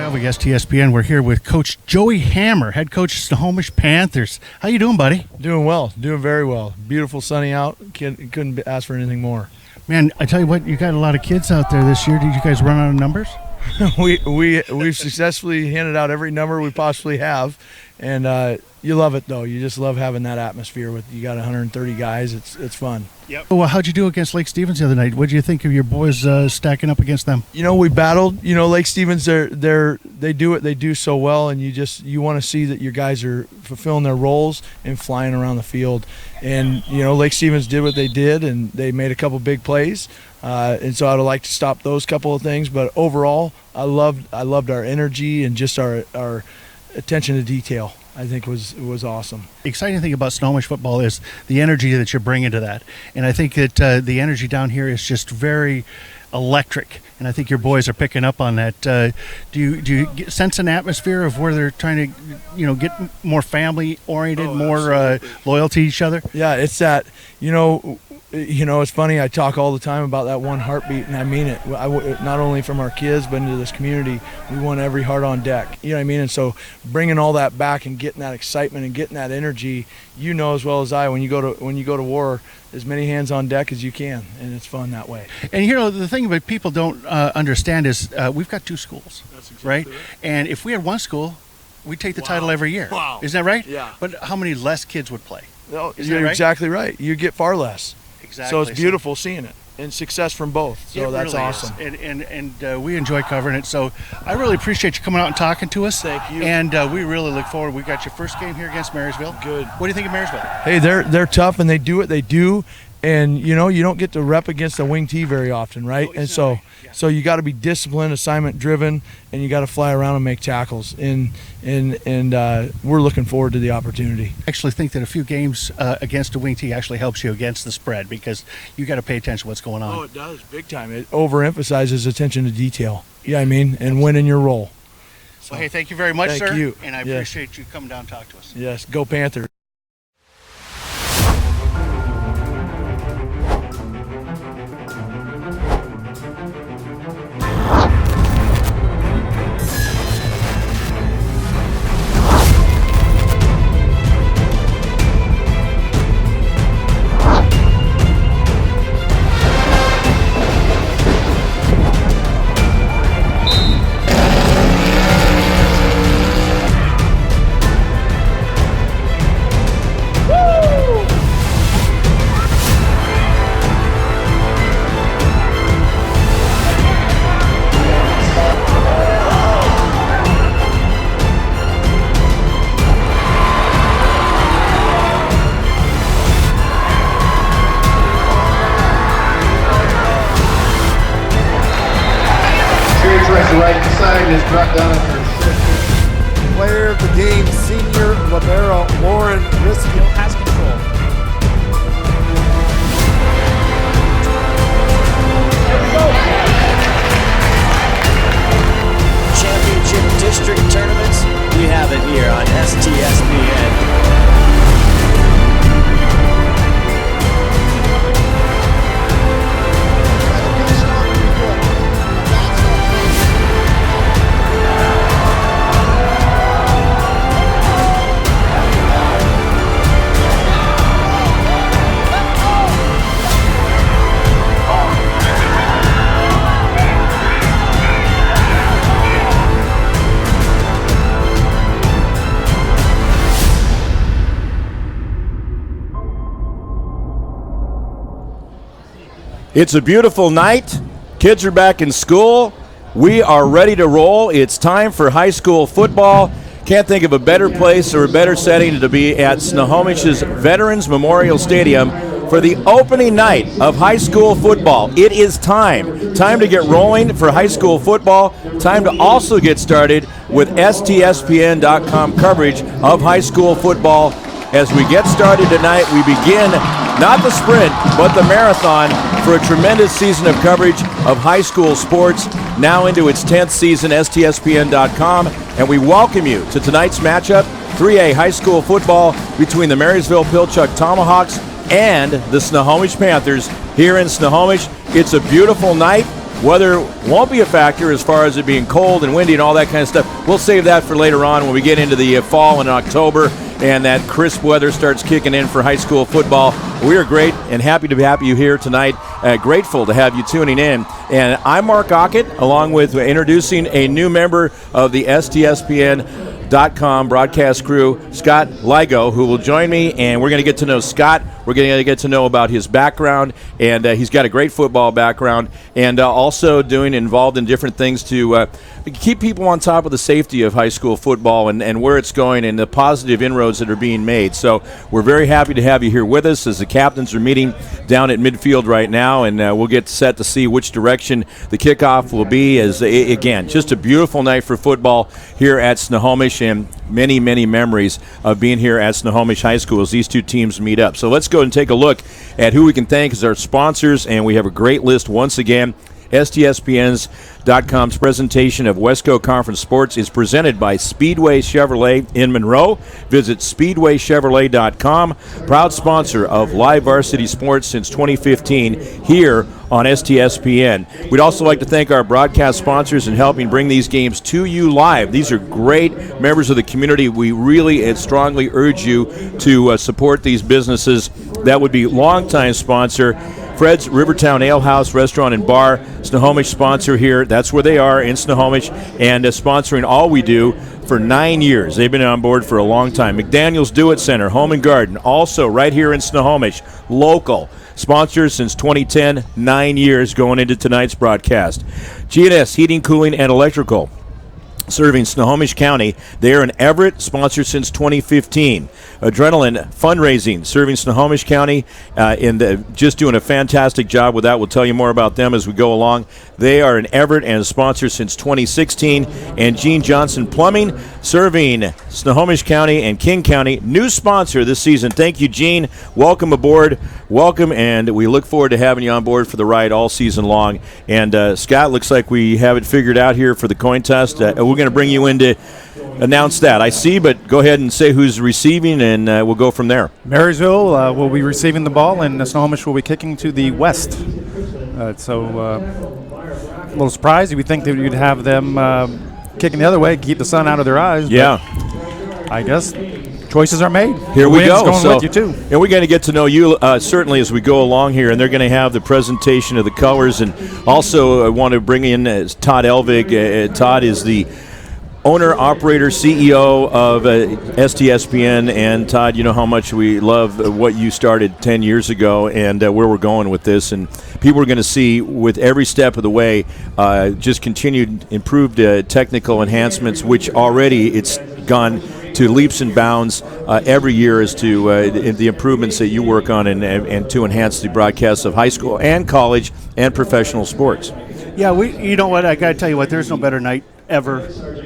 Traffic STSPN. We're here with Coach Joey Hammer, head coach of Snohomish Panthers. How you doing, buddy? Doing well, doing very well. Beautiful, sunny out. Couldn't ask for anything more. Man, I tell you what, you got a lot of kids out there this year. Did you guys run out of numbers? We've successfully handed out every number we possibly have, and you love it though. You just love having that atmosphere with you got 130 guys. It's fun. Yep. Well, how'd you do against Lake Stevens the other night? What did you think of your boys stacking up against them? You know, we battled. You know, Lake Stevens, they do what they do so well, and you want to see that your guys are fulfilling their roles and flying around the field. And you know, Lake Stevens did what they did, and they made a couple big plays. And so I'd like to stop those couple of things, but overall, I loved our energy and just our attention to detail. I think was awesome. The exciting thing about Snohomish football is the energy that you're bringing to that, and I think that the energy down here is just very electric, and I think your boys are picking up on that. Do you sense an atmosphere of where they're trying to, get more family oriented, more loyal to each other? Yeah, it's that. It's funny. I talk all the time about that one heartbeat, and I mean it. Not only from our kids, but into this community, we want every heart on deck. You know what I mean? And so, bringing all that back and getting that excitement and getting that energy, you know as well as I, when you go to war, as many hands on deck as you can, and it's fun that way. And the thing that people don't understand is we've got two schools, That's exactly right? And if we had one school, we'd take the title every year. Wow. Isn't that right? Yeah. But how many less kids would play? No, Isn't you're that right? exactly right. You get far less. Exactly. So it's beautiful seeing it, and success from both. So that's really awesome. And we enjoy covering it. So I really appreciate you coming out and talking to us. Thank you. And we really look forward. We got your first game here against Marysville. Good. What do you think of Marysville? Hey, they're tough, and they do what they do. And you don't get to rep against a wing T very often, right? And so you got to be disciplined, assignment driven, and you got to fly around and make tackles. And we're looking forward to the opportunity. I actually think that a few games against a wing T actually helps you against the spread, because you got to pay attention to what's going on. Oh, it does, big time. It overemphasizes attention to detail. Yeah, I mean, and winning your role. So, well, hey, thank you very much, thank sir. You. And I appreciate you coming down and talking to us. Yes, go Panthers. Right side is brought down for player of the game, senior libero Lauren Risky has control. Championship district tournaments, we have it here on STSPN. It's a beautiful night. Kids are back in school. We are ready to roll. It's time for high school football. Can't think of a better place or a better setting to be at Snohomish's Veterans Memorial Stadium for the opening night of high school football. It is time to get rolling for high school football. Time to also get started with STSPN.com coverage of high school football. As we get started tonight, we begin not the sprint, but the marathon for a tremendous season of coverage of high school sports, now into its 10th season, STSPN.com. And we welcome you to tonight's matchup, 3A high school football between the Marysville-Pilchuck Tomahawks and the Snohomish Panthers here in Snohomish. It's a beautiful night. Weather won't be a factor as far as it being cold and windy and all that kind of stuff. We'll save that for later on when we get into the fall in October and that crisp weather starts kicking in for high school football. We are great and happy to have you here tonight. Grateful to have you tuning in. And I'm Mark Aucut, along with introducing a new member of the STSPN.com broadcast crew, Scott Ligo, who will join me, and we're going to get to know Scott. We're going to get to know about his background, and he's got a great football background, and also involved in different things to keep people on top of the safety of high school football and where it's going and the positive inroads that are being made. So we're very happy to have you here with us as the captains are meeting down at midfield right now, and we'll get set to see which direction the kickoff will be. As again, just a beautiful night for football here at Snohomish, and many, many memories of being here at Snohomish High School as these two teams meet up. So let's go and take a look at who we can thank as our sponsors, and we have a great list once again. STSPN's.com's presentation of Westco Conference Sports is presented by Speedway Chevrolet in Monroe. Visit SpeedwayChevrolet.com, proud sponsor of Live Varsity Sports since 2015 here on STSPN. We'd also like to thank our broadcast sponsors in helping bring these games to you live. These are great members of the community. We really and strongly urge you to support these businesses. That would be longtime sponsor Fred's Rivertown Ale House, Restaurant and Bar, Snohomish sponsor here. That's where they are in Snohomish, and sponsoring all we do for 9 years. They've been on board for a long time. McDaniel's Do-It Center, Home and Garden, also right here in Snohomish, local. Sponsors since 2010, 9 years going into tonight's broadcast. G&S Heating, Cooling, and Electrical, serving Snohomish County. They are in Everett, sponsored since 2015. Adrenaline Fundraising, serving Snohomish County, just doing a fantastic job with that. We'll tell you more about them as we go along. They are in Everett and sponsor since 2016. And Gene Johnson Plumbing, serving Snohomish County and King County. New sponsor this season. Thank you, Gene. Welcome aboard. Welcome, and we look forward to having you on board for the ride all season long. And Scott, looks like we have it figured out here for the coin toss. We're going to bring you in to announce that. I see, but go ahead and say who's receiving, and we'll go from there. Marysville will be receiving the ball, and Snohomish will be kicking to the west. A little surprised. You would think that you'd have them kicking the other way, keep the sun out of their eyes. Yeah. I guess choices are made. Here we go. Going with you too. And we're going to get to know you certainly as we go along here, and they're going to have the presentation of the colors. And also I want to bring in Todd Elvig. Todd is the owner, operator, CEO of STSPN. And Todd, you know how much we love what you started 10 years ago and where we're going with this. And people are going to see with every step of the way just continued improved technical enhancements, which already it's gone to leaps and bounds every year as to the improvements that you work on and to enhance the broadcasts of high school and college and professional sports. Yeah, you know what? I got to tell you what. There's no better night ever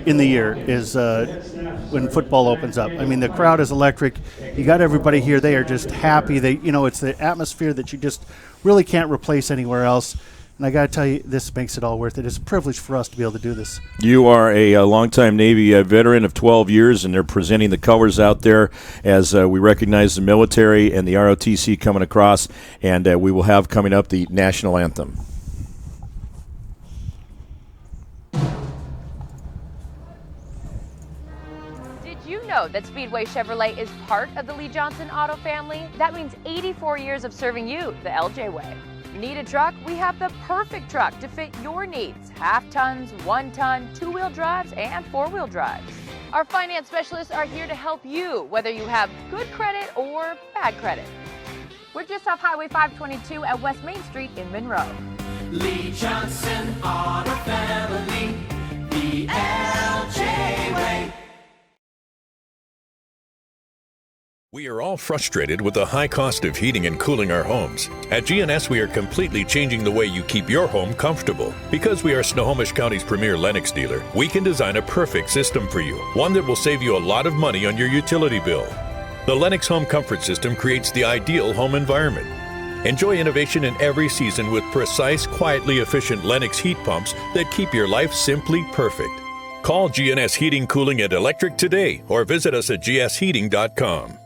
in the year is when football opens up. I mean, the crowd is electric. You got everybody here. They are just happy. It's the atmosphere that you just really can't replace anywhere else. And I got to tell you, this makes it all worth it. It's a privilege for us to be able to do this. You are a longtime Navy veteran of 12 years, and they're presenting the colors out there as we recognize the military and the ROTC coming across, and we will have coming up the national anthem. Did you know that Speedway Chevrolet is part of the Lee Johnson Auto family? That means 84 years of serving you the LJ way. Need a truck? We have the perfect truck to fit your needs. Half tons, 1 ton, 2-wheel drives, and 4-wheel drives. Our finance specialists are here to help you, whether you have good credit or bad credit. We're just off Highway 522 at West Main Street in Monroe. Lee Johnson Auto Family, the LJ way. We are all frustrated with the high cost of heating and cooling our homes. At GNS, we are completely changing the way you keep your home comfortable. Because we are Snohomish County's premier Lennox dealer, we can design a perfect system for you, one that will save you a lot of money on your utility bill. The Lennox Home Comfort System creates the ideal home environment. Enjoy innovation in every season with precise, quietly efficient Lennox heat pumps that keep your life simply perfect. Call GNS Heating, Cooling, and Electric today or visit us at gsheating.com.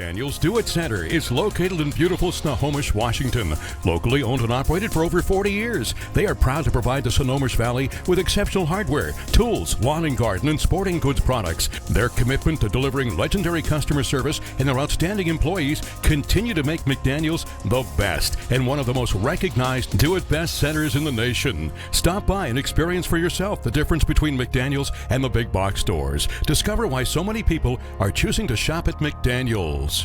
McDaniel's Do It Center is located in beautiful Snohomish, Washington. Locally owned and operated for over 40 years, they are proud to provide the Snohomish Valley with exceptional hardware, tools, lawn and garden, and sporting goods products. Their commitment to delivering legendary customer service and their outstanding employees continue to make McDaniel's the best and one of the most recognized Do It Best centers in the nation. Stop by and experience for yourself the difference between McDaniel's and the big box stores. Discover why so many people are choosing to shop at McDaniel's.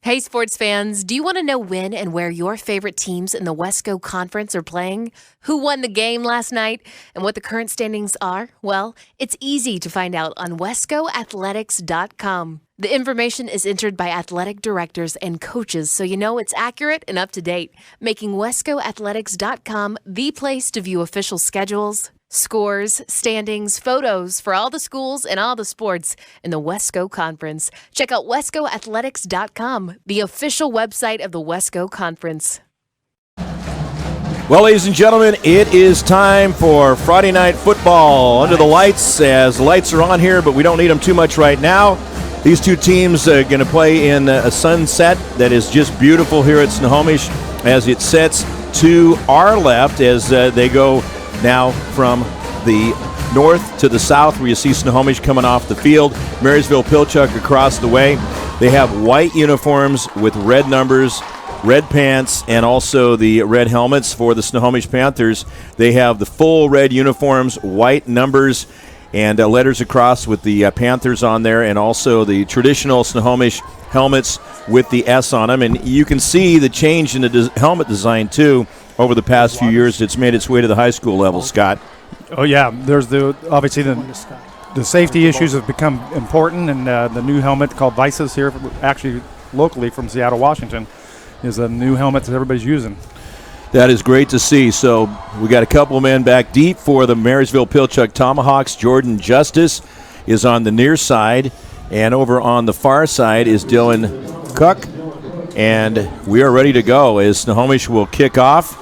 Hey sports fans, do you want to know when and where your favorite teams in the Wesco Conference are playing? Who won the game last night? And what the current standings are? Well, it's easy to find out on WescoAthletics.com. The information is entered by athletic directors and coaches, so you know it's accurate and up to date, making WescoAthletics.com the place to view official schedules, scores, standings, photos for all the schools and all the sports in the Wesco Conference. Check out WescoAthletics.com, the official website of the Wesco Conference. Well, ladies and gentlemen, it is time for Friday Night Football under the lights, as the lights are on here, but we don't need them too much right now. These two teams are going to play in a sunset that is just beautiful here at Snohomish as it sets to our left as they go now from the north to the south, where you see Snohomish coming off the field, Marysville-Pilchuck across the way. They have white uniforms with red numbers, red pants, and also the red helmets for the Snohomish Panthers. They have the full red uniforms, white numbers, and letters across with the Panthers on there, and also the traditional Snohomish helmets with the S on them. And you can see the change in the helmet design, too, over the past few years. It's made its way to the high school level, Scott. Oh, yeah. There's obviously the safety issues have become important, and the new helmet called Vices here, actually locally from Seattle, Washington, is a new helmet that everybody's using. That is great to see. So we got a couple of men back deep for the Marysville-Pilchuck Tomahawks. Jordan Justice is on the near side, and over on the far side is Dylan Cook. And we are ready to go as Snohomish will kick off.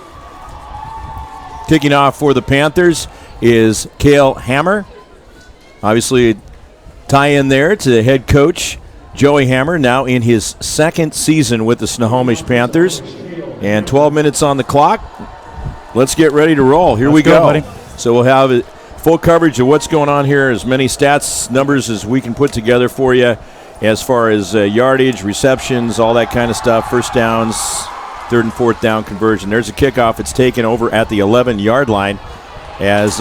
Kicking off for the Panthers is Cale Hammer. Obviously, tie in there to head coach Joey Hammer, now in his second season with the Snohomish Panthers. And 12 minutes on the clock. Let's get ready to roll. Here we go. Buddy. So we'll have full coverage of what's going on here, as many stats, numbers as we can put together for you as far as yardage, receptions, all that kind of stuff, first downs, third and fourth down conversion. There's a kickoff. It's taken over at the 11-yard line as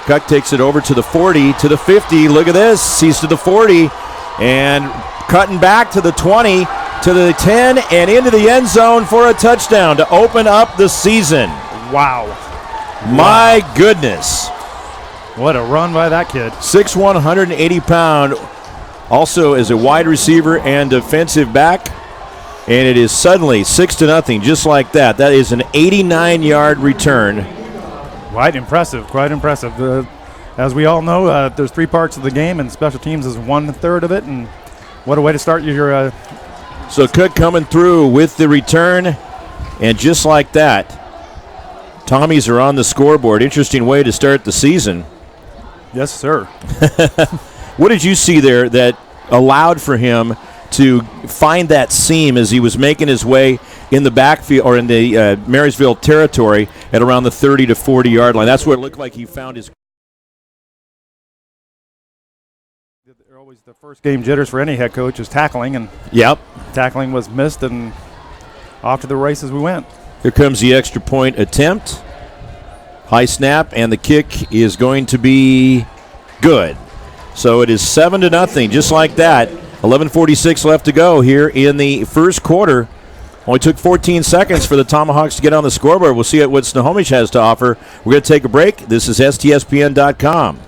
Cuck takes it over to the 40, to the 50. Look at this. He's to the 40 and cutting back to the 20, to the 10, and into the end zone for a touchdown to open up the season. Wow. My goodness. What a run by that kid. 6'1", 180-pound, also as a wide receiver and defensive back. And it is suddenly 6-0, just like that. That is an 89-yard return. Quite impressive, quite impressive. As we all know, there's three parts of the game, and special teams is 1/3 of it. And what a way to start your So Cook coming through with the return, and just like that, Tommies are on the scoreboard. Interesting way to start the season. Yes, sir. What did you see there that allowed for him to find that seam as he was making his way in the backfield or in the Marysville territory at around the 30 to 40-yard line? That's where it looked like he found his. They're always the first game jitters for any head coach is tackling, and tackling was missed, and off to the races we went. Here comes the extra point attempt. High snap, and the kick is going to be good. So it is 7-0, just like that. 11:46 left to go here in the first quarter. Only took 14 seconds for the Tomahawks to get on the scoreboard. We'll see what Snohomish has to offer. We're going to take a break. This is STSPN.com.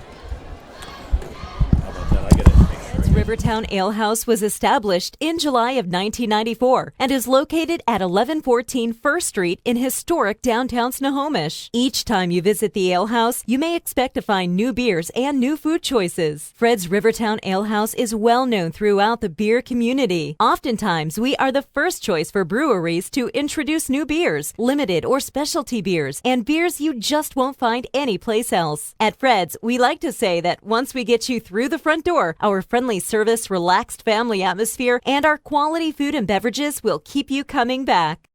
Rivertown Ale House was established in July of 1994 and is located at 1114 First Street in historic downtown Snohomish. Each time you visit the ale house, you may expect to find new beers and new food choices. Fred's Rivertown Ale House is well known throughout the beer community. Oftentimes, we are the first choice for breweries to introduce new beers, limited or specialty beers, and beers you just won't find anyplace else. At Fred's, we like to say that once we get you through the front door, our friendly service, relaxed family atmosphere, and our quality food and beverages will keep you coming back.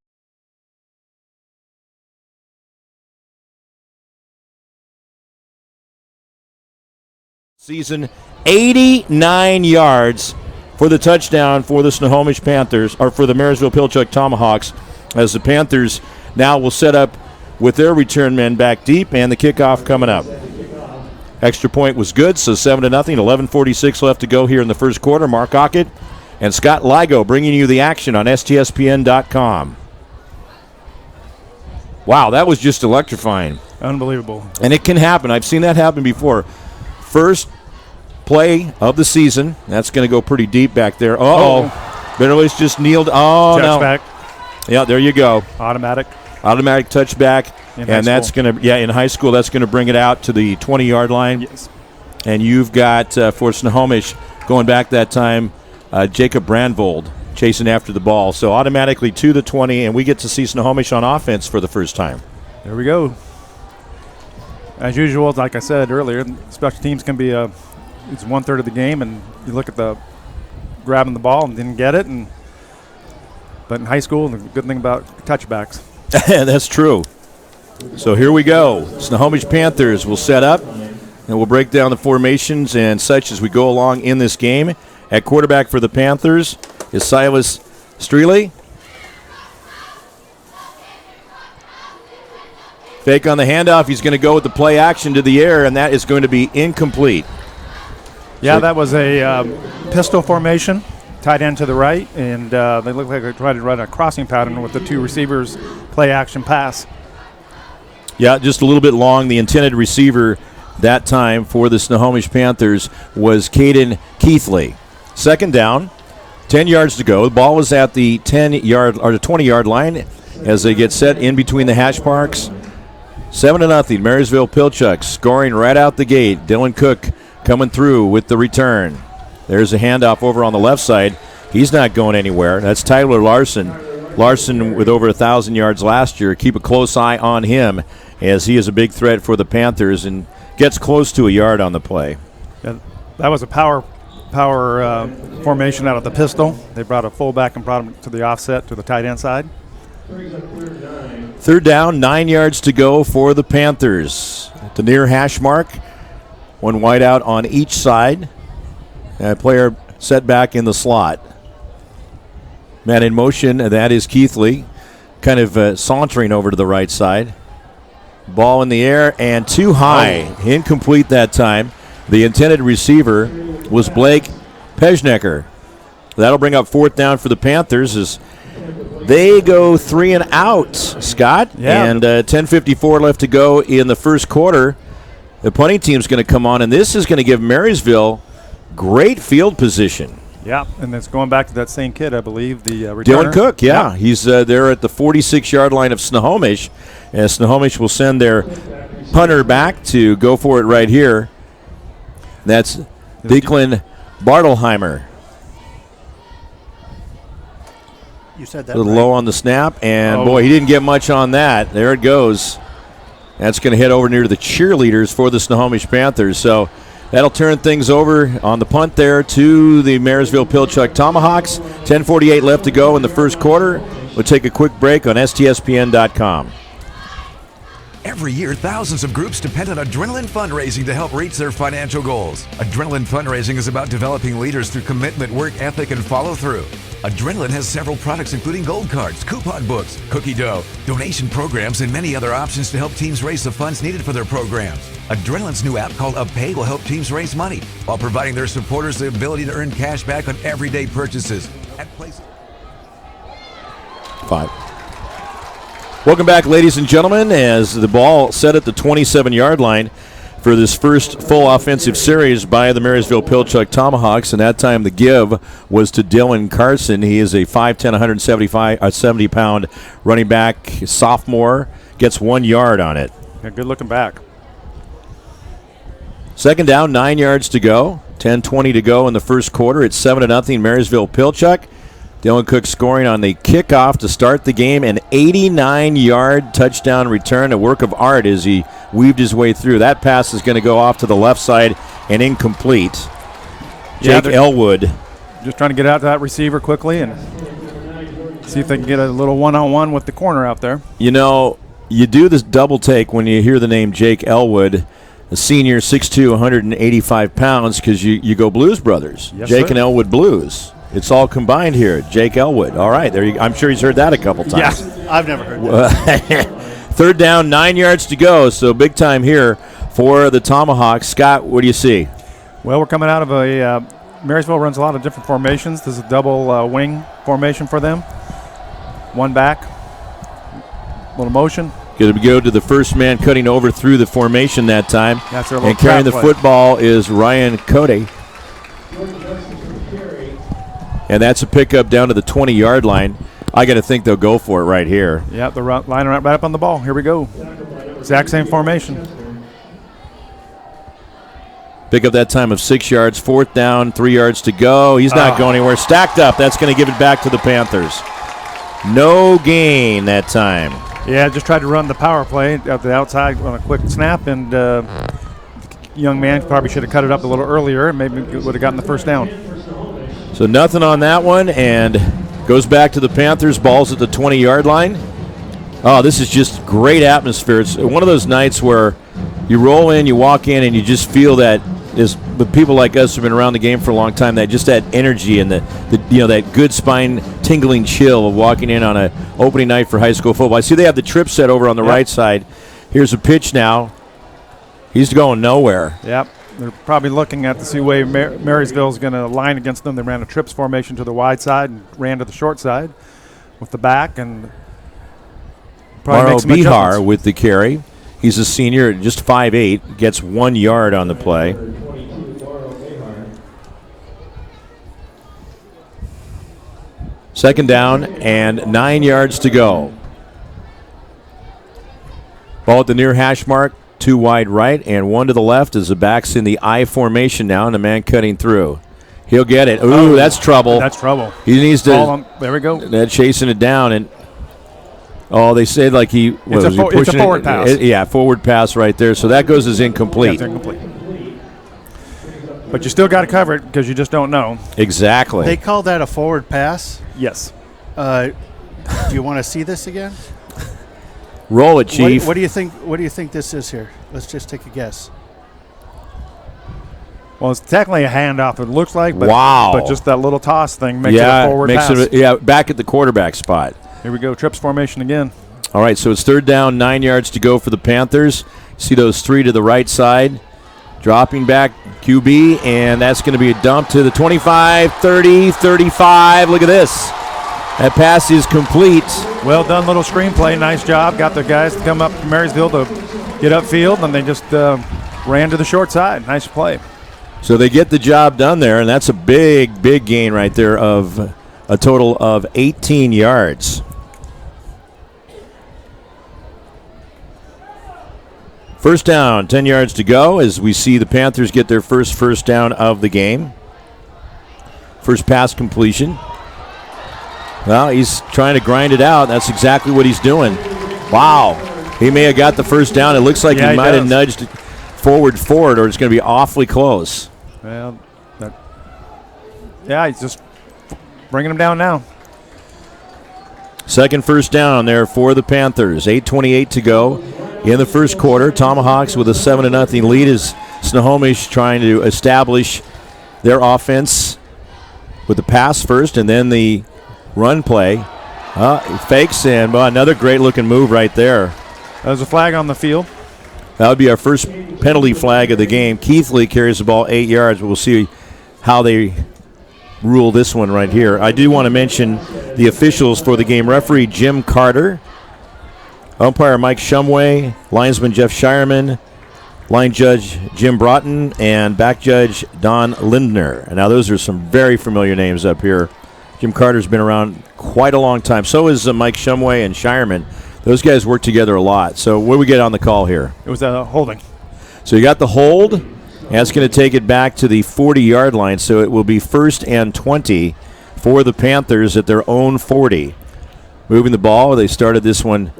Season 89 yards for the touchdown for the Snohomish Panthers, or for the Marysville-Pilchuck Tomahawks, as the Panthers now will set up with their return men back deep, and the kickoff coming up. Extra point was good, so 7-0, 11:46 left to go here in the first quarter. Mark Aucut and Scott Ligo bringing you the action on STSPN.com. Wow, that was just electrifying. Unbelievable. And it can happen. I've seen that happen before. First play of the season. That's going to go pretty deep back there. Uh-oh. Bitterly's just kneeled. Oh, no. Touchback. Yeah, there you go. Automatic touchback. And that's going to, in high school, that's going to bring it out to the 20-yard line. Yes. And you've got, for Snohomish, going back that time, Jacob Brandvold chasing after the ball. So automatically to the 20, and we get to see Snohomish on offense for the first time. There we go. As usual, like I said earlier, special teams can be it's 1/3 of the game, and you look at the grabbing the ball and didn't get it. But in high school, the good thing about touchbacks. That's true. So here we go. Snohomish Panthers will set up, and we'll break down the formations and such as we go along in this game. At quarterback for the Panthers is Silas Streley. Fake on the handoff. He's going to go with the play action to the air, and that is going to be incomplete. Yeah, that was a pistol formation, tight end to the right, and they look like they tried to run a crossing pattern with the two receivers play action pass. Yeah, just a little bit long. The intended receiver that time for the Snohomish Panthers was Caden Keithley. Second down, 10 yards to go. The ball is at the 10-yard or the 20-yard line as they get set in between the hash marks. 7-0, Marysville-Pilchuck scoring right out the gate. Dylan Cook coming through with the return. There's a handoff over on the left side. He's not going anywhere. That's Tyler Larson. Larson with over 1,000 yards last year. Keep a close eye on him as he is a big threat for the Panthers and gets close to a yard on the play. Yeah, that was a power formation out of the pistol. They brought a fullback and brought him to the offset to the tight end side. Third down, 9 yards to go for the Panthers. At the near hash mark, one wide out on each side. A player set back in the slot. Man in motion, that is Keithley, kind of sauntering over to the right side. Ball in the air and too high. Incomplete that time. The intended receiver was Blake Pejnecker. That'll bring up fourth down for the Panthers as they go 3 and out, Scott. Yeah. And 10:54 left to go in the first quarter. The punting team's going to come on, and this is going to give Marysville great field position. Yeah, and it's going back to that same kid, I believe, the returner. Dylan Cook, yeah. He's there at the 46-yard line of Snohomish. And Snohomish will send their punter back to go for it right here. That's Declan Bartelheimer. You said that A little right. low on the snap, and boy, he didn't get much on that. There it goes. That's going to head over near the cheerleaders for the Snohomish Panthers. So that'll turn things over on the punt there to the Marysville-Pilchuck Tomahawks. 10:48 left to go in the first quarter. We'll take a quick break on STSPN.com. Every year, thousands of groups depend on Adrenaline Fundraising to help reach their financial goals. Adrenaline Fundraising is about developing leaders through commitment, work ethic, and follow-through. Adrenaline has several products including gold cards, coupon books, cookie dough, donation programs, and many other options to help teams raise the funds needed for their programs. Adrenaline's new app called UpPay will help teams raise money while providing their supporters the ability to earn cash back on everyday purchases at places. 5. Welcome back, ladies and gentlemen, as the ball set at the 27-yard line for this first full offensive series by the Marysville-Pilchuck Tomahawks, and that time the give was to Dylan Carson. He is a 5'10", 170-pound running back, sophomore, gets 1 yard on it. Yeah, good looking back. Second down, 9 yards to go, 10:20 to go in the first quarter. It's 7-0 Marysville-Pilchuck. Dylan Cook scoring on the kickoff to start the game, an 89-yard touchdown return, a work of art as he weaved his way through. That pass is going to go off to the left side and incomplete. Jake Elwood. Just trying to get out to that receiver quickly and see if they can get a little one-on-one with the corner out there. You know, you do this double take when you hear the name Jake Elwood, a senior, 6'2", 185 pounds, because you go Blues Brothers. Yes, Jake sir. and Elwood Blues. It's all combined here. Jake Elwood. All right, there. I'm sure he's heard that a couple times. Yeah, I've never heard that. Third down, 9 yards to go, so big time here for the Tomahawks. Scott, what do you see? Well, we're coming out of a Marysville runs a lot of different formations. This is a double wing formation for them. One back, little motion. Going to go to the first man cutting over through the formation that time. That's their little and carrying the trap play. football is Ryan Cody. And that's a pickup down to the 20-yard line. I got to think they'll go for it right here. Yeah, the line right up on the ball. Here we go. Exact same formation. Pick up that time of 6 yards. Fourth down, 3 yards to go. He's not going anywhere. Stacked up. That's going to give it back to the Panthers. No gain that time. Yeah, just tried to run the power play at the outside on a quick snap, and young man probably should have cut it up a little earlier and maybe would have gotten the first down. So nothing on that one, and goes back to the Panthers. Ball's at the 20-yard line. Oh, this is just great atmosphere. It's one of those nights where you roll in, you walk in, and you just feel that is with people like us who've been around the game for a long time, that just that energy and the that good spine tingling chill of walking in on a opening night for high school football. I see they have the trip set over on the right side. Here's a pitch now. He's going nowhere. Yep. They're probably looking at to see way Marysville's going to line against them. They ran a trips formation to the wide side and ran to the short side with the back, and probably Maro make some Bihar adjustments. with the carry. He's a senior, just 5'8", gets 1 yard on the play. Second down and 9 yards to go. Ball at the near hash mark, 2 wide right and 1 to the left as the back's in the I formation now, and the man cutting through. He'll get it. Ooh, that's trouble. That's trouble. He needs to. There we go. They're chasing it down, and they said like he was it's a forward pass. Yeah, forward pass right there. So that goes as incomplete. Yeah, it's incomplete. But you still got to cover it because you just don't know. Exactly. They call that a forward pass. Yes. Do you want to see this again? Roll it, Chief. What do you think? What do you think this is here? Let's just take a guess. Well, it's technically a handoff. It looks like, but but just that little toss thing makes it a forward pass. Back at the quarterback spot. Here we go, trips formation again. All right, so it's third down, 9 yards to go for the Panthers. See those 3 to the right side. Dropping back QB, and that's going to be a dump to the 25, 30, 35. Look at this. That pass is complete. Well done, little screenplay. Nice job. Got the guys to come up from Marysville to get upfield, and they just ran to the short side. Nice play. So they get the job done there, and that's a big, big gain right there of a total of 18 yards. First down, 10 yards to go as we see the Panthers get their first down of the game. First pass completion. Well, he's trying to grind it out. That's exactly what he's doing. Wow. He may have got the first down. It looks like he might have nudged forward, or it's going to be awfully close. Well, he's just bringing him down now. Second first down there for the Panthers. 8:28 to go in the first quarter. Tomahawks with a 7-0 lead as Snohomish trying to establish their offense with the pass first and then the run play. Fakes in. Well, another great-looking move right there. There's a flag on the field. That would be our first penalty flag of the game. Keithley carries the ball 8 yards. We'll see how they rule this one right here. I do want to mention the officials for the game. Referee Jim Carter, umpire Mike Shumway, linesman Jeff Shireman, line judge Jim Broughton, and back judge Don Lindner. And now those are some very familiar names up here. Jim Carter's been around quite a long time. So is Mike Shumway and Shireman. Those guys work together a lot. So what do we get on the call here? It was a holding. So you got the hold. That's going to take it back to the 40-yard line. So it will be 1st and 20 for the Panthers at their own 40. Moving the ball. They started this one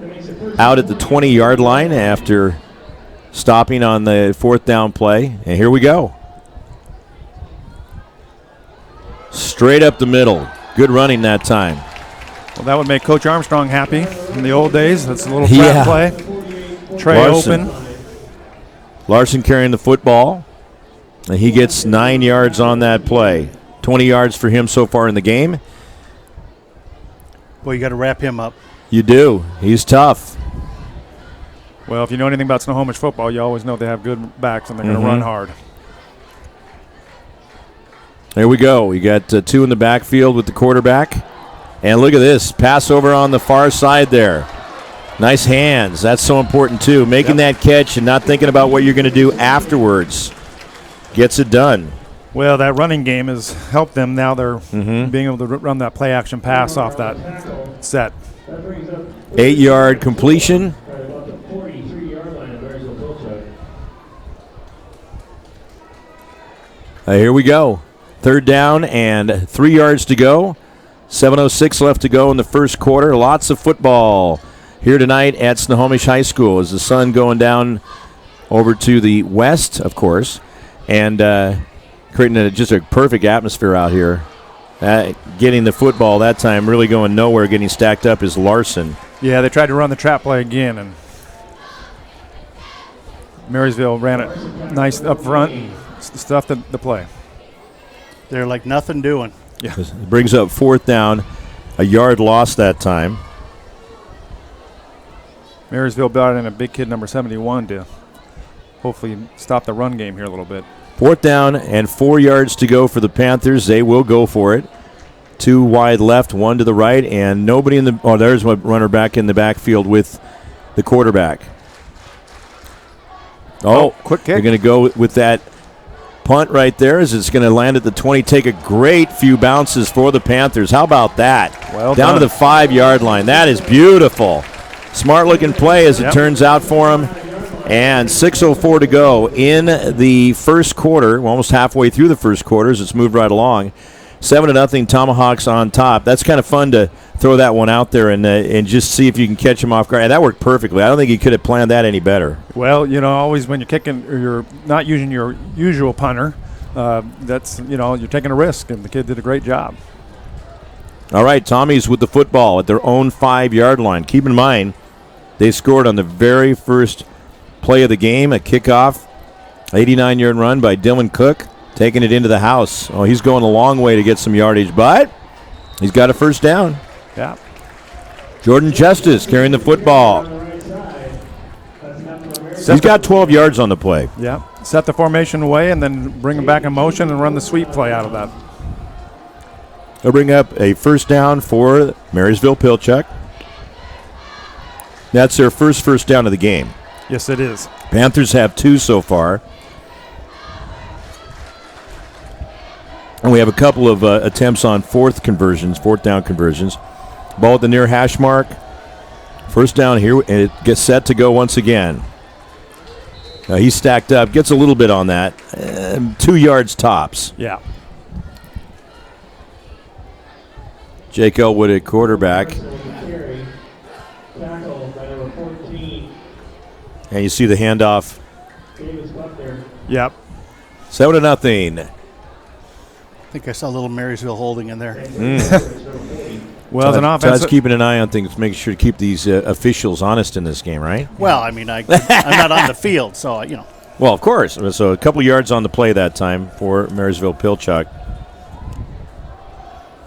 out at the 20-yard line after stopping on the 4th down play. And here we go. Straight up the middle. Good running that time. Well, that would make Coach Armstrong happy. In the old days, that's a little trap play. Trey Larson. open. Larson carrying the football. And he gets 9 yards on that play. 20 yards for him so far in the game. Well, you got to wrap him up. You do. He's tough. Well, if you know anything about Snohomish football, you always know they have good backs and they're going to run hard. There we go. We got 2 in the backfield with the quarterback. And look at this. Pass over on the far side there. Nice hands. That's so important, too. Making that catch and not thinking about what you're going to do afterwards. Gets it done. Well, that running game has helped them. Now they're being able to run that play-action pass off that set. 8-yard completion. Here we go. 3rd down and 3 yards to go. 7:06 left to go in the first quarter. Lots of football here tonight at Snohomish High School as the sun going over to the west, of course, and creating just a perfect atmosphere out here. Getting the football that time, really going nowhere, getting stacked up is Larson. Yeah, they tried to run the trap play again, and Marysville ran it nice up front and stuffed the play. They're like nothing doing. Yeah. It brings up 4th down, a yard lost that time. Marysville brought in a big kid, number 71, to hopefully stop the run game here a little bit. 4th down and 4 yards to go for the Panthers. They will go for it. 2 wide left, 1 to the right, and nobody in the. Oh, there's one runner back in the backfield with the quarterback. Oh, quick kick. They're going to go with that punt right there as it's going to land at the 20. Take a great few bounces for the Panthers. How about that? Well down done. to the 5-yard line. That is beautiful. Smart-looking play as it turns out for him. And 6:04 to go in the first quarter. We're almost halfway through the first quarter as it's moved right along. 7-0 Tomahawks on top. That's kind of fun to throw that one out there and just see if you can catch him off guard. And that worked perfectly. I don't think he could have planned that any better. Well, always when you're kicking or you're not using your usual punter, that's, you're taking a risk, and the kid did a great job. All right, Tommy's with the football at their own 5-yard line. Keep in mind, they scored on the very first play of the game, a kickoff, 89-yard run by Dylan Cook, taking it into the house. Oh, he's going a long way to get some yardage, but he's got a first down. Yeah. Jordan Justice carrying the football. He's got 12 yards on the play. Yeah. Set the formation away and then bring him back in motion and run the sweep play out of that. They'll bring up a first down for Marysville-Pilchuck. That's their first down of the game. Yes, it is. Panthers have 2 so far. And we have a couple of attempts on fourth down conversions. Ball at the near hash mark. First down here, and it gets set to go once again. He's stacked up, gets a little bit on that. 2 yards tops. Yeah. Jake Elwood at quarterback. And you see the handoff. Yep. 7-0. I think I saw a little Marysville holding in there. Well, as an offense, Todd's keeping an eye on things, making sure to keep these officials honest in this game, right? Well, I mean, I'm not on the field, so, Well, of course. So a couple yards on the play that time for Marysville-Pilchuck.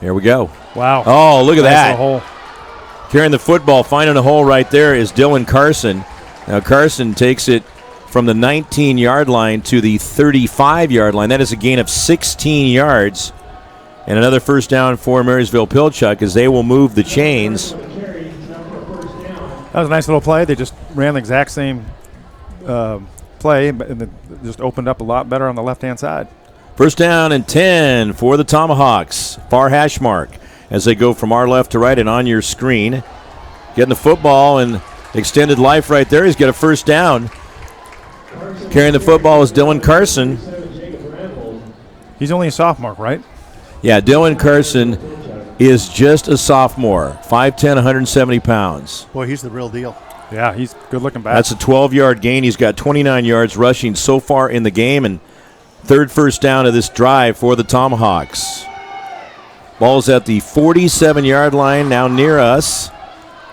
Here we go. Wow. Oh, look at nice that. Hole. Carrying the football, finding a hole right there is Dylan Carson. Now Carson takes it from the 19-yard line to the 35-yard line. That is a gain of 16 yards. And another first down for Marysville-Pilchuck as they will move the chains. That was a nice little play. They just ran the exact same play, and it just opened up a lot better on the left-hand side. First down and 10 for the Tomahawks. Far hash mark as they go from our left to right and on your screen. Getting the football and extended life right there. He's got a first down. Carrying the football is Dylan Carson. He's only a sophomore, right? Yeah, Dylan Carson is just a sophomore. 5'10", 170 pounds. Boy, he's the real deal. Yeah, he's good looking back. That's a 12-yard gain. He's got 29 yards rushing so far in the game, and third first down of this drive for the Tomahawks. Ball's at the 47-yard line, now near us.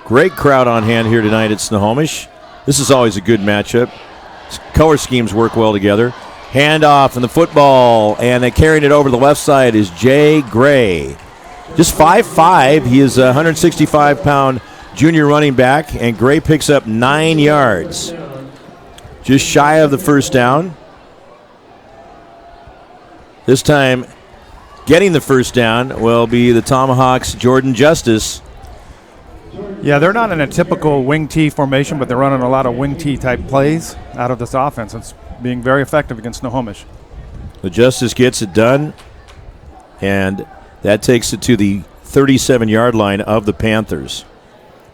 Great crowd on hand here tonight at Snohomish. This is always a good matchup. Color schemes work well together. Handoff and the football, and carrying it over the left side is Jay Gray. Just 5'5". He is a 165-pound junior running back, and Gray picks up 9 yards. Just shy of the first down. This time, getting the first down will be the Tomahawks' Jordan Justice. Yeah, they're not in a typical wing T formation, but they're running a lot of wing T type plays out of this offense. It's being very effective against Snohomish. The Justice gets it done, and that takes it to the 37-yard line of the Panthers.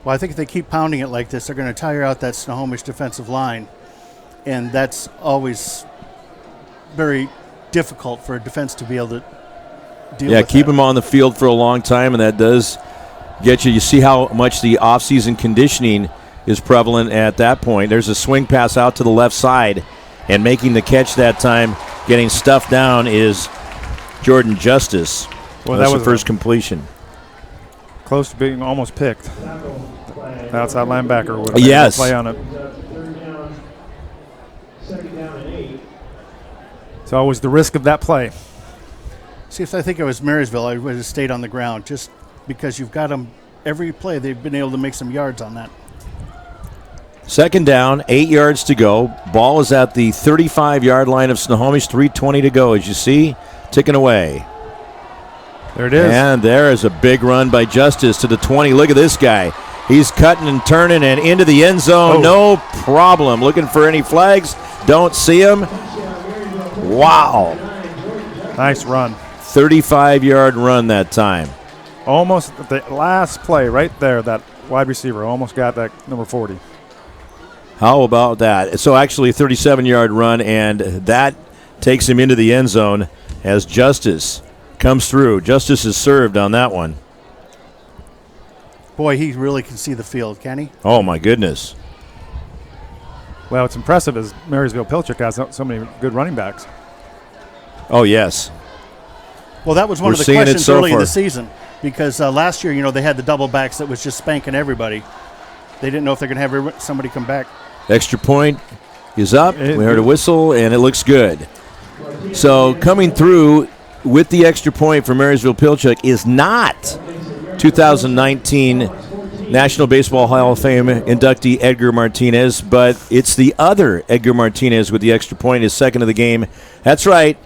Well, I think if they keep pounding it like this, they're going to tire out that Snohomish defensive line, and that's always very difficult for a defense to be able to deal with. Yeah, keep him on the field for a long time, and that does get you. You see how much the off-season conditioning is prevalent at that point. There's a swing pass out to the left side, and making the catch that time, getting stuffed down, is Jordan Justice. Well, that's that the was first completion. Close to being almost picked. The outside linebacker would have yes. play on it. It's always the risk of that play. See, if I think it was Marysville, I would have stayed on the ground just because you've got them every play. They've been able to make some yards on that. Second down, 8 yards to go. Ball is at the 35-yard line of Snohomish, 3:20 to go, as you see, ticking away. There it is. And there is a big run by Justice to the 20. Look at this guy. He's cutting and turning and into the end zone. Oh. No problem. Looking for any flags. Don't see him. Wow. Nice run. 35-yard run that time. Almost the last play right there, that wide receiver almost got that number 40. How about that? So actually a 37-yard run, and that takes him into the end zone as Justice comes through. Justice is served on that one. Boy, he really can see the field, can he? Oh, my goodness. Well, it's impressive as Marysville-Pilchuck has so many good running backs. Oh, yes. Well, that was one of the questions early in the season because last year, they had the double backs that was just spanking everybody. They didn't know if they're going to have somebody come back. Extra point is up. We heard a whistle, and it looks good. So coming through with the extra point for Marysville-Pilchuck is not 2019 National Baseball Hall of Fame inductee Edgar Martinez, but it's the other Edgar Martinez with the extra point, his second of the game. That's right.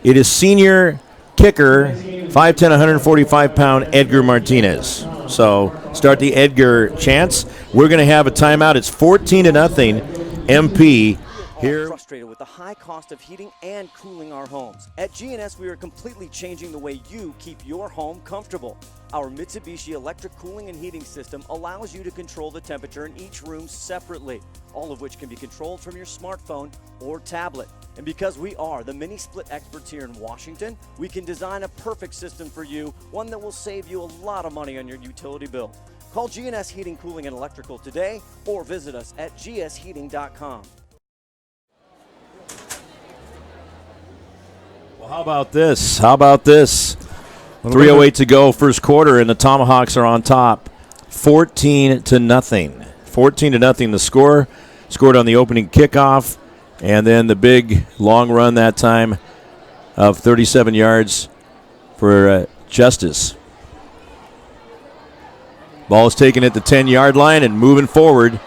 It is senior kicker, 5'10", 145-pound Edgar Martinez. So start the Edgar chants. We're going to have a timeout. It's 14-0 MP here. Frustrated with the high cost of heating and cooling our homes. At GNS, we are completely changing the way you keep your home comfortable. Our Mitsubishi electric cooling and heating system allows you to control the temperature in each room separately, all of which can be controlled from your smartphone or tablet. And because we are the mini split experts here in Washington, we can design a perfect system for you, one that will save you a lot of money on your utility bill. Call GNS Heating, Cooling, and Electrical today or visit us at gsheating.com. Well, how about this? 3:08 to go, first quarter, and the Tomahawks are on top, 14-0. 14-0 the score. Scored on the opening kickoff, and then the big long run that time of 37 yards for Justice. Ball is taken at the 10-yard line and moving forward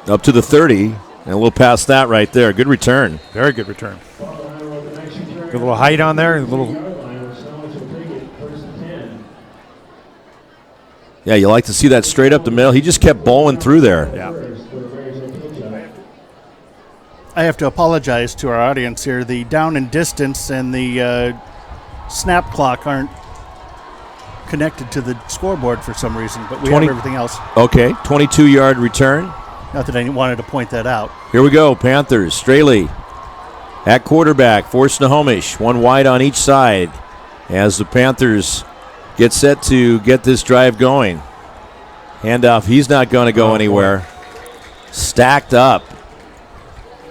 up to the 30, and a little past that right there. Good return. Very good return. Good little height on there. A little. Yeah, you like to see that straight up the middle. He just kept bowling through there. Yeah. I have to apologize to our audience here. The down and distance and the snap clock aren't connected to the scoreboard for some reason, but we have everything else. Okay, 22-yard return. Not that I wanted to point that out. Here we go, Panthers. Straley at quarterback for Snohomish. One wide on each side as the Panthers get set to get this drive going. Handoff, he's not going to go anywhere. Stacked up.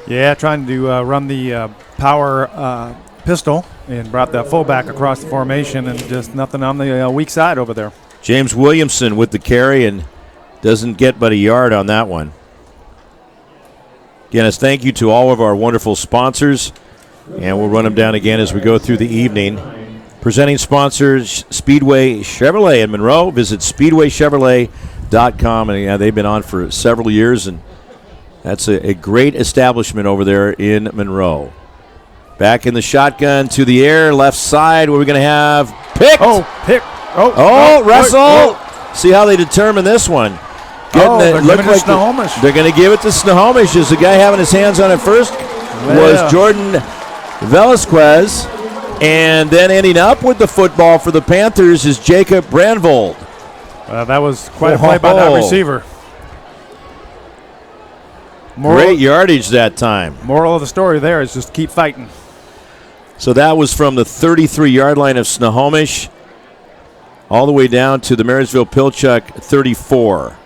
Yeah, trying to run the power pistol and brought that fullback across the formation, and just nothing on the weak side over there. James Williamson with the carry and doesn't get but a yard on that one. Again, thank you to all of our wonderful sponsors, and we'll run them down again as we go through the evening. Presenting sponsors, Speedway Chevrolet in Monroe. Visit speedwaychevrolet.com, and they've been on for several years, and that's a great establishment over there in Monroe. Back in the shotgun to the air, left side. What are we going to have? Picked. Russell. See how they determine this one. They're giving it to Snohomish. They're going to give it to Snohomish. Is the guy having his hands on it first? Was Jordan Velasquez. And then ending up with the football for the Panthers is Jacob Brandvold. That was quite a play by that receiver. Great yardage that time. Moral of the story there is just keep fighting. So that was from the 33-yard line of Snohomish all the way down to the Marysville-Pilchuck 34.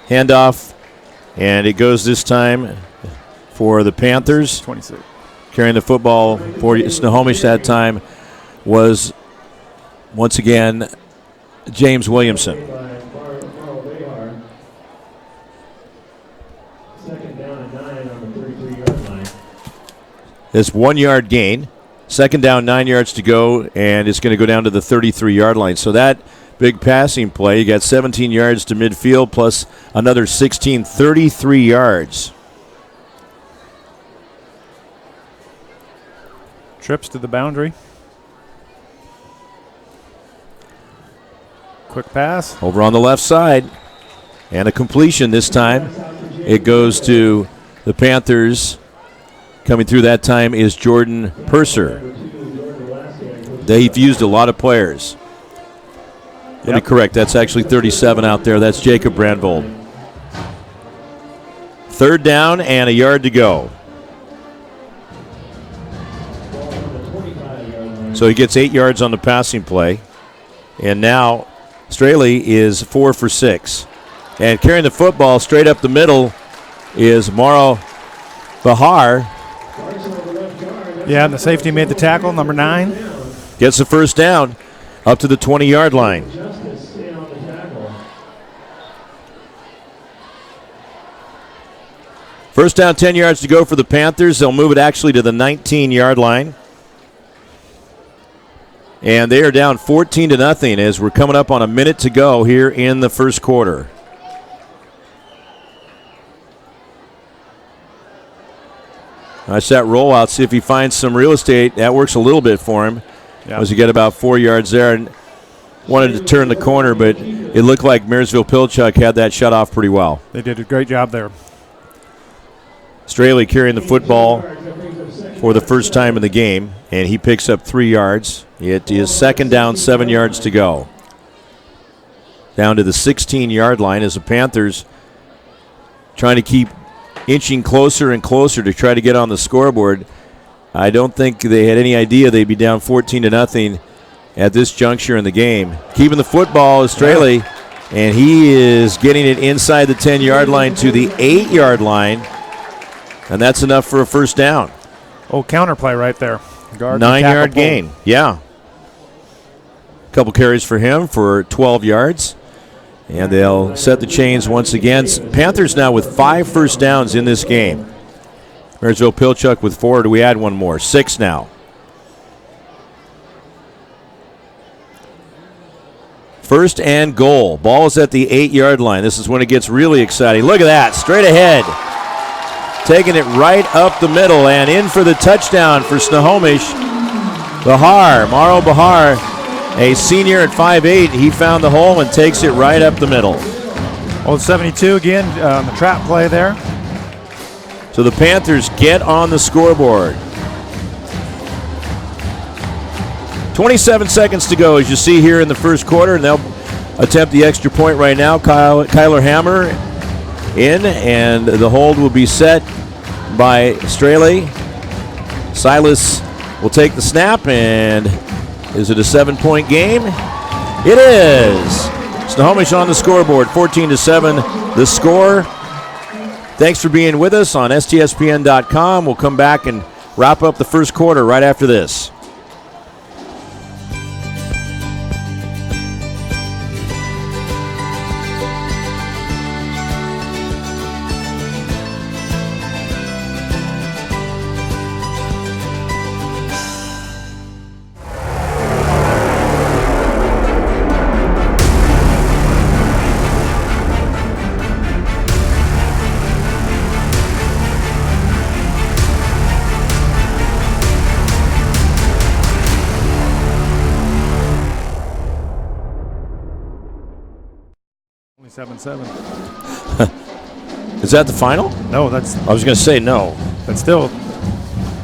Handoff, and it goes this time for the Panthers. 26. Carrying the football for Snohomish that time was, once again, James Williamson. This 1 yard gain. Second down, 9 yards to go, and it's going to go down to the 33-yard line. So that big passing play, you got 17 yards to midfield plus another 16, 33 yards. Trips to the boundary. Quick pass. Over on the left side. And a completion this time. It goes to the Panthers. Coming through that time is Jordan Purser. They've used a lot of players. Let me correct. That's actually 37 out there. That's Jacob Brandvold. Third down and a yard to go. So he gets 8 yards on the passing play. And now Straley is 4 for 6. And carrying the football straight up the middle is Mauro Bahar. Yeah, and the safety made the tackle, number 9. Gets the first down up to the 20-yard line. First down, 10 yards to go for the Panthers. They'll move it actually to the 19-yard line. And they are down 14-0 as we're coming up on a minute to go here in the first quarter. Nice that rollout. See if he finds some real estate. That works a little bit for him. Yep. As he get about 4 yards there and wanted to turn the corner, but it looked like Marysville-Pilchuck had that shut off pretty well. They did a great job there. Straley carrying the football for the first time in the game, and he picks up 3 yards. It is second down, 7 yards to go. Down to the 16-yard line as the Panthers trying to keep inching closer and closer to try to get on the scoreboard. I don't think they had any idea they'd be down 14-0 at this juncture in the game. Keeping the football is Straley, and he is getting it inside the 10-yard line to the 8-yard line, and that's enough for a first down. Oh, counterplay right there. 9-yard gain. Yeah. A couple carries for him for 12 yards. And they'll set the chains once again. Panthers now with 5 first downs in this game. Marysville-Pilchuck with 4. Do we add one more? 6 now. First and goal. Ball is at the 8-yard line. This is when it gets really exciting. Look at that. Straight ahead. Taking it right up the middle and in for the touchdown for Snohomish. Mauro Bahar, a senior at 5'8", he found the hole and takes it right up the middle. Old 72 again on the trap play there. So the Panthers get on the scoreboard. 27 seconds to go as you see here in the first quarter, and they'll attempt the extra point right now. Kyler Hammer in, and the hold will be set by Straley. Silas will take the snap, and is it a 7-point game? It is. Snohomish on the scoreboard, 14-7 the score. Thanks for being with us on STSPN.com. We'll come back and wrap up the first quarter right after this. Only 7-7. Is that the final? No, that's. I was going to say no. But still.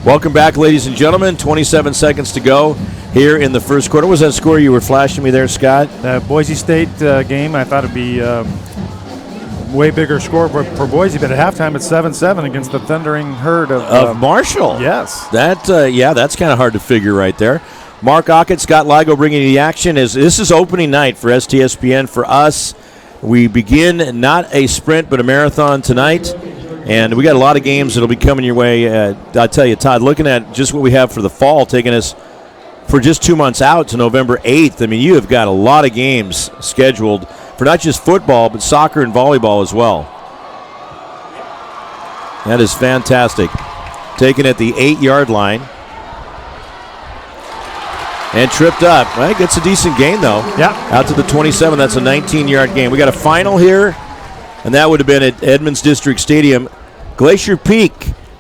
Welcome back, ladies and gentlemen. 27 seconds to go here in the first quarter. What was that score you were flashing me there, Scott? The Boise State game, I thought it'd be way bigger score for Boise, but at halftime it's 7-7 against the thundering herd of Marshall. Yes. That's kind of hard to figure right there. Mark Aucut, Scott Ligo bringing you the action. This is opening night for STSPN for us. We begin not a sprint but a marathon tonight, and we got a lot of games that'll be coming your way. I'll tell you, Todd, looking at just what we have for the fall, taking us for just 2 months out to November 8th. I mean, you have got a lot of games scheduled for not just football but soccer and volleyball as well. That is fantastic. Taken at the 8-yard line. And tripped up. Well, gets a decent gain, though. Yeah. Out to the 27. That's a 19-yard gain. We got a final here, and that would have been at Edmonds District Stadium. Glacier Peak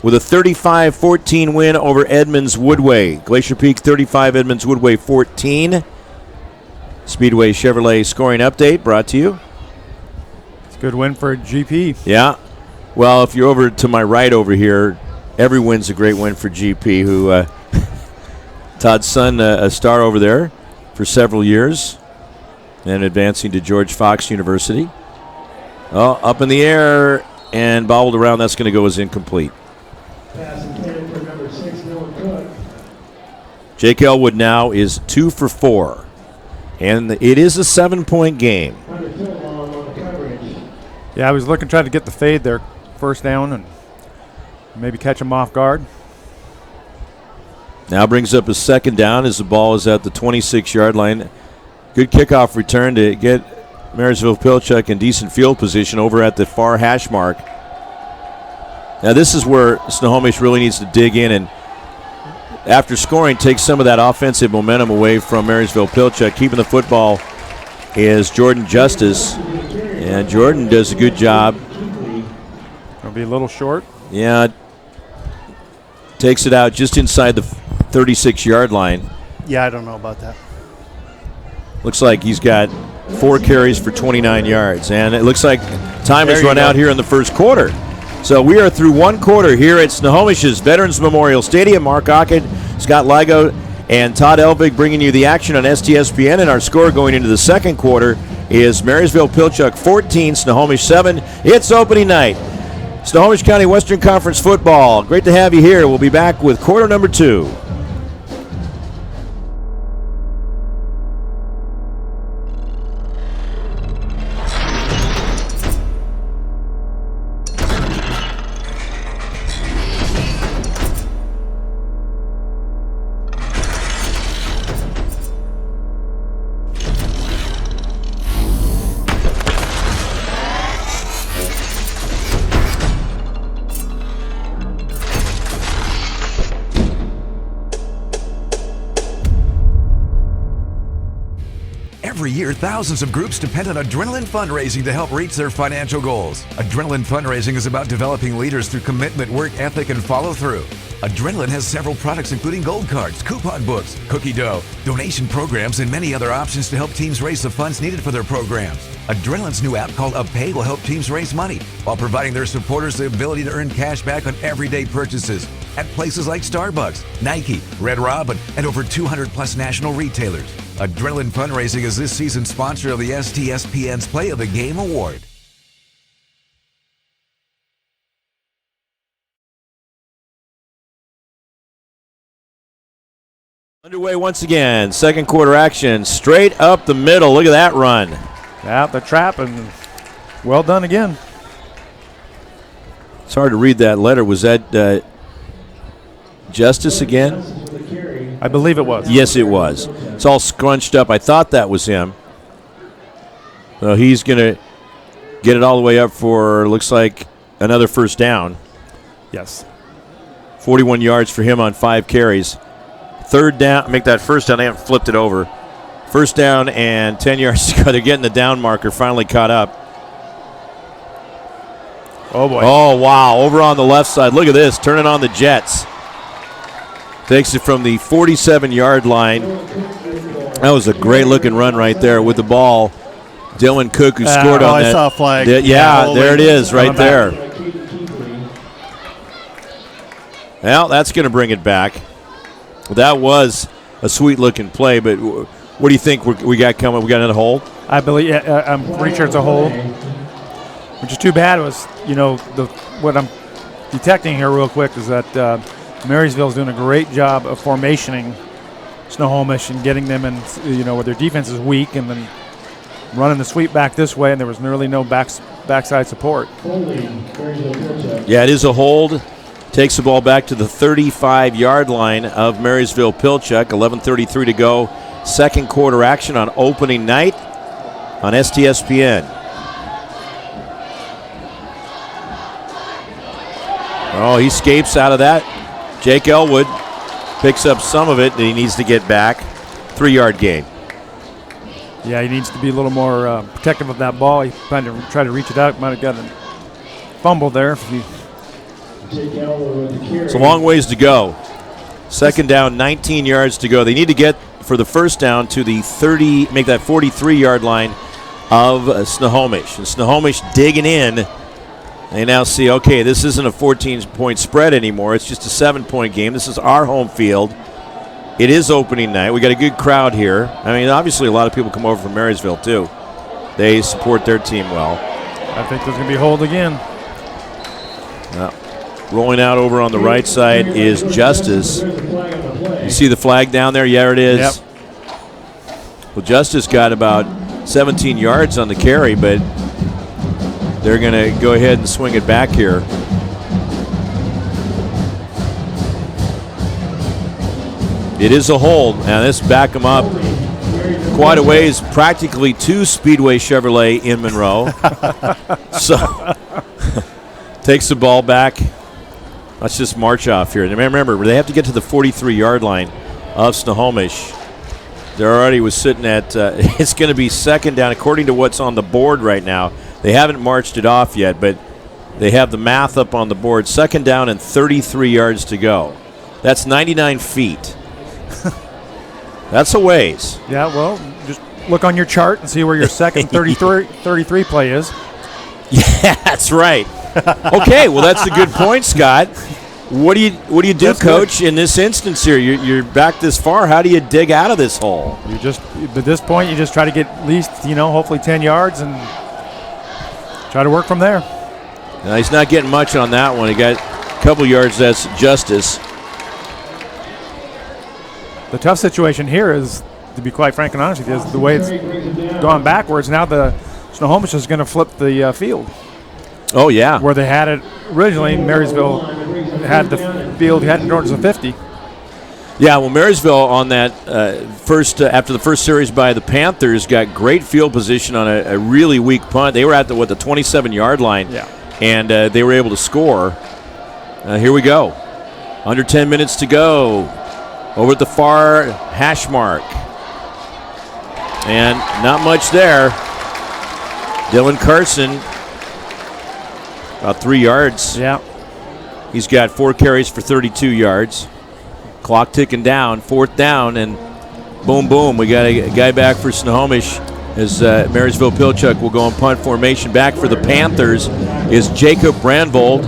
with a 35-14 win over Edmonds Woodway. Glacier Peak 35, Edmonds Woodway 14. Speedway Chevrolet scoring update brought to you. It's a good win for GP. Yeah. Well, if you're over to my right over here, every win's a great win for GP, who Todd's son, a star over there for several years and advancing to George Fox University. Oh, up in the air and bobbled around. That's going to go as incomplete. Jake Elwood now is 2 for 4. And it is a 7-point game. Yeah, I was trying to get the fade there, first down, and maybe catch him off guard. Now brings up a second down as the ball is at the 26-yard line. Good kickoff return to get Marysville-Pilchuck in decent field position over at the far hash mark. Now this is where Snohomish really needs to dig in and, after scoring, take some of that offensive momentum away from Marysville-Pilchuck. Keeping the football is Jordan Justice, and Jordan does a good job. Gonna be a little short. Yeah, takes it out just inside the 36-yard line. Yeah, I don't know about that. Looks like he's got 4 carries for 29 yards, and it looks like time has run out here in the first quarter. So we are through one quarter here at Snohomish's Veterans Memorial Stadium. Mark Aucut, Scott Ligo, and Todd Elvig bringing you the action on STSPN. And our score going into the second quarter is Marysville-Pilchuck 14, Snohomish 7. It's opening night. Snohomish County Western Conference football. Great to have you here. We'll be back with quarter number 2. Every year, thousands of groups depend on Adrenaline Fundraising to help reach their financial goals. Adrenaline Fundraising is about developing leaders through commitment, work ethic, and follow-through. Adrenaline has several products including gold cards, coupon books, cookie dough, donation programs, and many other options to help teams raise the funds needed for their programs. Adrenaline's new app called UpPay will help teams raise money while providing their supporters the ability to earn cash back on everyday purchases at places like Starbucks, Nike, Red Robin, and over 200 plus national retailers. Adrenaline Fundraising is this season's sponsor of the STSPN's Play of the Game Award. Underway once again. Second quarter action. Straight up the middle. Look at that run. Out the trap, and well done again. It's hard to read that letter. Was that Justice again? I believe it was. Yes, it was. It's all scrunched up. I thought that was him. So he's going to get it all the way up for, looks like, another first down. Yes. 41 yards for him on 5 carries. Third down, make that first down. They haven't flipped it over. First down and 10 yards to go. They're getting the down marker, finally caught up. Oh, boy. Oh, wow. Over on the left side. Look at this. Turning on the Jets. Takes it from the 47-yard line. That was a great-looking run right there with the ball. Dylan Cook, who scored on that. I saw a flag. Yeah, there it is right there. Well, that's going to bring it back. That was a sweet-looking play, but what do you think we got coming? We got another hold? I believe. I'm pretty sure it's a hold. Which is too bad. Was what I'm detecting here real quick is that Marysville's doing a great job of formationing Snohomish and getting them in, where their defense is weak, and then running the sweep back this way, and there was nearly no backside support. Yeah, it is a hold. Takes the ball back to the 35-yard line of Marysville-Pilchuck. 11:33 to go. Second quarter action on opening night on STSPN. Oh, he escapes out of that. Jake Elwood picks up some of it that he needs to get back. 3-yard gain. Yeah, he needs to be a little more protective of that ball. He tried to reach it out. Might have got a fumble there. It's a long ways to go. Second down, 19 yards to go. They need to get for the first down to the 30, make that 43-yard line of Snohomish. And Snohomish digging in. They now see, okay, this isn't a 14-point spread anymore. It's just a 7-point game. This is our home field. It is opening night. We got a good crowd here. I mean, obviously a lot of people come over from Marysville, too. They support their team well. I think there's going to be a hold again. Rolling out over on the right side is Justice. You see the flag down there? Yeah, it is. Yep. Well, Justice got about 17 yards on the carry, but they're going to go ahead and swing it back here. It is a hold. Now, this back them up quite a ways, practically to Speedway Chevrolet in Monroe. So, takes the ball back. Let's just march off here. And remember, they have to get to the 43-yard line of Snohomish. There already was sitting at, it's going to be second down, according to what's on the board right now. They haven't marched it off yet, but they have the math up on the board. Second down and 33 yards to go. That's 99 feet. That's a ways. Yeah, well, just look on your chart and see where your second 33 play is. Yeah, that's right. Okay, well, that's a good point, Scott. What do you do, that's Coach, good. In this instance here? You're back this far. How do you dig out of this hole? You just, at this point, you just try to get at least, hopefully 10 yards and try to work from there. Now, he's not getting much on that one. He got a couple yards. That's Justice. The tough situation here is, to be quite frank and honest with you, is the way it's gone backwards. Now the Snohomish is going to flip the field. Oh, yeah. Where they had it originally, Marysville had the field heading towards the 50. Yeah, well, Marysville on that after the first series by the Panthers got great field position on a really weak punt. They were at the 27-yard line, yeah, and they were able to score. Here we go. Under 10 minutes to go. Over at the far hash mark. And not much there. Dylan Carson, about 3 yards. Yeah. He's got 4 carries for 32 yards. Clock ticking down, fourth down, and boom, boom. We got a guy back for Snohomish as Marysville-Pilchuck will go in punt formation. Back for the Panthers is Jacob Brandvold.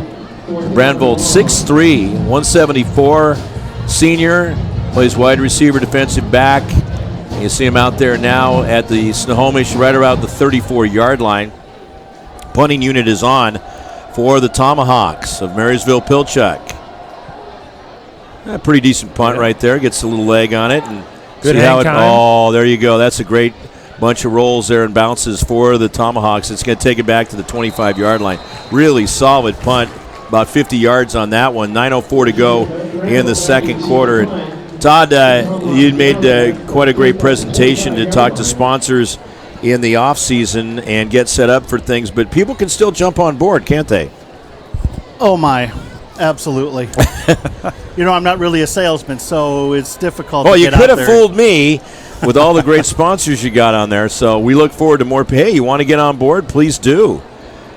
Brandvold, 6'3", 174, senior, plays wide receiver, defensive back. You see him out there now at the Snohomish, right around the 34-yard line. Punting unit is on for the Tomahawks of Marysville-Pilchuck. A pretty decent punt right there. Gets a little leg on it. And good see how it. time. Oh, there you go. That's a great bunch of rolls there and bounces for the Tomahawks. It's going to take it back to the 25-yard line. Really solid punt about 50 yards on that one. 9:04 to go in the second quarter. And Todd, you made quite a great presentation to talk to sponsors in the off season and get set up for things, but people can still jump on board, can't they? Oh my, absolutely. I'm not really a salesman, so it's difficult to get out there. Well, you could have fooled me with all the great sponsors you got on there, so we look forward to more. Hey, you want to get on board? Please do.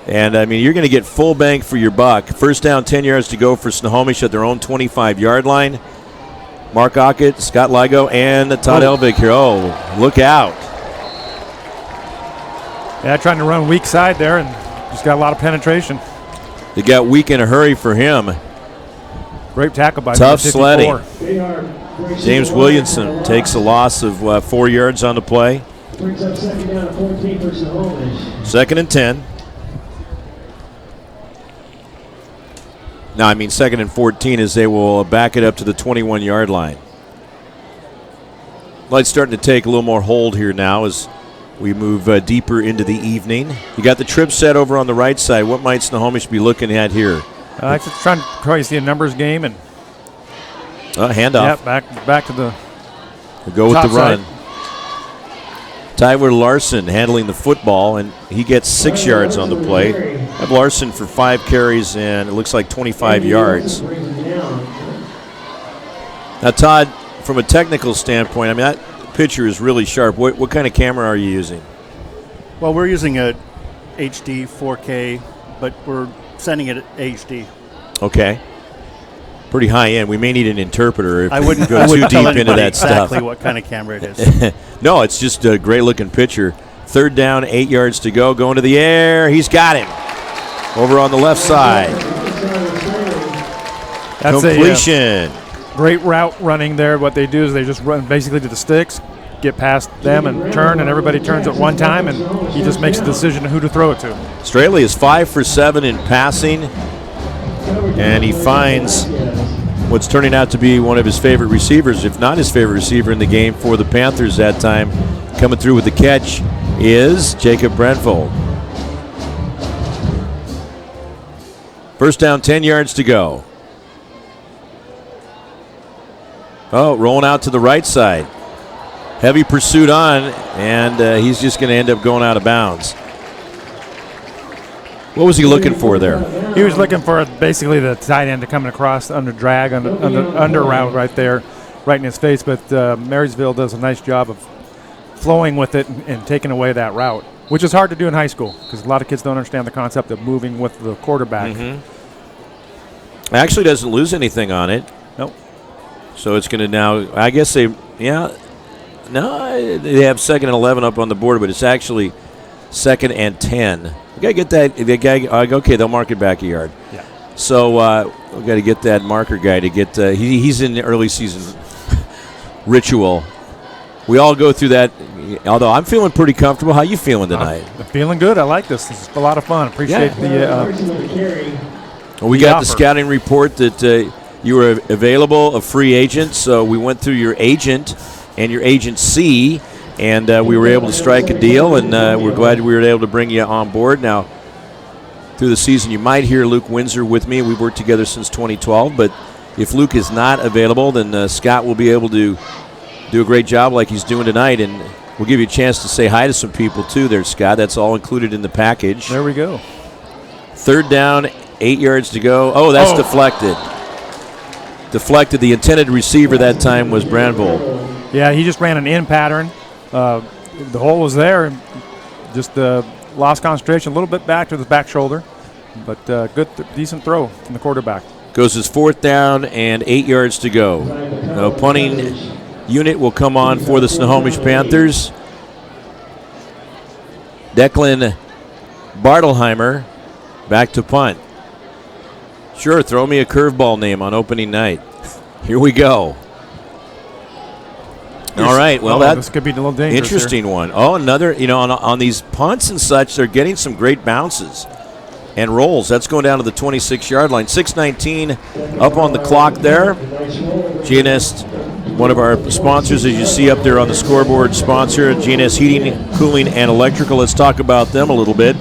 And, you're going to get full bang for your buck. First down, 10 yards to go for Snohomish at their own 25-yard line. Mark Aucut, Scott Ligo, and Todd Elvig here. Oh, look out. Yeah, trying to run weak side there and just got a lot of penetration. They got weak in a hurry for him. Great tackle by tough 54. sledding. James Williamson takes a loss of 4 yards on the play. Brings up second down and 14 for Snohomish. 2nd and 10. No, 2nd and 14 as they will back it up to the 21-yard line. Light's starting to take a little more hold here now as we move deeper into the evening. You got the trip set over on the right side. What might Snohomish be looking at here? Just trying to probably see a numbers game and handoff. Yeah, back to the we'll go with the run. Side. Tyler Larson handling the football, and he gets 6 yards on the play. Have Larson for 5 carries, and it looks like 25 yards. Now, Todd, from a technical standpoint, that picture is really sharp. What kind of camera are you using? Well, we're using a HD 4K, but we're sending it at HD. Okay. Pretty high end. We may need an interpreter if I we wouldn't go too deep into that exactly stuff. what kind of camera it is. No, it's just a great-looking picture. 3rd down, 8 yards to go. Going to the air. He's got him. Over on the left side. That's completion. Great route running there. What they do is they just run basically to the sticks, get past them and turn, and everybody turns at one time, and he just makes a decision who to throw it to. Straley is 5 for 7 in passing, and he finds what's turning out to be one of his favorite receivers, if not his favorite receiver in the game for the Panthers that time. Coming through with the catch is Jacob Brentfold. First down, 10 yards to go. Oh, rolling out to the right side. Heavy pursuit on, and he's just going to end up going out of bounds. What was he looking for there? He was looking for basically the tight end to coming across under drag, under route right there, right in his face. But Marysville does a nice job of flowing with it and taking away that route, which is hard to do in high school because a lot of kids don't understand the concept of moving with the quarterback. Mm-hmm. Actually doesn't lose anything on it. Nope. So it's going to now, I guess they have 2nd and 11 up on the board, but it's actually 2nd and 10. We got to get that. The guy, okay, they'll mark it back a yard. Yeah. So we got to get that marker guy to get. He's in the early season ritual. We all go through that. Although I'm feeling pretty comfortable. How you feeling tonight? I'm feeling good. I like this. This is a lot of fun. Appreciate we got the scouting report that you were available, a free agent. So we went through your agent and your agency, and we were able to strike a deal, and we're glad we were able to bring you on board. Now, through the season, you might hear Luke Windsor with me. We've worked together since 2012, but if Luke is not available, then Scott will be able to do a great job like he's doing tonight, and we'll give you a chance to say hi to some people, too, there, Scott. That's all included in the package. There we go. 3rd down, 8 yards to go. Oh, that's deflected. Deflected. The intended receiver that time was Brandvold. Yeah, he just ran an in pattern. The hole was there, and just lost concentration a little bit back to the back shoulder, but good, decent throw from the quarterback. Goes his 4th down and 8 yards to go. The punting unit will come on for the Snohomish Panthers. Declan Bartelheimer back to punt. Sure, throw me a curveball name on opening night. Here we go. All right, well, this could be a little dangerous. Interesting one. Oh, another, on these punts and such, they're getting some great bounces and rolls. That's going down to the 26-yard line. 6:19 up on the clock there. GNS, one of our sponsors, as you see up there on the scoreboard, sponsor, GNS Heating, Cooling, and Electrical. Let's talk about them a little bit.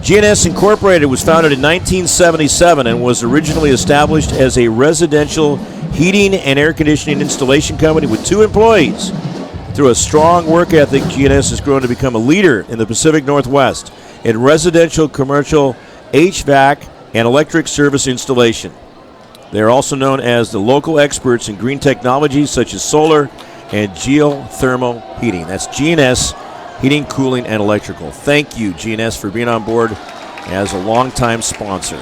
GNS Incorporated was founded in 1977 and was originally established as a residential heating and air conditioning installation company with 2 employees. Through a strong work ethic, GNS has grown to become a leader in the Pacific Northwest in residential, commercial, HVAC, and electric service installation. They are also known as the local experts in green technologies such as solar and geothermal heating. That's GNS Heating, Cooling, and Electrical. Thank you, GNS, for being on board as a longtime sponsor.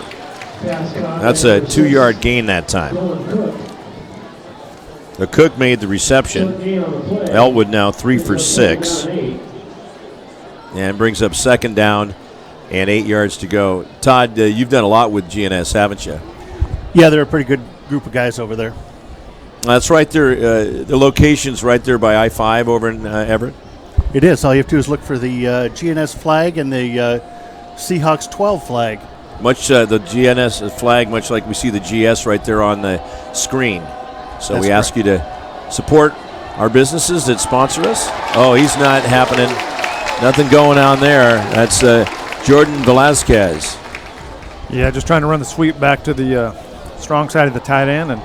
That's a 2-yard gain that time. The Cook made the reception. Elwood now 3 for 6. And brings up 2nd down and 8 yards to go. Todd, you've done a lot with GNS, haven't you? Yeah, they're a pretty good group of guys over there. That's right there. The location's right there by I-5 over in Everett. It is. All you have to do is look for the GNS flag and the Seahawks 12 flag. Much the GNS flag, much like we see the GS right there on the screen. So we ask you to support our businesses that sponsor us. Oh, he's not happening. Nothing going on there. That's Jordan Velasquez. Yeah, just trying to run the sweep back to the strong side of the tight end. And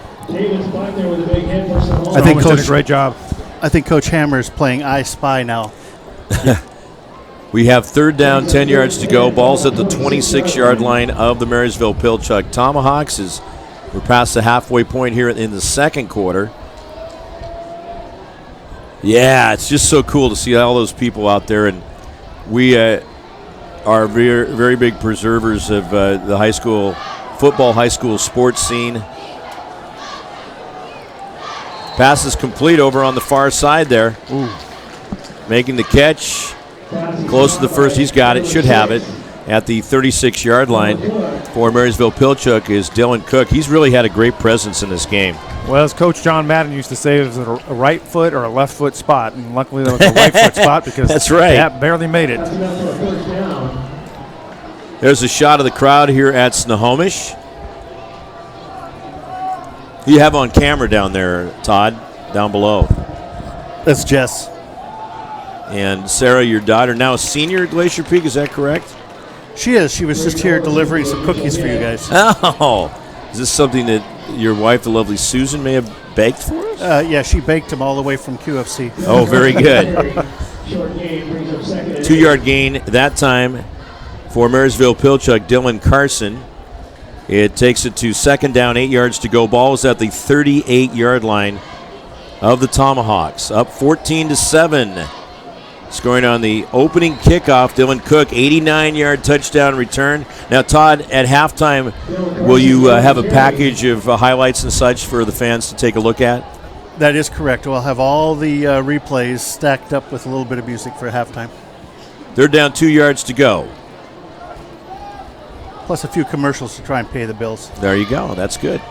I think Coach did a great job. I think Coach Hammer is playing I Spy now. We have 3rd down, 10 yards to go. Ball's at the 26-yard line of the Marysville-Pilchuck Tomahawks as we're past the halfway point here in the 2nd quarter. Yeah, it's just so cool to see all those people out there. And we are very, very big preservers of the high school sports scene. Pass is complete over on the far side there. Ooh. Making the catch. Close to the first. He's got it. Should have it. At the 36-yard line for Marysville-Pilchuck is Dylan Cook. He's really had a great presence in this game. Well, as Coach John Madden used to say, it was a right foot or a left foot spot. And luckily, that was a right foot spot because that's right. That barely made it. There's a shot of the crowd here at Snohomish. Who you have on camera down there, Todd, down below? That's Jess. And Sarah, your daughter, now a senior at Glacier Peak, is that correct? She is. She was just here delivering some cookies for you guys. Oh, is this something that your wife, the lovely Susan, may have baked for us? Yeah, she baked them all the way from QFC. Oh, very good. 2-yard gain that time for Marysville-Pilchuck, Dylan Carson. It takes it to 2nd down, 8 yards to go. Ball is at the 38-yard line of the Tomahawks. Up 14-7. Scoring on the opening kickoff, Dylan Cook, 89-yard touchdown return. Now, Todd, at halftime, will you have a package of highlights and such for the fans to take a look at? That is correct. We'll have all the replays stacked up with a little bit of music for halftime. They're down 2 yards to go. Plus a few commercials to try and pay the bills. There you go. That's good.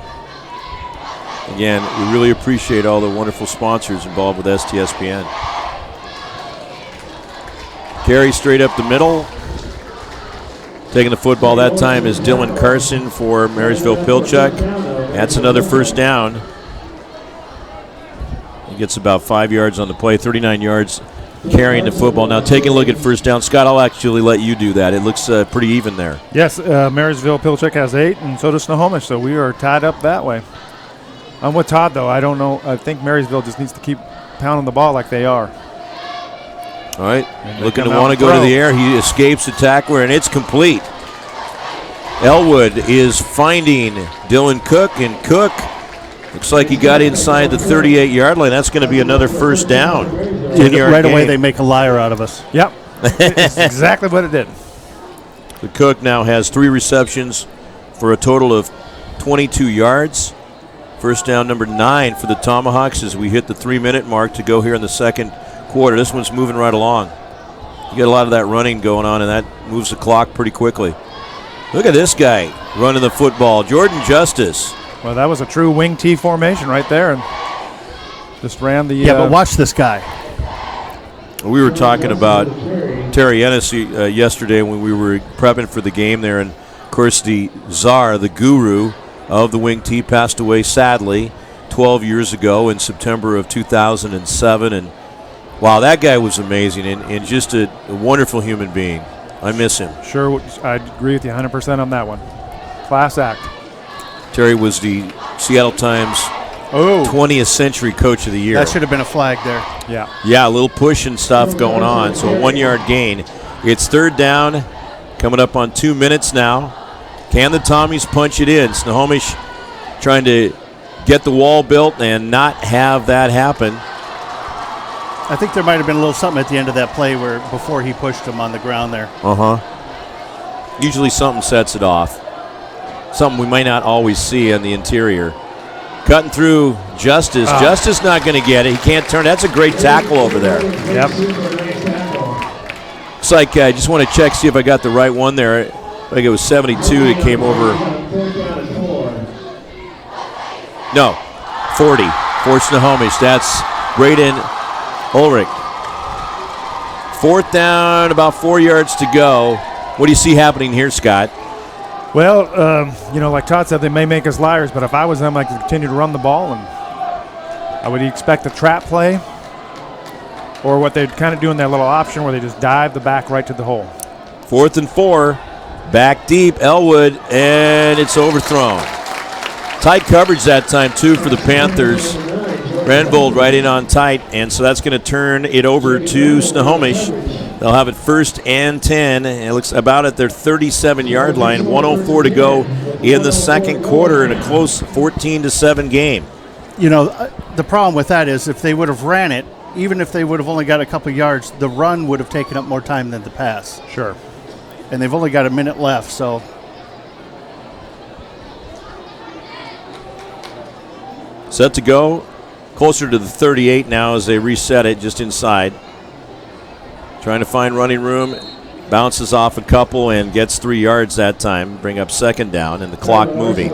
Again, we really appreciate all the wonderful sponsors involved with STSPN. Carry straight up the middle. Taking the football that time is Dylan Carson for Marysville-Pilchuck. That's another 1st down. He gets about 5 yards on the play, 39 yards carrying the football. Now taking a look at 1st down. Scott, I'll actually let you do that. It looks pretty even there. Yes, Marysville-Pilchuck has 8, and so does Snohomish, so we are tied up that way. I'm with Todd, though. I don't know. I think Marysville just needs to keep pounding the ball like they are. All right, looking to want to go to the air. He escapes the tackler, and it's complete. Elwood is finding Dylan Cook, and Cook looks like he got inside the 38-yard line. That's going to be another 1st down. 10-yard right gain. away, they make a liar out of us. Yep, it's exactly what it did. The Cook now has 3 receptions for a total of 22 yards. 1st down, number 9 for the Tomahawks as we hit the 3-minute mark to go here in the 2nd quarter. This one's moving right along. You get a lot of that running going on, and that moves the clock pretty quickly. Look at this guy running the football, Jordan Justice. Well, that was a true wing T formation right there, and just ran the. Yeah, but watch this guy. We were talking about Terry Ennis yesterday when we were prepping for the game there, and of course the czar, the guru of the wing T, passed away sadly 12 years ago in September of 2007, and wow, that guy was amazing and just a wonderful human being. I miss him. Sure, I agree with you 100% on that one. Class act. Terry was the Seattle Times 20th Century Coach of the Year. That should have been a flag there. Yeah. Yeah, a little push and stuff going on. So a 1-yard gain. It's third down, coming up on 2 minutes now. Can the Tommies punch it in? Snohomish trying to get the wall built and not have that happen. I think there might have been a little something at the end of that play where before he pushed him on the ground there. Usually something sets it off. Something we might not always see on the interior. Cutting through Justice. Justice not going to get it. He can't turn. That's a great tackle over there. Yep. Looks like I just want to check, see if I got the right one there. I think it was 72 that came over. No, 40 for Snohomish. That's Braden Ulrich. Fourth down, about 4 yards to go. What do you see happening here, Scott? Well, like Todd said, they may make us liars, but if I was them, I could continue to run the ball, and I would expect a trap play or what they'd kind of do in that little option where they just dive the back right to the hole. 4th and 4, back deep, Elwood, and it's overthrown. Tight coverage that time, too, for the Panthers. Renvold right in on tight, and so that's going to turn it over to Snohomish. They'll have it 1st and 10. And it looks about at their 37-yard line. 1:04 to go in the second quarter in a close 14-7 game. The problem with that is if they would have ran it, even if they would have only got a couple yards, the run would have taken up more time than the pass. Sure. And they've only got a minute left, so. Set to go. Closer to the 38 now as they reset it just inside. Trying to find running room. Bounces off a couple and gets 3 yards that time. Bring up second down and the clock moving.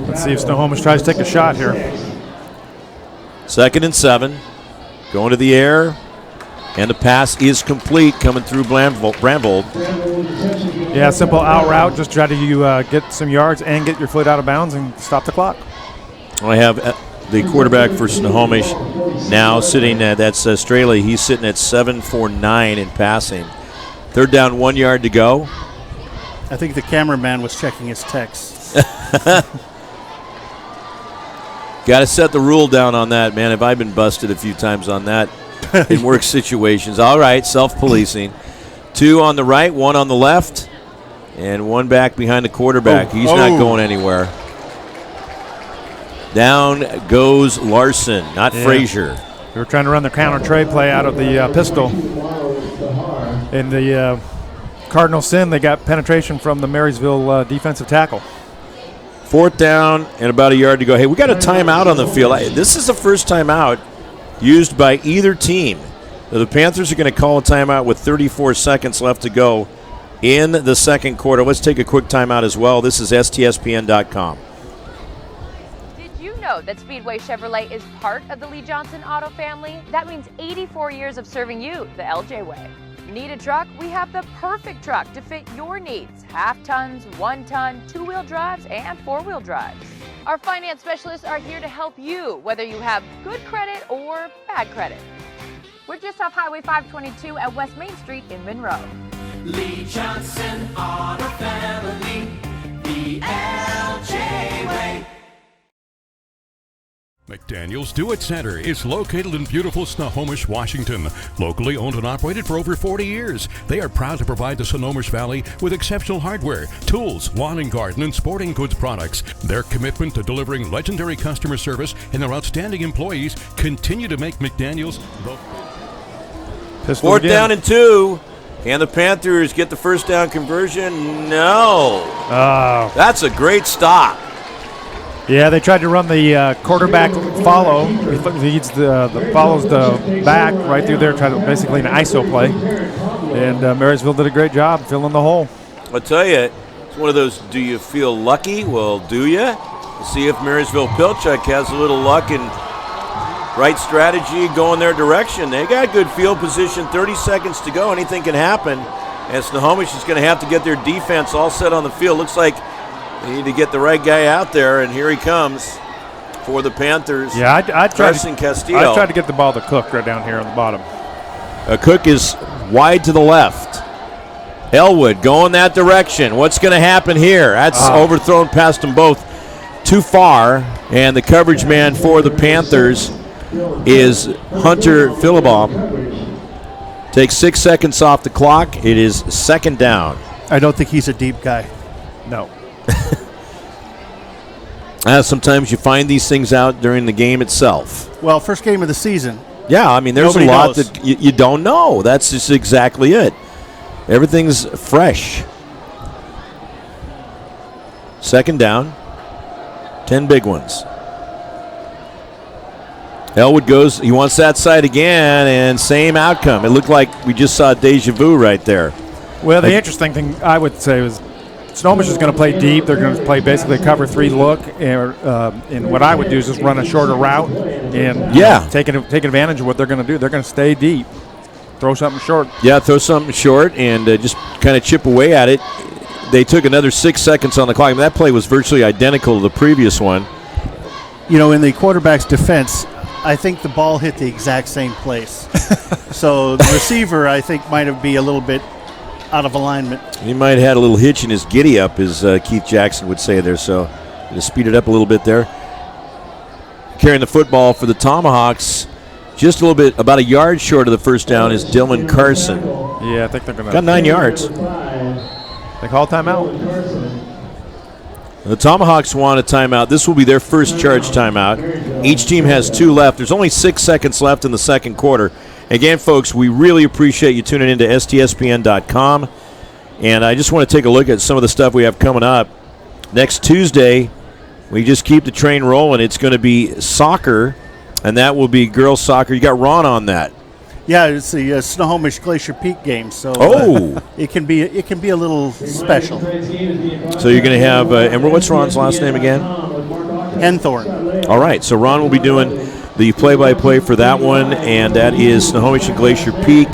Let's see if Snohomish tries to take a shot here. 2nd and 7. Going to the air. And the pass is complete coming through Bramvold. Yeah, simple out route. Just try to get some yards and get your foot out of bounds and stop the clock. I have the quarterback for Snohomish now sitting at, that's Straley. He's sitting at 7 for 9 in passing. Third down, 1 yard to go. I think the cameraman was checking his texts. Got to set the rule down on that, man. Have I been busted a few times on that in work situations? All right, self-policing. 2 on the right, 1 on the left, and 1 back behind the quarterback. He's not going anywhere. Down goes Larson, not Frazier. They were trying to run the counter trade play out of the pistol. In the Cardinal sin, they got penetration from the Marysville defensive tackle. 4th down and about a yard to go. Hey, we got a timeout on the field. This is the first timeout used by either team. The Panthers are going to call a timeout with 34 seconds left to go in the second quarter. Let's take a quick timeout as well. This is STSPN.com. Did you know that Speedway Chevrolet is part of the Lee Johnson Auto family? That means 84 years of serving you the LJ way. Need a truck? We have the perfect truck to fit your needs. Half tons, 1 ton, 2-wheel drives, and 4-wheel drives. Our finance specialists are here to help you, whether you have good credit or bad credit. We're just off Highway 522 at West Main Street in Monroe. Lee Johnson Auto Family, the LJ way. McDaniel's Do It Center is located in beautiful Snohomish, Washington. Locally owned and operated for over 40 years, they are proud to provide the Snohomish Valley with exceptional hardware, tools, lawn and garden, and sporting goods products. Their commitment to delivering legendary customer service and their outstanding employees continue to make McDaniel's the 4th down and 2. Can the Panthers get the first down conversion? No. That's a great stop. Yeah, they tried to run the quarterback follow. He follows the back right through there, try to basically an ISO play. And Marysville did a great job filling the hole. I'll tell you, it's one of those, do you feel lucky? Well, do you? See if Marysville-Pilchuck has a little luck and right strategy going their direction. They got good field position, 30 seconds to go. Anything can happen. And Snohomish is going to have to get their defense all set on the field. Looks like they need to get the right guy out there, and here he comes. for the Panthers. Yeah, I'd try to get the ball to Cook right down here on the bottom. Cook is wide to the left. Elwood going that direction. What's going to happen here? That's overthrown past them both too far, and the coverage man for the Panthers is Hunter Philibom. Takes 6 seconds off the clock. It is second down. I don't think he's a deep guy. No. Sometimes you find these things out during the game itself. Well, first game of the season. Yeah, I mean, there's Nobody a lot knows. that you don't know. That's just exactly it. Everything's fresh. Second down. 10 big ones. Elwood goes, he wants that side again, and same outcome. It looked like we just saw deja vu right there. Well, the interesting thing I would say was Snohomish is going to play deep. They're going to play basically cover 3 look, and what I would do is just run a shorter route and taking advantage of what they're going to do. They're going to stay deep, throw something short. Yeah, throw something short and just kind of chip away at it. They took another 6 seconds on the clock. I mean, that play was virtually identical to the previous one. You know, in the quarterback's defense, I think the ball hit the exact same place. So the receiver, I think, might have been a little bit out of alignment. He might have had a little hitch in his giddy up, as Keith Jackson would say there. So just speed it up a little bit there. Carrying the football for the Tomahawks, just a little bit, about a yard short of the first down, is Dylan Carson. Yeah, I think they're going to. Got 9 yards. They call timeout. The Tomahawks want a timeout. This will be their first charge timeout. Each team has 2 left. There's only 6 seconds left in the second quarter. Again, folks, we really appreciate you tuning into STSPN.com. And I just want to take a look at some of the stuff we have coming up. Next Tuesday, we just keep the train rolling. It's going to be soccer, and that will be girls soccer. You got Ron on that. Yeah, it's the Snohomish Glacier Peak game, so it can be a little special. So you're going to have and what's Ron's last name again? Henthorn. All right, so Ron will be doing the play-by-play for that one, and that is Snohomish and Glacier Peak.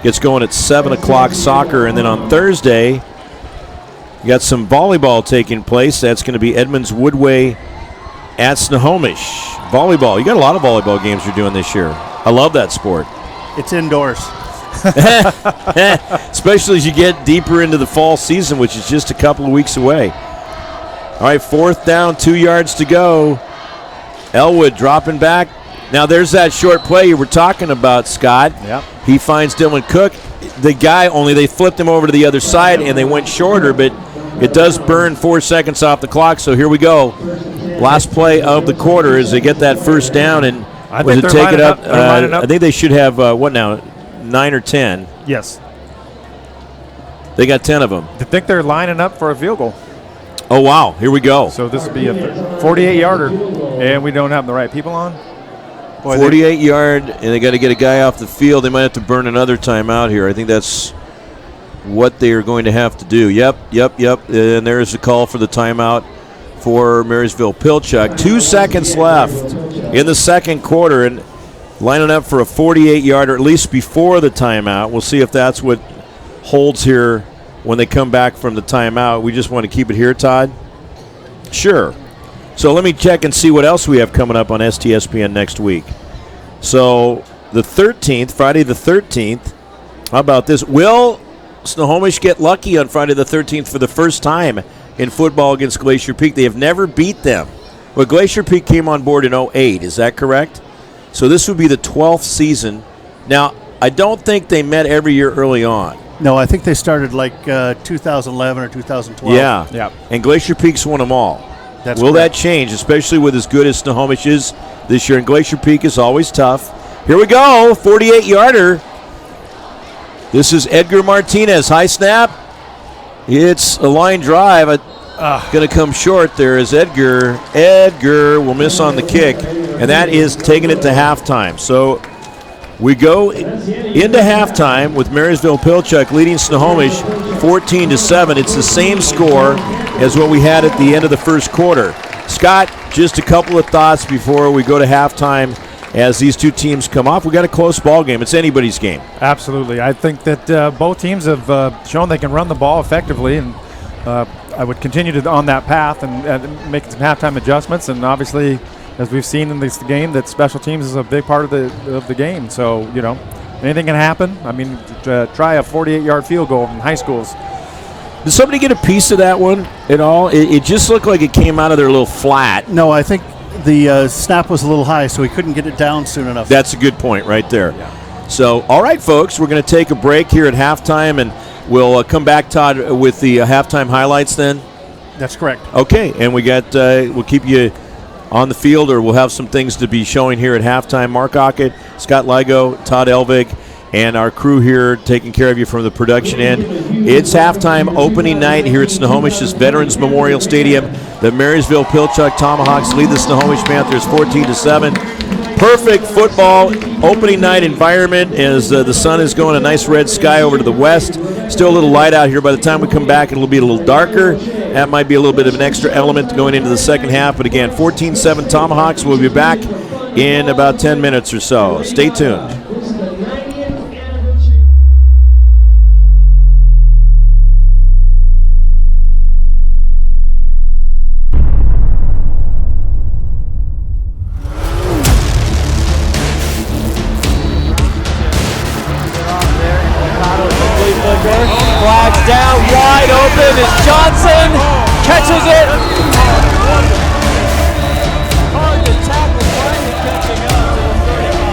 Gets going at 7 o'clock soccer, and then on Thursday, you got some volleyball taking place. That's going to be Edmonds Woodway at Snohomish. Volleyball. You got a lot of volleyball games you're doing this year. I love that sport. It's indoors. Especially as you get deeper into the fall season, which is just a couple of weeks away. All right, 4th down, 2 yards to go. Elwood dropping back. Now there's that short play you were talking about, Scott. Yep. He finds Dylan Cook. The guy, only they flipped him over to the other side and they went shorter, but it does burn 4 seconds off the clock, so here we go. Last play of the quarter as they get that first down, and I think they're lining up. I think they should have, 9 or 10? Yes. They got 10 of them. I think they're lining up for a field goal. Oh, wow. Here we go. So this will be a 48-yarder, and we don't have the right people on. 48-yard, and they got to get a guy off the field. They might have to burn another timeout here. I think that's what they are going to have to do. Yep. And there's the call for the timeout for Marysville-Pilchuck. 2 seconds left in the second quarter, and lining up for a 48-yarder, at least before the timeout. We'll see if that's what holds here when they come back from the timeout. We just want to keep it here, Todd? Sure. So let me check and see what else we have coming up on STSPN next week. So the 13th, Friday the 13th, how about this? Will Snohomish get lucky on Friday the 13th for the first time in football against Glacier Peak? They have never beat them. Well, Glacier Peak came on board in 2008, is that correct? So this would be the 12th season. Now, I don't think they met every year early on. No, I think they started like 2011 or 2012. Yeah. And Glacier Peak's won them all. Will that change, especially with as good as Snohomish is this year? And Glacier Peak is always tough. Here we go, 48-yarder. This is Edgar Martinez. High snap. It's a line drive. Going to come short there is Edgar. Edgar will miss on the kick, and that is taking it to halftime. So we go into halftime with Marysville-Pilchuck leading Snohomish 14-7. It's the same score as what we had at the end of the first quarter. Scott, just a couple of thoughts before we go to halftime as these two teams come off. We got a close ball game. It's anybody's game. Absolutely. I think that both teams have shown they can run the ball effectively, and I would continue on that path and make some halftime adjustments. And obviously, as we've seen in this game, that special teams is a big part of the game. So, anything can happen. I mean, try a 48-yard field goal in high schools. Did somebody get a piece of that one at all? It just looked like it came out of there a little flat. No, I think the snap was a little high, so he couldn't get it down soon enough. That's a good point right there. Yeah. So, all right, folks, we're going to take a break here at halftime, and we'll come back, Todd, with the halftime highlights then. That's correct. Okay, and we'll keep you on the field, or we'll have some things to be showing here at halftime. Mark Aucut, Scott Ligo, Todd Elvig, and our crew here taking care of you from the production end. It's halftime opening night here at Snohomish's Veterans Memorial Stadium. The Marysville-Pilchuck Tomahawks lead the Snohomish Panthers 14-7. Perfect football opening night environment as the sun is going a nice red sky over to the west. Still a little light out here. By the time we come back, it'll be a little darker. That might be a little bit of an extra element going into the second half. But again, 14-7 Tomahawks. We'll be back in about 10 minutes or so. Stay tuned. Flags down, wide open as Johnson catches it. Hard to tackle, finally catching up to the 35.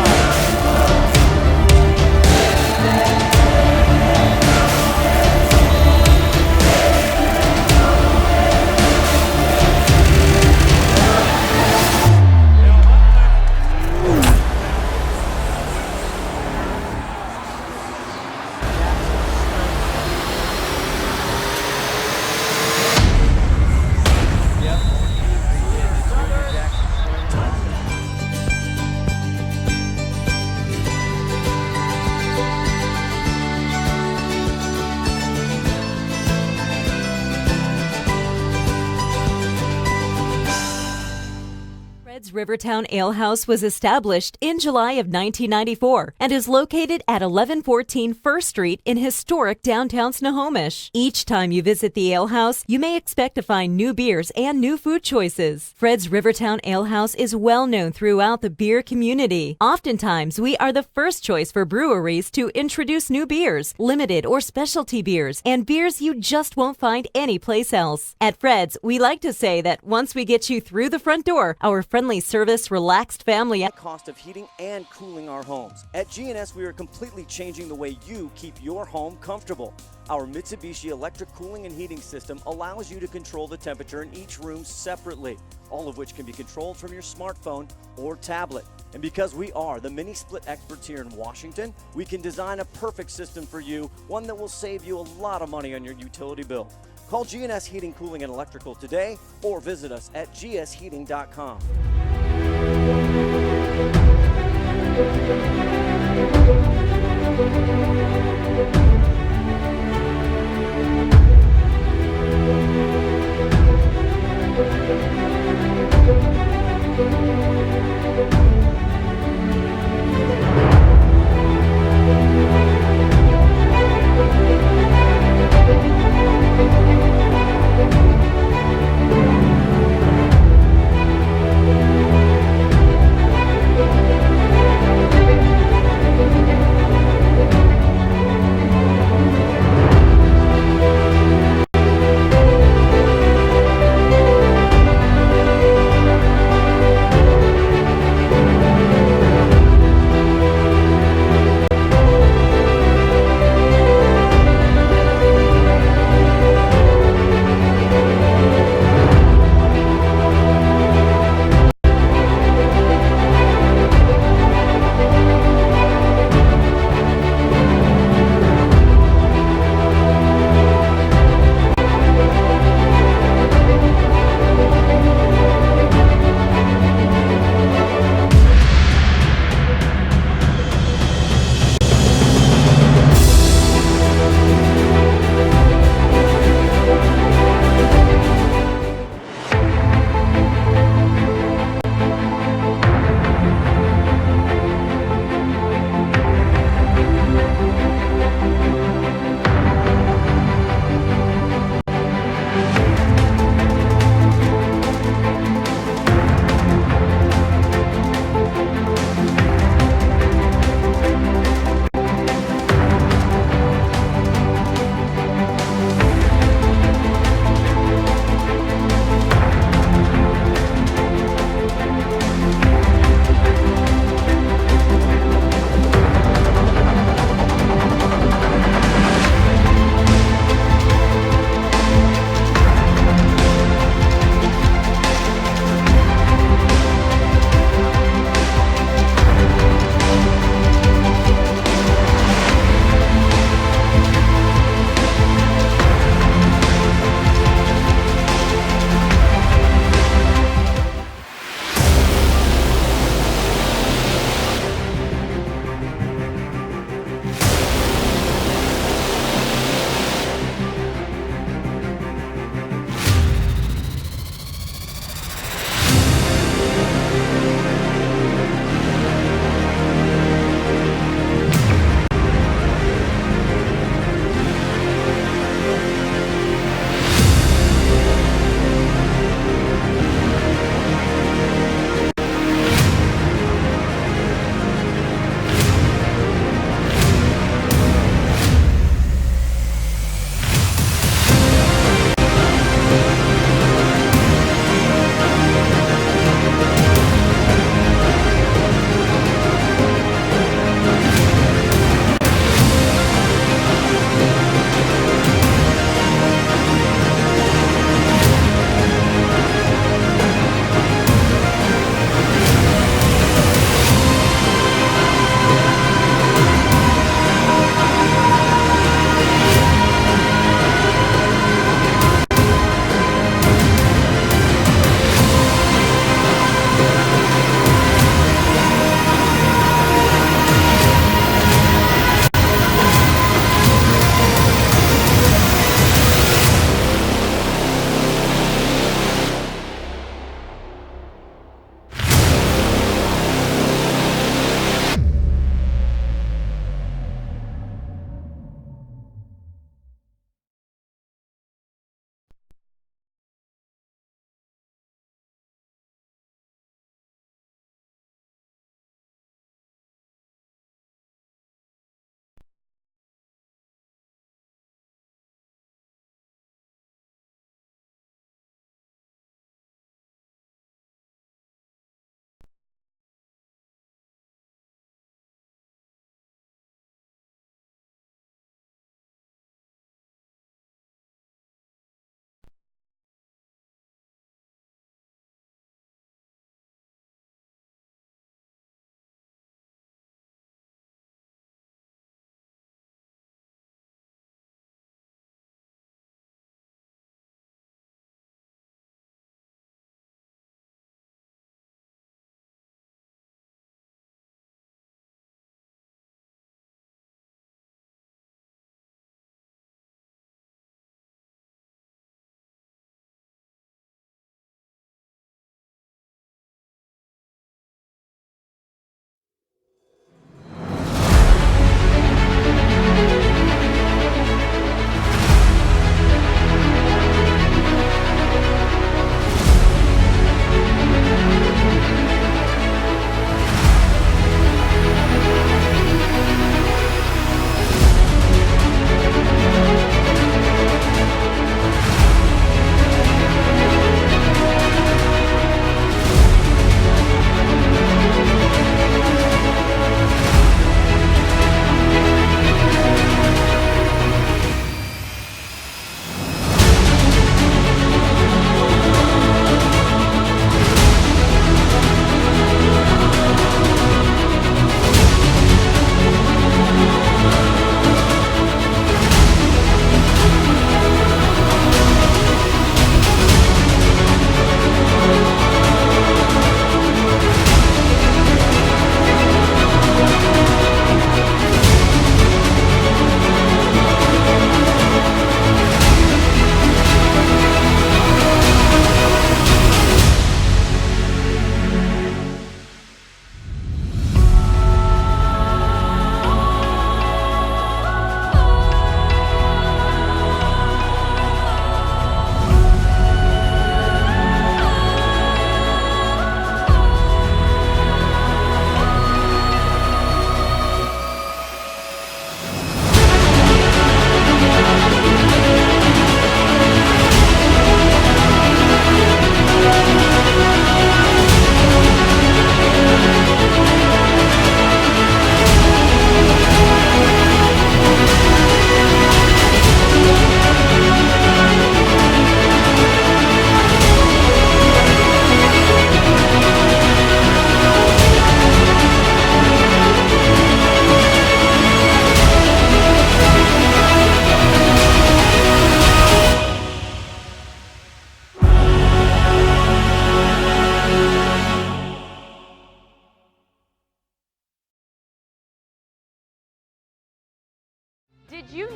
Rivertown Ale House was established in July of 1994 and is located at 1114 First Street in historic downtown Snohomish. Each time you visit the ale house, you may expect to find new beers and new food choices. Fred's Rivertown Ale House is well known throughout the beer community. Oftentimes, we are the first choice for breweries to introduce new beers, limited or specialty beers, and beers you just won't find anyplace else. At Fred's, we like to say that once we get you through the front door, our friendly service, relaxed family cost of heating and cooling our homes. At GNS, we are completely changing the way you keep your home comfortable. Our Mitsubishi electric cooling and heating system allows you to control the temperature in each room separately, all of which can be controlled from your smartphone or tablet. And because we are the mini split experts here in Washington, we can design a perfect system for you, one that will save you a lot of money on your utility bill. Call GNS Heating, Cooling, and Electrical today or visit us at gsheating.com.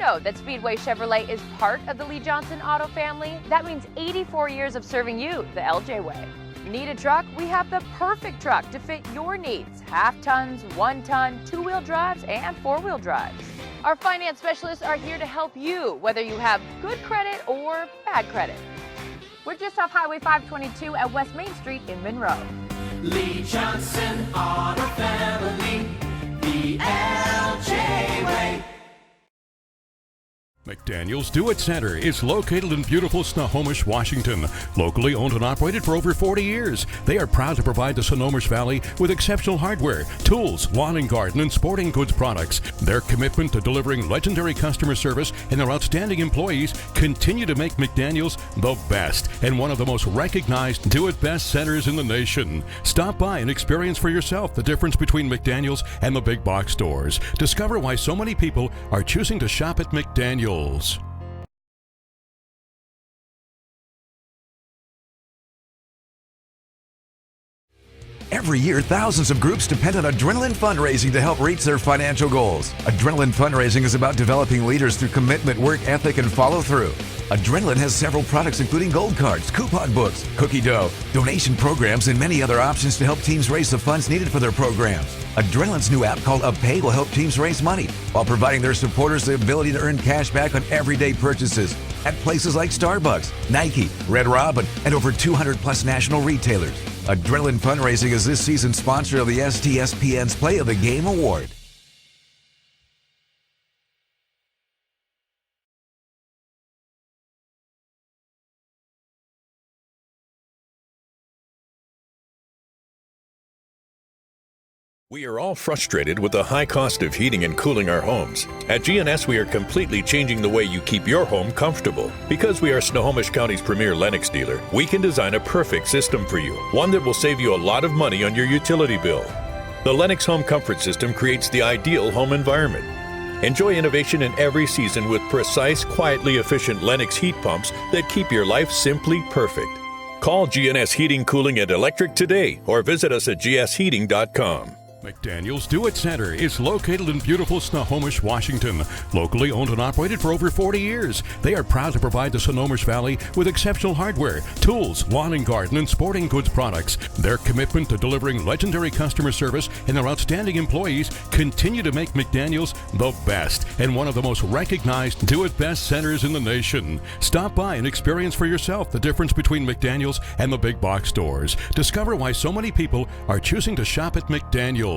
know that Speedway Chevrolet is part of the Lee Johnson Auto family? That means 84 years of serving you the LJ way. Need a truck? We have the perfect truck to fit your needs. Half tons, 1 ton, 2-wheel drives, and 4-wheel drives. Our finance specialists are here to help you, whether you have good credit or bad credit. We're just off Highway 522 at West Main Street in Monroe. Lee Johnson Auto Family, the LJ way. McDaniel's Do It Center is located in beautiful Snohomish, Washington. Locally owned and operated for over 40 years, they are proud to provide the Snohomish Valley with exceptional hardware, tools, lawn and garden, and sporting goods products. Their commitment to delivering legendary customer service and their outstanding employees continue to make McDaniel's the best and one of the most recognized Do It Best centers in the nation. Stop by and experience for yourself the difference between McDaniel's and the big box stores. Discover why so many people are choosing to shop at McDaniel's. Every year, thousands of groups depend on Adrenaline Fundraising to help reach their financial goals. Adrenaline Fundraising is about developing leaders through commitment, work ethic, and follow-through. Adrenaline has several products including gold cards, coupon books, cookie dough, donation programs, and many other options to help teams raise the funds needed for their programs. Adrenaline's new app called UpPay will help teams raise money while providing their supporters the ability to earn cash back on everyday purchases at places like Starbucks, Nike, Red Robin, and over 200 plus national retailers. Adrenaline Fundraising is this season's sponsor of the STSPN's Play of the Game Award. We are all frustrated with the high cost of heating and cooling our homes. At GNS, we are completely changing the way you keep your home comfortable. Because we are Snohomish County's premier Lennox dealer, we can design a perfect system for you, one that will save you a lot of money on your utility bill. The Lennox Home Comfort System creates the ideal home environment. Enjoy innovation in every season with precise, quietly efficient Lennox heat pumps that keep your life simply perfect. Call GNS Heating, Cooling, and Electric today or visit us at gsheating.com. McDaniel's Do It Center is located in beautiful Snohomish, Washington. Locally owned and operated for over 40 years, they are proud to provide the Snohomish Valley with exceptional hardware, tools, lawn and garden, and sporting goods products. Their commitment to delivering legendary customer service and their outstanding employees continue to make McDaniel's the best and one of the most recognized Do It Best centers in the nation. Stop by and experience for yourself the difference between McDaniel's and the big box stores. Discover why so many people are choosing to shop at McDaniel's.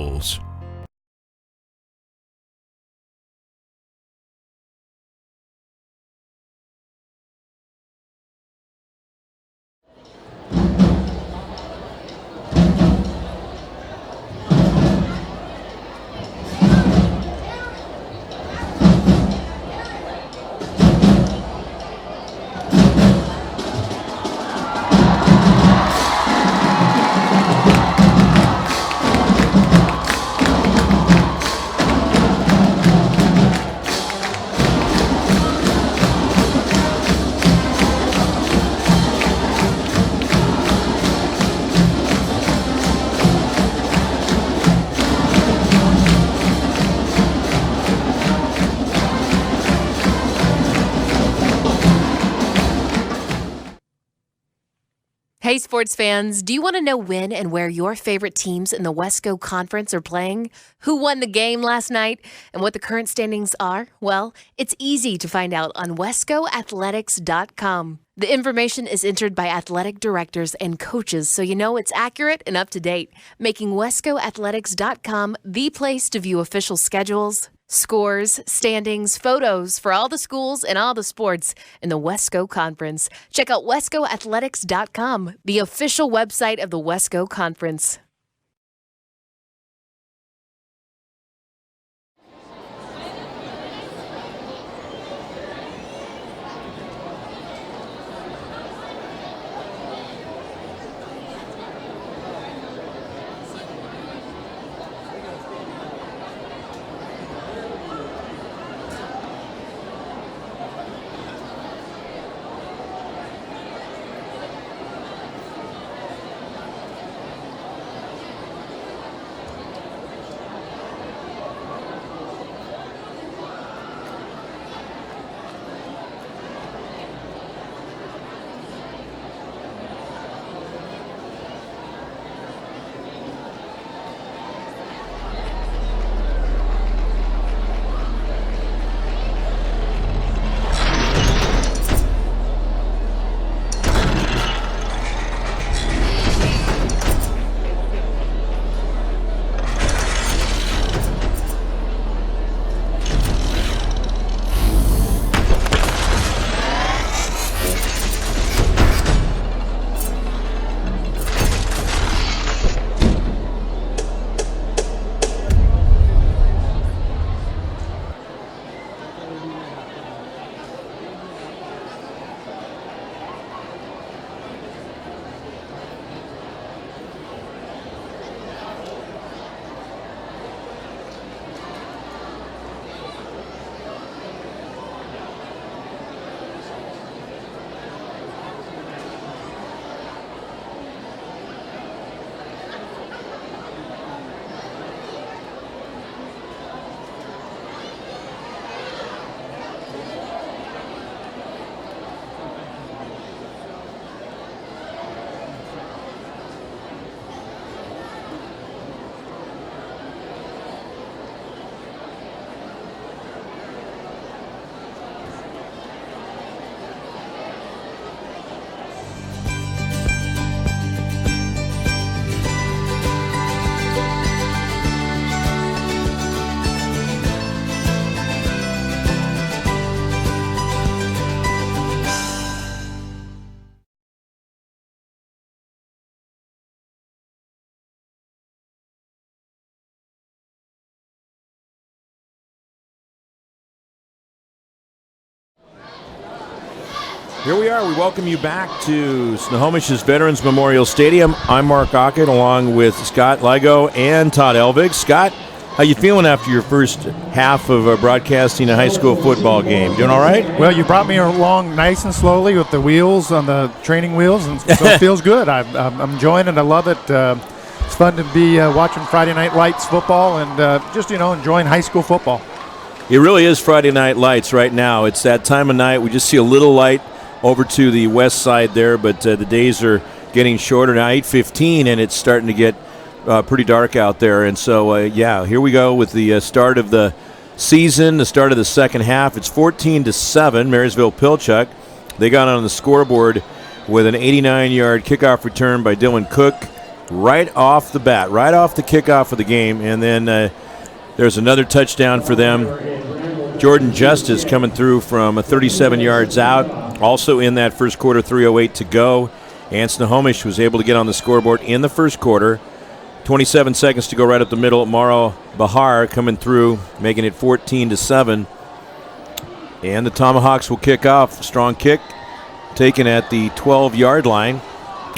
Hey, sports fans, do you want to know when and where your favorite teams in the Wesco Conference are playing? Who won the game last night? And what the current standings are? Well, it's easy to find out on WescoAthletics.com. The information is entered by athletic directors and coaches, so you know it's accurate and up to date, making WescoAthletics.com the place to view official schedules, scores, standings, photos for all the schools and all the sports in the Wesco Conference. Check out WescoAthletics.com, the official website of the Wesco Conference. Here we are. We welcome you back to Snohomish's Veterans Memorial Stadium. I'm Mark Aucut, along with Scott Ligo and Todd Elvig. Scott, how you feeling after your first half of broadcasting a high school football game? Doing all right? Well, you brought me along nice and slowly with the wheels on the training wheels, and so it feels good. I'm enjoying it. I love it. It's fun to be watching Friday Night Lights football and just enjoying high school football. It really is Friday Night Lights right now. It's that time of night. We just see a little light over to the west side there, but the days are getting shorter now, 8:15, and it's starting to get pretty dark out there. And so, here we go with the start of the season, the start of the second half. It's 14-7, Marysville-Pilchuck. They got on the scoreboard with an 89-yard kickoff return by Dylan Cook right off the bat, right off the kickoff of the game. And then there's another touchdown for them. Jordan Justice coming through from 37 yards out. Also in that first quarter, 3:08 to go. And Snohomish was able to get on the scoreboard in the first quarter. 27 seconds to go right up the middle. Maro Bahar coming through, making it 14-7. And the Tomahawks will kick off. Strong kick taken at the 12-yard line.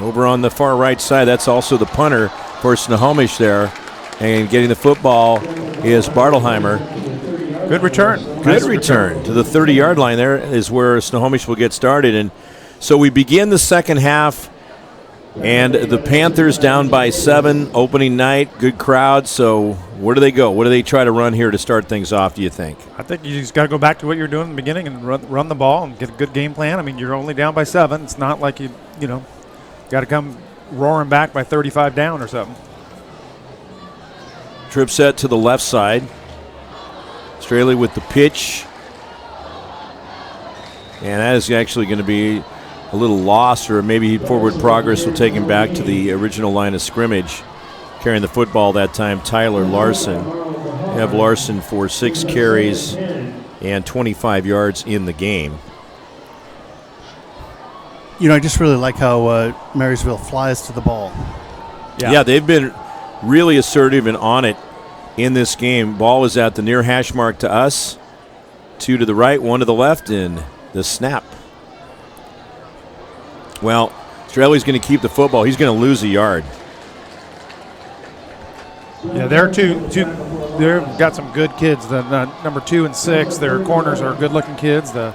Over on the far right side, that's also the punter for Snohomish there. And getting the football is Bartelheimer. Good return. Good return to the 30-yard line. There is where Snohomish will get started. And so we begin the second half, and the Panthers down by 7, opening night, good crowd. So where do they go? What do they try to run here to start things off, do you think? I think you just got to go back to what you're doing in the beginning and run the ball and get a good game plan. I mean, you're only down by 7. It's not like you got to come roaring back by 35 down or something. Trip set to the left side. Straley with the pitch. And that is actually going to be a little lost, or maybe forward progress will take him back to the original line of scrimmage. Carrying the football that time, Tyler Larson. You have Larson for 6 carries and 25 yards in the game. I just really like how Marysville flies to the ball. Yeah, they've been really assertive and on it in this game. Ball was at the near hash mark to us. 2 to the right, 1 to the left, and the snap. Well, Straley's going to keep the football. He's going to lose a yard. Yeah, they've got some good kids. The number 2 and 6, their corners are good-looking kids. The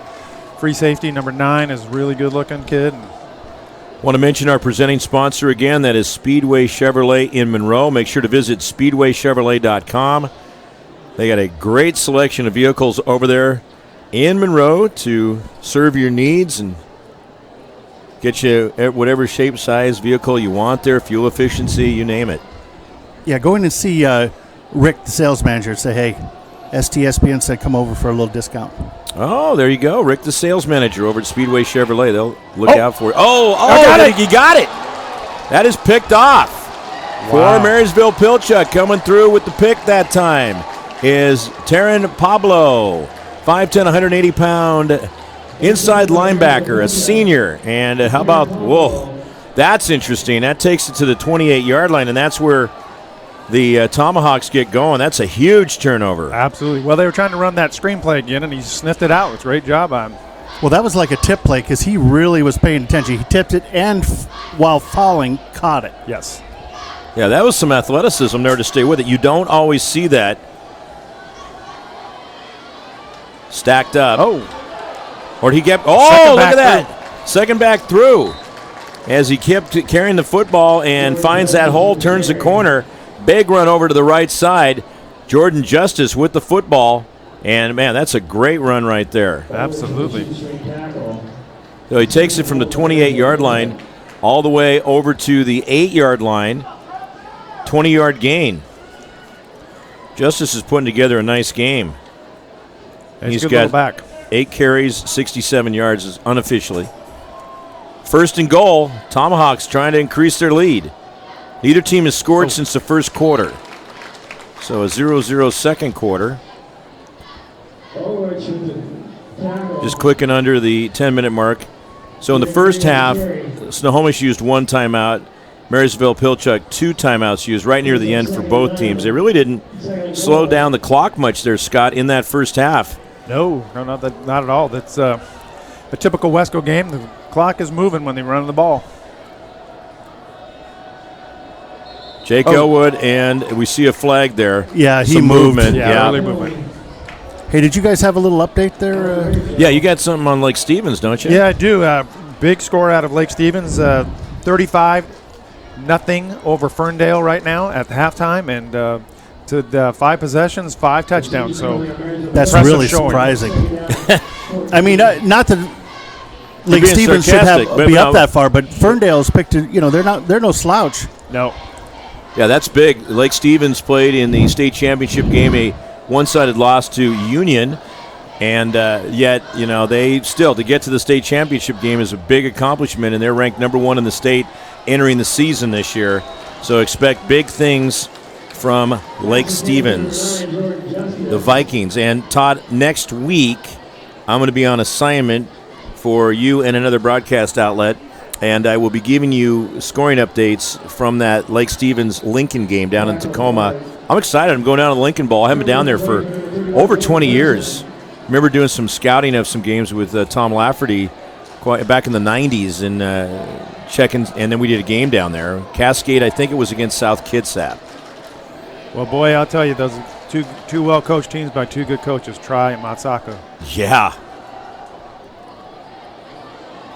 free safety, number 9, is a really good-looking kid. Want to mention our presenting sponsor again. That is Speedway Chevrolet in Monroe. Make sure to visit SpeedwayChevrolet.com. They got a great selection of vehicles over there in Monroe to serve your needs and get you whatever shape, size vehicle you want there, fuel efficiency, you name it. Yeah, go in and see Rick, the sales manager, and say, hey, STSPN said come over for a little discount. Oh, there you go. Rick, the sales manager over at Speedway Chevrolet. They'll look out for it. You got it. That is picked off. For Marysville-Pilchuck, coming through with the pick that time is Taryn Pablo, 5'10", 180-pound inside linebacker, a senior. And how about, that's interesting. That takes it to the 28-yard line, and that's where the Tomahawks get going. That's a huge turnover. Absolutely. Well, they were trying to run that screenplay again, and he sniffed it out. It's a great job on him. Well, that was like a tip play because he really was paying attention. He tipped it and, while falling, caught it. Yes. Yeah, that was some athleticism there to stay with it. You don't always see that. Stacked up. Or he kept, look at that. Second back through. As he kept carrying the football and finds that hole, turns the corner. Big run over to the right side. Jordan Justice with the football. And, man, that's a great run right there. Absolutely. So he takes it from the 28-yard line all the way over to the 8-yard line. 20-yard gain. Justice is putting together a nice game. He's got back. 8 carries, 67 yards unofficially. First and goal, Tomahawks trying to increase their lead. Neither team has scored since the first quarter. So a 0-0 second quarter. Just clicking under the 10-minute mark. So in the first half, Snohomish used 1 timeout. Marysville-Pilchuck 2 timeouts used right near the end for both teams. They really didn't slow down the clock much there, Scott, in that first half. No, not at all. That's a typical Wesco game. The clock is moving when they run the ball. Jake Elwood, and we see a flag there. Yeah, he Some moved. movement. Yeah, early movement. Hey, did you guys have a little update there? Yeah, you got something on Lake Stevens, don't you? Yeah, I do. Big score out of Lake Stevens, 35-0 over Ferndale right now at halftime, and to the 5 possessions, 5 touchdowns. So that's impressive really showing. surprising. I mean, not that Lake being Stevens should sarcastic, be up that far, but Ferndale's picked. They're no slouch. No. Yeah, that's big. Lake Stevens played in the state championship game, a one-sided loss to Union, and yet, they still, to get to the state championship game is a big accomplishment, and they're ranked number 1 in the state entering the season this year. So expect big things from Lake Stevens, the Vikings. And Todd, next week, I'm going to be on assignment for you and another broadcast outlet, and I will be giving you scoring updates from that Lake Stevens-Lincoln game down in Tacoma. I'm excited. I'm going down to the Lincoln Bowl. I haven't been down there for over 20 years. Remember doing some scouting of some games with Tom Lafferty back in the 90s and checking, and then we did a game down there. Cascade, I think it was against South Kitsap. Well, boy, I'll tell you, those are two well-coached teams by 2 good coaches, Tri and Matsako. Yeah.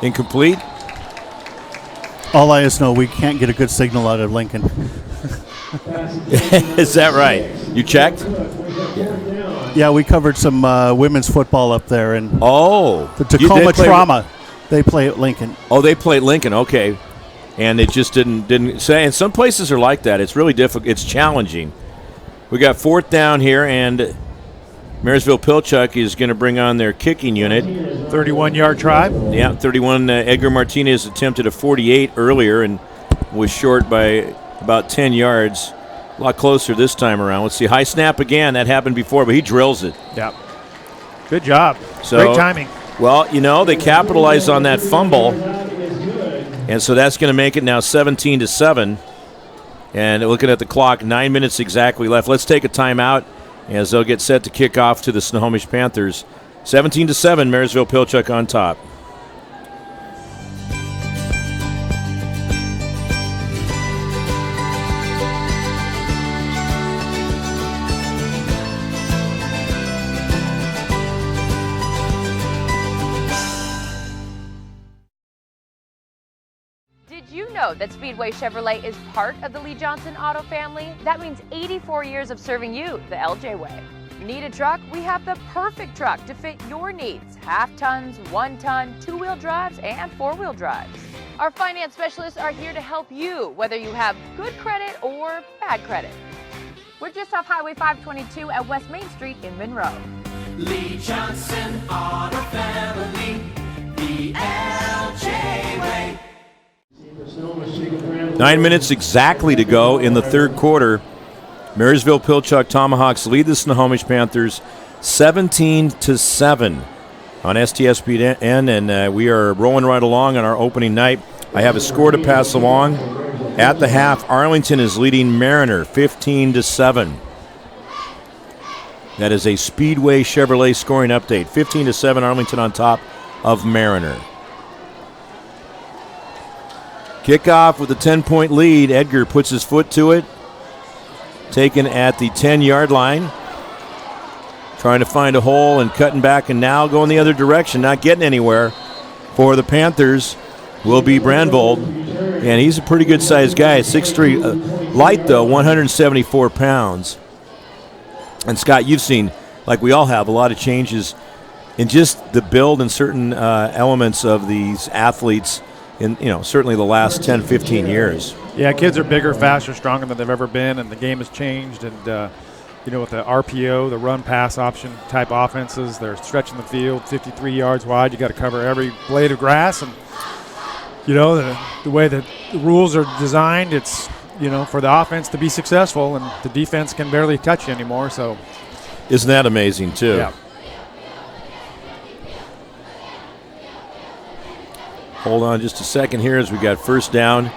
Incomplete? All I just know, we can't get a good signal out of Lincoln. Is that right? You checked? Yeah, we covered some women's football up there, and the They Tacoma play- Trauma. They play at Lincoln. Oh, they play at Lincoln. Okay, and it just didn't say. And some places are like that. It's really difficult. It's challenging. We got 4th down here, and Marysville-Pilchuck is going to bring on their kicking unit. 31-yard try. Yeah, 31. Edgar Martinez attempted a 48 earlier and was short by about 10 yards. A lot closer this time around. Let's see. High snap again. That happened before, but he drills it. Yeah. Good job. So, great timing. Well, they capitalized on that fumble, and so that's going to make it now 17-7. And looking at the clock, 9 minutes exactly left. Let's take a timeout as they'll get set to kick off to the Snohomish Panthers. 17-7, Marysville-Pilchuck on top. Did you know that Speedway Chevrolet is part of the Lee Johnson Auto family? That means 84 years of serving you the LJ way. Need a truck? We have the perfect truck to fit your needs. Half tons, 1 ton, 2-wheel drives, and 4-wheel drives. Our finance specialists are here to help you, whether you have good credit or bad credit. We're just off Highway 522 at West Main Street in Monroe. Lee Johnson Auto Family, the LJ way. 9 minutes exactly to go in the third quarter. Marysville-Pilchuck Tomahawks lead the Snohomish Panthers 17-7 on STSPN, and we are rolling right along on our opening night. I have a score to pass along. At the half, Arlington is leading Mariner 15-7. That is a Speedway Chevrolet scoring update. 15-7, Arlington on top of Mariner. Kickoff with a 10-point lead. Edgar puts his foot to it. Taken at the 10-yard line. Trying to find a hole and cutting back, and now going the other direction. Not getting anywhere for the Panthers will be Brandvold. And he's a pretty good-sized guy. 6'3", light, though, 174 pounds. And, Scott, you've seen, like we all have, a lot of changes in just the build and certain elements of these athletes in, certainly the last 10, 15 years. Yeah, kids are bigger, faster, stronger than they've ever been, and the game has changed. And, with the RPO, the run-pass option type offenses, they're stretching the field 53 yards wide. You got to cover every blade of grass. And, the way that the rules are designed, it's, for the offense to be successful, and the defense can barely touch you anymore. So, isn't that amazing, too? Yeah. Hold on just a second here as we got first down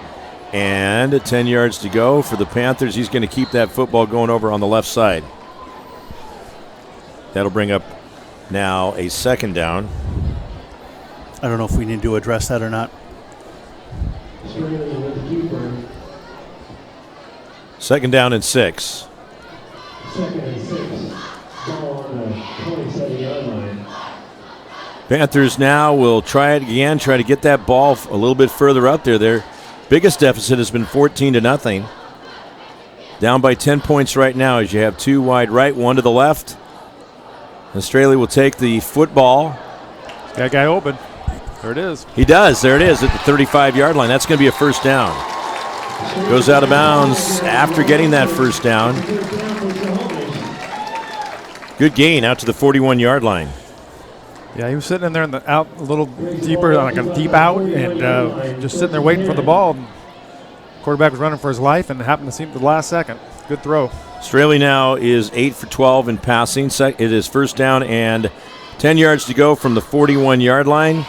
and 10 yards to go for the Panthers. He's going to keep that football going over on the left side. That'll bring up now a second down. I don't know if we need to address that or not. Second down and 6. Second and 6. Ball on the 27-yard line. Panthers now will try it again, try to get that ball a little bit further up there. Their biggest deficit has been 14-0. Down by 10 points right now as you have 2 wide right, 1 to the left. Australia will take the football. Got a guy open. There it is. He does. There it is at the 35-yard line. That's going to be a first down. Goes out of bounds after getting that first down. Good gain out to the 41-yard line. Yeah, he was sitting in there out a little deeper, like a deep out, and just sitting there waiting for the ball. Quarterback was running for his life and happened to see him at the last second. Good throw. Australia now is 8 for 12 in passing. It is first down and 10 yards to go from the 41-yard line.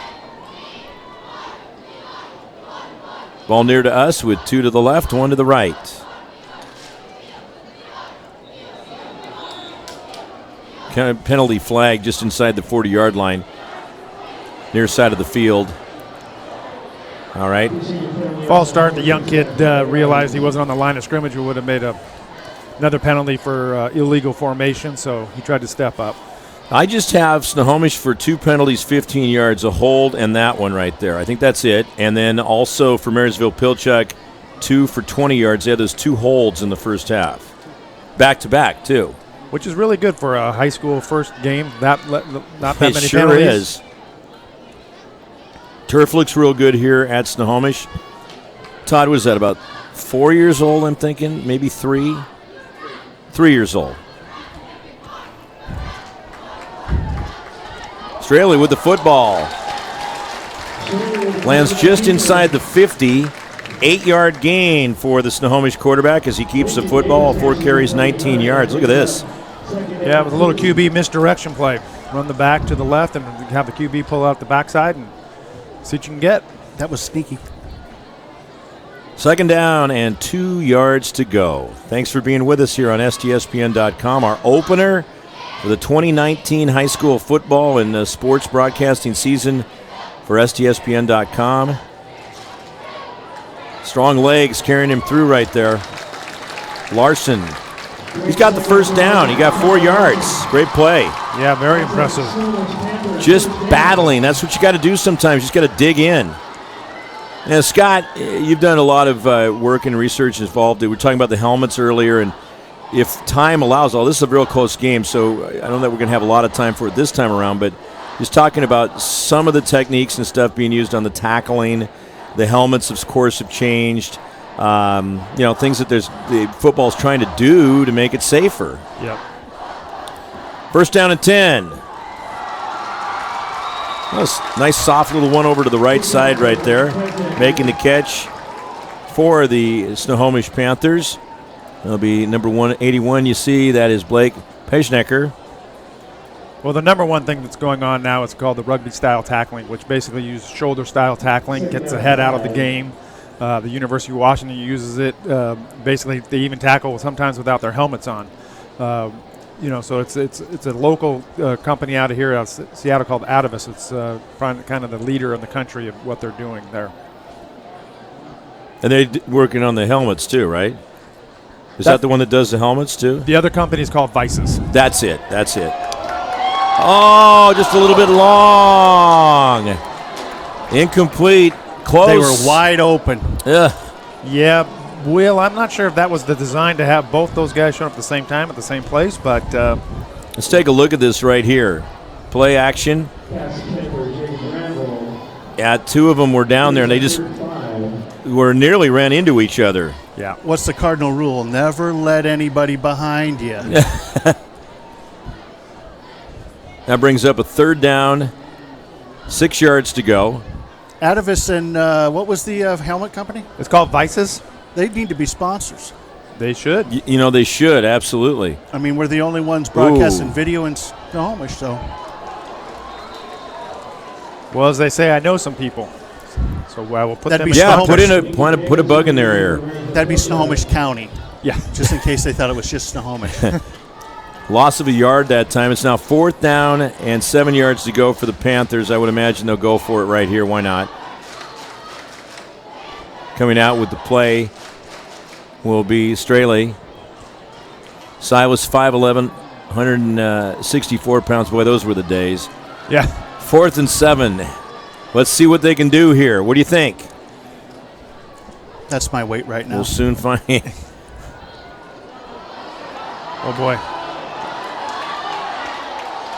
Ball near to us with 2 to the left, 1 to the right. Kind of penalty flag just inside the 40-yard line, near side of the field. All right. False start. The young kid realized he wasn't on the line of scrimmage. Who would have made another penalty for illegal formation, so he tried to step up. I just have Snohomish for 2 penalties, 15 yards, a hold, and that one right there. I think that's it. And then also for Marysville-Pilchuck, 2 for 20 yards. They had those 2 holds in the first half. Back-to-back, too. Which is really good for a high school first game. Not that many sure penalties. Is. Turf looks real good here at Snohomish. Todd, was that about 4 years old, I'm thinking? Maybe 3? 3 years old. Australia with the football. Lands just inside the 50. 8-yard gain for the Snohomish quarterback as he keeps the football. 4 carries, 19 yards. Look at this. Yeah, it was a little QB misdirection play. Run the back to the left and have the QB pull out the backside and see what you can get. That was sneaky. Second down and 2 yards to go. Thanks for being with us here on STSPN.com. Our opener for the 2019 high school football and sports broadcasting season for STSPN.com. Strong legs carrying him through right there. Larson. He's got the first down. He got 4 yards. Great play. Yeah, very impressive. Just battling. That's what you got to do sometimes. You just got to dig in. Now, Scott, you've done a lot of work and research involved. We were talking about the helmets earlier, and if time allows, this is a real close game, so I don't know that we're going to have a lot of time for it this time around, but just talking about some of the techniques and stuff being used on the tackling. The helmets, of course, have changed. Things that the football's trying to do to make it safer. Yep. First down and 10. Nice soft little one over to the right side right there. Making the catch for the Snohomish Panthers. That'll be number 181 you see. That is Blake Pejnecker. Well, the number one thing that's going on now is called the Rugby style tackling, which basically uses shoulder style tackling, gets the head out of the game. The University of Washington uses it. Basically, they even tackle sometimes without their helmets on. So it's a local company out of here, out of Seattle, called Atavis. It's kind of the leader in the country of what they're doing there. And they're working on the helmets too, right? Is that the one that does the helmets too? The other company is called Vices. That's it. Oh, just a little bit long. Incomplete. Close. They were wide open. Yeah, Will, I'm not sure if that was the design to have both those guys showing up at the same time at the same place, but let's take a look at this right here. Play action. Yeah, 2 of them were down there, and they just nearly ran into each other. Yeah. What's the cardinal rule? Never let anybody behind you. That brings up a third down, 6 yards to go. Atavis and what was the helmet company? It's called Vices. They need to be sponsors. They should. They should, absolutely. I mean, we're the only ones broadcasting video in Snohomish, so. Well, as they say, I know some people. So I will put them in. Yeah, put a bug in their ear. That'd be Snohomish County. Yeah. Just in case they thought it was just Snohomish. Loss of a yard that time. It's now 4th down and 7 yards to go for the Panthers. I would imagine they'll go for it right here. Why not? Coming out with the play will be Straley. Silas, 5'11", 164 pounds. Boy, those were the days. Yeah. 4th and 7. Let's see what they can do here. What do you think? That's my weight right now. We'll soon find. Oh, boy.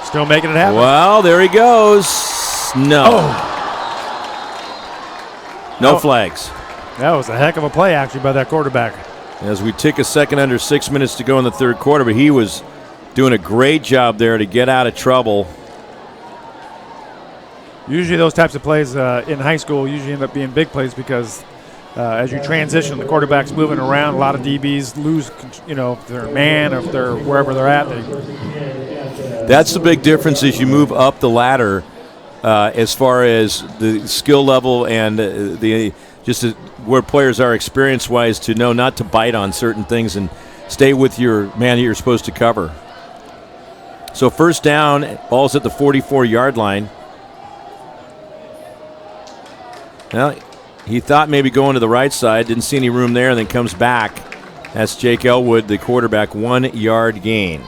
Still making it happen. Well, there he goes. No. Oh. No flags. That was a heck of a play, actually, by that quarterback. As we tick a second under 6 minutes to go in the third quarter, but he was doing a great job there to get out of trouble. Usually those types of plays in high school usually end up being big plays because as you transition, the quarterback's moving around. A lot of DBs lose, if they're man or if they're wherever they're at. That's the big difference as you move up the ladder as far as the skill level and where players are experience-wise to know not to bite on certain things and stay with your man that you're supposed to cover. So 1st down, ball's at the 44-yard line. Well, he thought maybe going to the right side, didn't see any room there, and then comes back. That's Jake Elwood, the quarterback, 1 yard gain.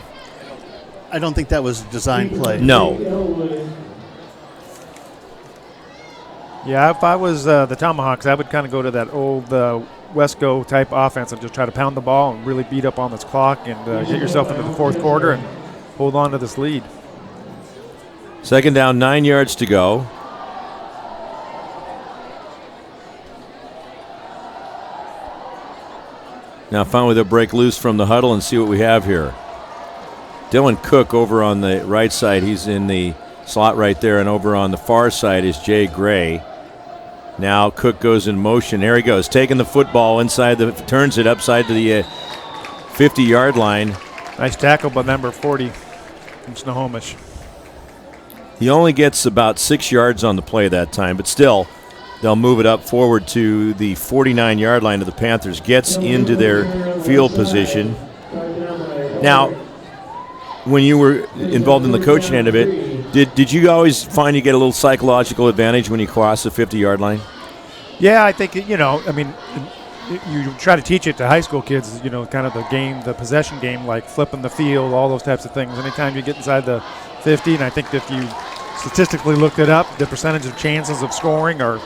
I don't think that was a design play. No. Yeah, if I was the Tomahawks, I would kind of go to that old Wesco type offense and just try to pound the ball and really beat up on this clock and get yourself into the fourth quarter and hold on to this lead. 2nd down, 9 yards to go. Now finally they'll break loose from the huddle and see what we have here. Dylan Cook over on the right side. He's in the slot right there, and over on the far side is Jay Gray. Now Cook goes in motion. There he goes, taking the football inside, turns it upside to the 50-yard line. Nice tackle by number 40 from Snohomish. He only gets about 6 yards on the play that time, but still, they'll move it up forward to the 49-yard line of the Panthers. Gets into their field position. Now, when you were involved in the coaching end of it, did you always find you get a little psychological advantage when you cross the 50-yard line? Yeah, I think, you try to teach it to high school kids, kind of the game, the possession game, like flipping the field, all those types of things. Anytime you get inside the 50, and I think if you statistically looked it up, the percentage of chances of scoring are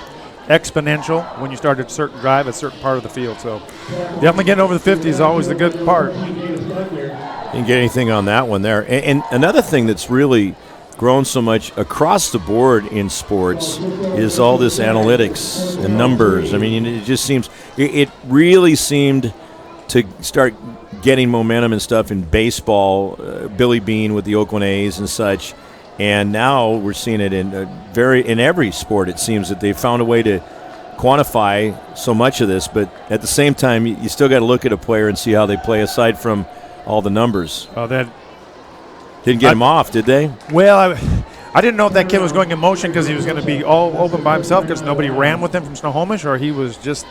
exponential when you start a certain drive at a certain part of the field. So definitely getting over the 50 is always the good part. Didn't get anything on that one there. And another thing that's really grown so much across the board in sports is all this analytics and numbers. I mean, it just seems – it really seemed to start getting momentum and stuff in baseball, Billy Bean with the Oakland A's and such. And now we're seeing it in every sport. It seems that they've found a way to quantify so much of this, but at the same time, you still got to look at a player and see how they play aside from all the numbers. Oh, that didn't get him off, did they? Well, I didn't know if that kid was going in motion because he was going to be all open by himself because nobody ran with him from Snohomish, or he was just.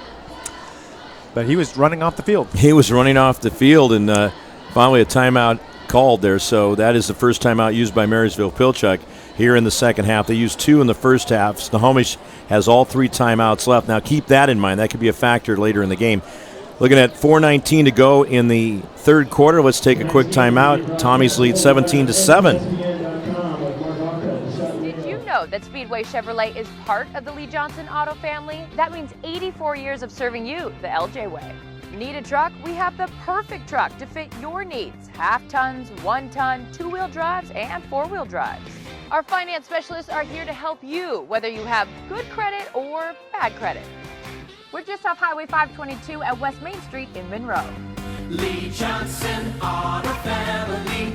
But he was running off the field. He was running off the field, and finally a timeout called there. So that is the first timeout used by Marysville-Pilchuck here in the second half. They used 2 in the first half. Snohomish has all 3 timeouts left. Now keep that in mind. That could be a factor later in the game. Looking at 4:19 to go in the third quarter. Let's take a quick timeout. Tommy's lead 17-7. Did you know that Speedway Chevrolet is part of the Lee Johnson Auto family? That means 84 years of serving you the LJ way. Need a truck? We have the perfect truck to fit your needs. Half tons, 1 ton, 2-wheel drives, and 4-wheel drives. Our finance specialists are here to help you, whether you have good credit or bad credit. We're just off Highway 522 at West Main Street in Monroe. Lee Johnson Auto Family,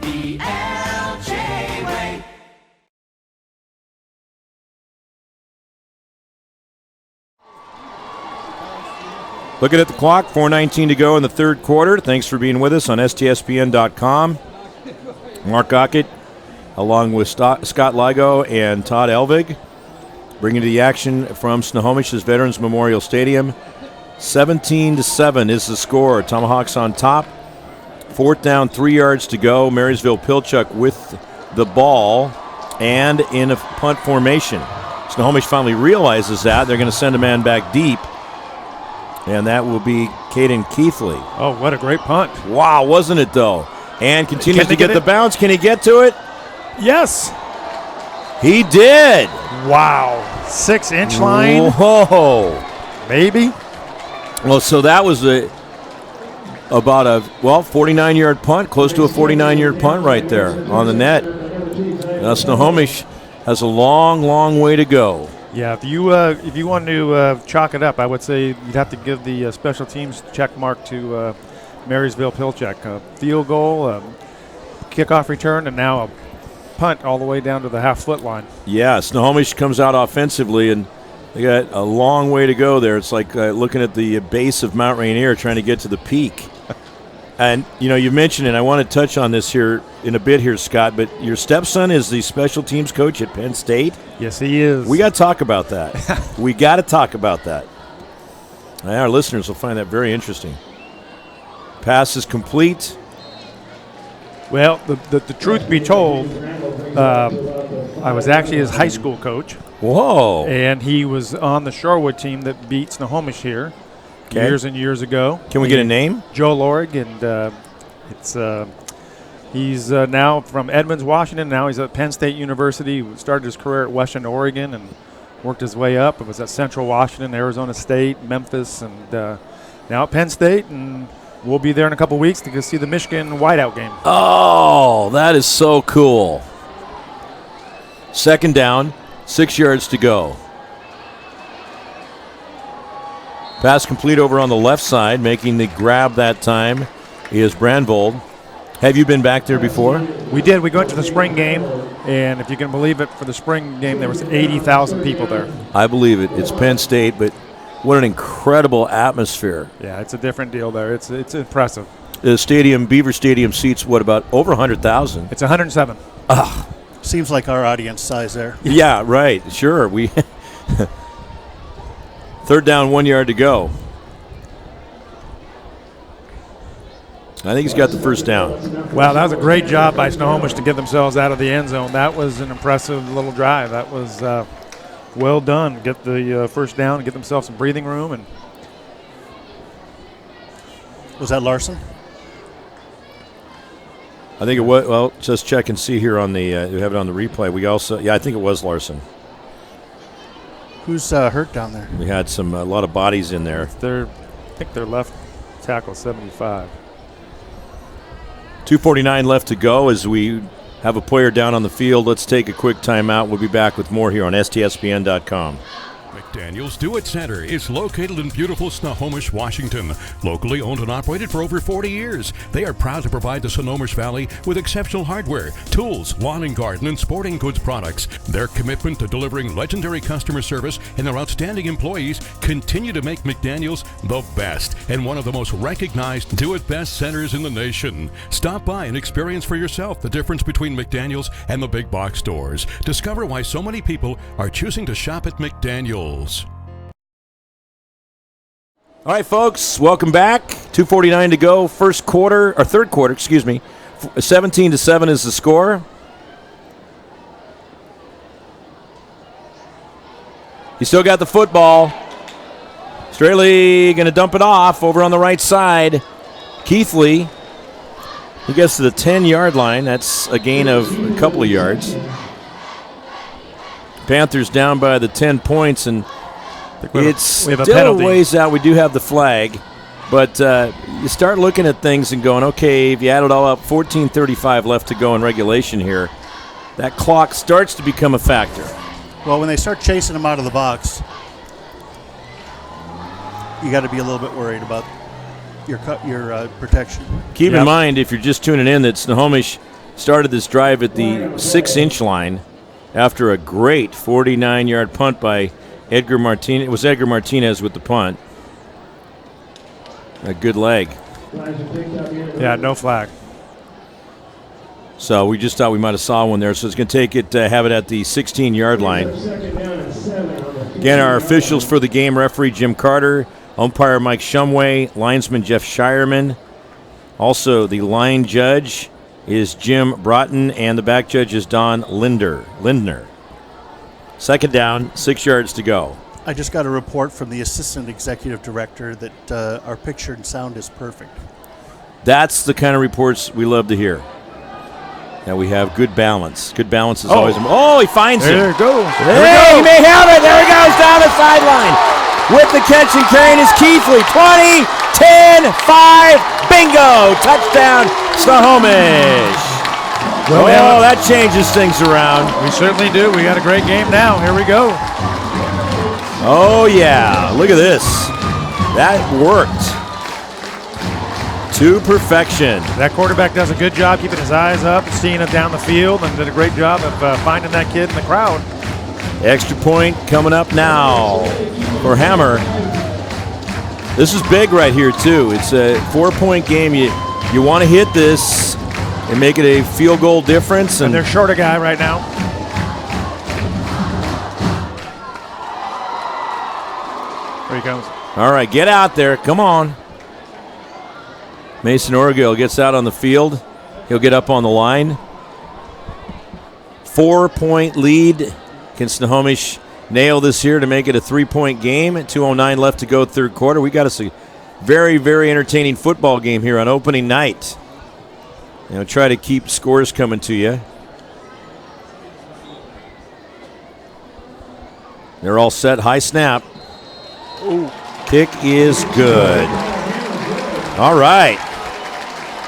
the LJ way. Looking at the clock, 4:19 to go in the third quarter. Thanks for being with us on STSPN.com. Mark Aucut, along with Scott Ligo and Todd Elvig, bringing the action from Snohomish's Veterans Memorial Stadium. 17-7 is the score. Tomahawks on top. 4th down, 3 yards to go. Marysville-Pilchuck with the ball and in a punt formation. Snohomish finally realizes that. They're going to send a man back deep, and that will be Caden Keithley. Oh, what a great punt. Wow, wasn't it, though? And continues to get the it? bounce. Can he get to it? Yes. He did. Wow. 6-inch line. Whoa. Maybe. Well, so that was about a 49-yard punt, close to a 49-yard punt right there on the net. Now Snohomish has a long, long way to go. Yeah, if you want to chalk it up, I would say you'd have to give the special teams check mark to Marysville-Pilchuck. A field goal, kickoff return, and now a punt all the way down to the half-foot line. Yeah, Snohomish comes out offensively, and they got a long way to go there. It's like looking at the base of Mount Rainier trying to get to the peak. And, you mentioned, and I want to touch on this here in a bit here, Scott, but your stepson is the special teams coach at Penn State. Yes, he is. We got to talk about that. We got to talk about that. Our listeners will find that very interesting. Pass is complete. Well, the truth be told, I was actually his high school coach. Whoa. And he was on the Shorewood team that beat Snohomish here years and years ago. Can we get a name? Joe Lorig, and he's now from Edmonds, Washington. Now he's at Penn State University. He started his career at Western Oregon and worked his way up. It was at Central Washington, Arizona State, Memphis, and now at Penn State. And we'll be there in a couple weeks to go see the Michigan whiteout game. Oh, that is so cool. 2nd down, 6 yards to go. Pass complete over on the left side, making the grab that time is Brandvold. Have you been back there before? We did. We went to the spring game, and if you can believe it, for the spring game there was 80,000 people there. I believe it. It's Penn State, but what an incredible atmosphere. Yeah, it's a different deal there. It's impressive. The stadium, Beaver Stadium, seats about over 100,000? It's 107. Seems like our audience size there. Yeah, right. Sure. We 3rd down, 1 yard to go. I think he's got the 1st down. Wow, that was a great job by Snohomish to get themselves out of the end zone. That was an impressive little drive. That was well done. Get the 1st down and get themselves some breathing room. And was that Larson? I think it was. Well, just check and see here on the. We have it on the replay. We also, I think it was Larson. Who's hurt down there? We had a lot of bodies in there. I think their left tackle 75. 2:49 left to go as we have a player down on the field. Let's take a quick timeout. We'll be back with more here on STSPN.com. McDaniel's Do-It Center is located in beautiful Snohomish, Washington. Locally owned and operated for over 40 years, they are proud to provide the Snohomish Valley with exceptional hardware, tools, lawn and garden, and sporting goods products. Their commitment to delivering legendary customer service and their outstanding employees continue to make McDaniel's the best and one of the most recognized do-it-best centers in the nation. Stop by and experience for yourself the difference between McDaniel's and the big box stores. Discover why so many people are choosing to shop at McDaniel's. All right, folks, welcome back. 2:49 to go. Third quarter, 17-7 is the score. You still got the football. Straley going to dump it off over on the right side. Keithley, he gets to the 10-yard line. That's a gain of a couple of yards. Panthers down by the 10 points, and it's still a ways out. We do have the flag, but you start looking at things and going, okay, if you add it all up, 14:35 left to go in regulation here. That clock starts to become a factor. Well, when they start chasing them out of the box, you got to be a little bit worried about your protection. Keep in mind, if you're just tuning in, that Snohomish started this drive at the 6-inch line after a great 49-yard punt by Edgar Martinez. It was Edgar Martinez with the punt. A good leg. Yeah, no flag. So we just thought we might have saw one there. So it's going to take it, have it at the 16-yard line. Again, our officials for the game: referee Jim Carter, umpire Mike Shumway, linesman Jeff Shireman, Also, the line judge is Jim Broughton, and the back judge is Don Lindner. Second down, 6 yards to go. I just got a report from the assistant executive director that our picture and sound is perfect. That's the kind of reports we love to hear. That we have good balance. Good balance is always. Oh, he finds it. There it goes. Hey, he may have it. There he goes down the sideline. With the catch and carrying is Keithley. 20, 10, 5, bingo. Touchdown, Snohomish. Well, that changes things around. We certainly do. We got a great game now. Here we go. Oh, yeah. Look at this. That worked to perfection. That quarterback does a good job keeping his eyes up, seeing it down the field, and did a great job of finding that kid in the crowd. Extra point coming up now for Hammer. This is big right here, too. It's a 4-point game. You want to hit this and make it a field goal difference. And they're short a guy right now. Here he comes. All right, get out there. Come on. Mason Orgill gets out on the field. He'll get up on the line. 4-point lead. Can Snohomish nail this here to make it a 3-point game? 2:09 left to go, third quarter. We got us a very, very entertaining football game here on opening night. Try to keep scores coming to you. They're all set. High snap. Ooh. Kick is good. All right.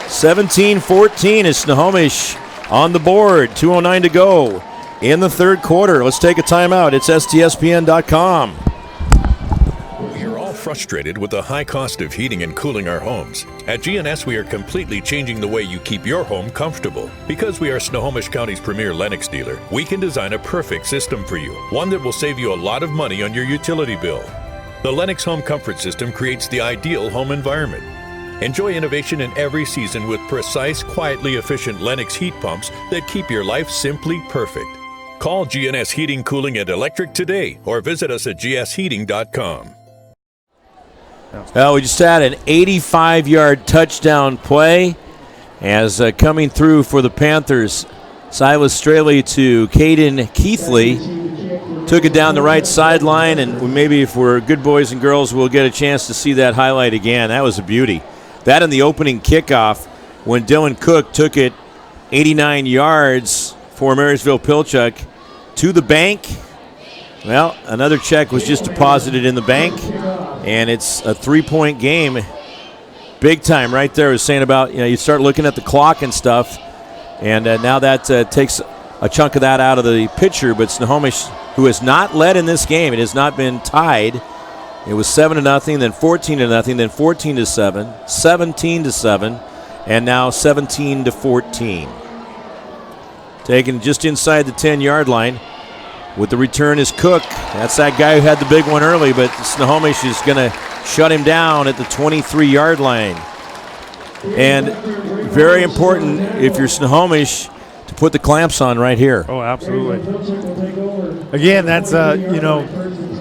17-14 is Snohomish on the board. 2:09 to go in the third quarter. Let's take a timeout. It's STSPN.com. We are all frustrated with the high cost of heating and cooling our homes. At GNS, we are completely changing the way you keep your home comfortable. Because we are Snohomish County's premier Lennox dealer, we can design a perfect system for you, one that will save you a lot of money on your utility bill. The Lennox Home Comfort System creates the ideal home environment. Enjoy innovation in every season with precise, quietly efficient Lennox heat pumps that keep your life simply perfect. Call GNS Heating, Cooling, and Electric today or visit us at gsheating.com. Well, we just had an 85-yard touchdown play as coming through for the Panthers. Silas Straley to Caden Keithley. Took it down the right sideline, and maybe if we're good boys and girls, we'll get a chance to see that highlight again. That was a beauty. That in the opening kickoff when Dylan Cook took it 89 yards for Marysville-Pilchuck to the bank. Well, another check was just deposited in the bank, and it's a 3-point game. Big time right there. I was saying about, you start looking at the clock and stuff, and now that takes a chunk of that out of the picture, but Snohomish, who has not led in this game, it has not been tied. It was 7-0, then 14-0, then 14-7, 17-7, and now 17-14. Taken just inside the 10-yard line. With the return is Cook. That's that guy who had the big one early, but Snohomish is going to shut him down at the 23-yard line. And very important, if you're Snohomish, to put the clamps on right here. Oh, absolutely. Again, that's,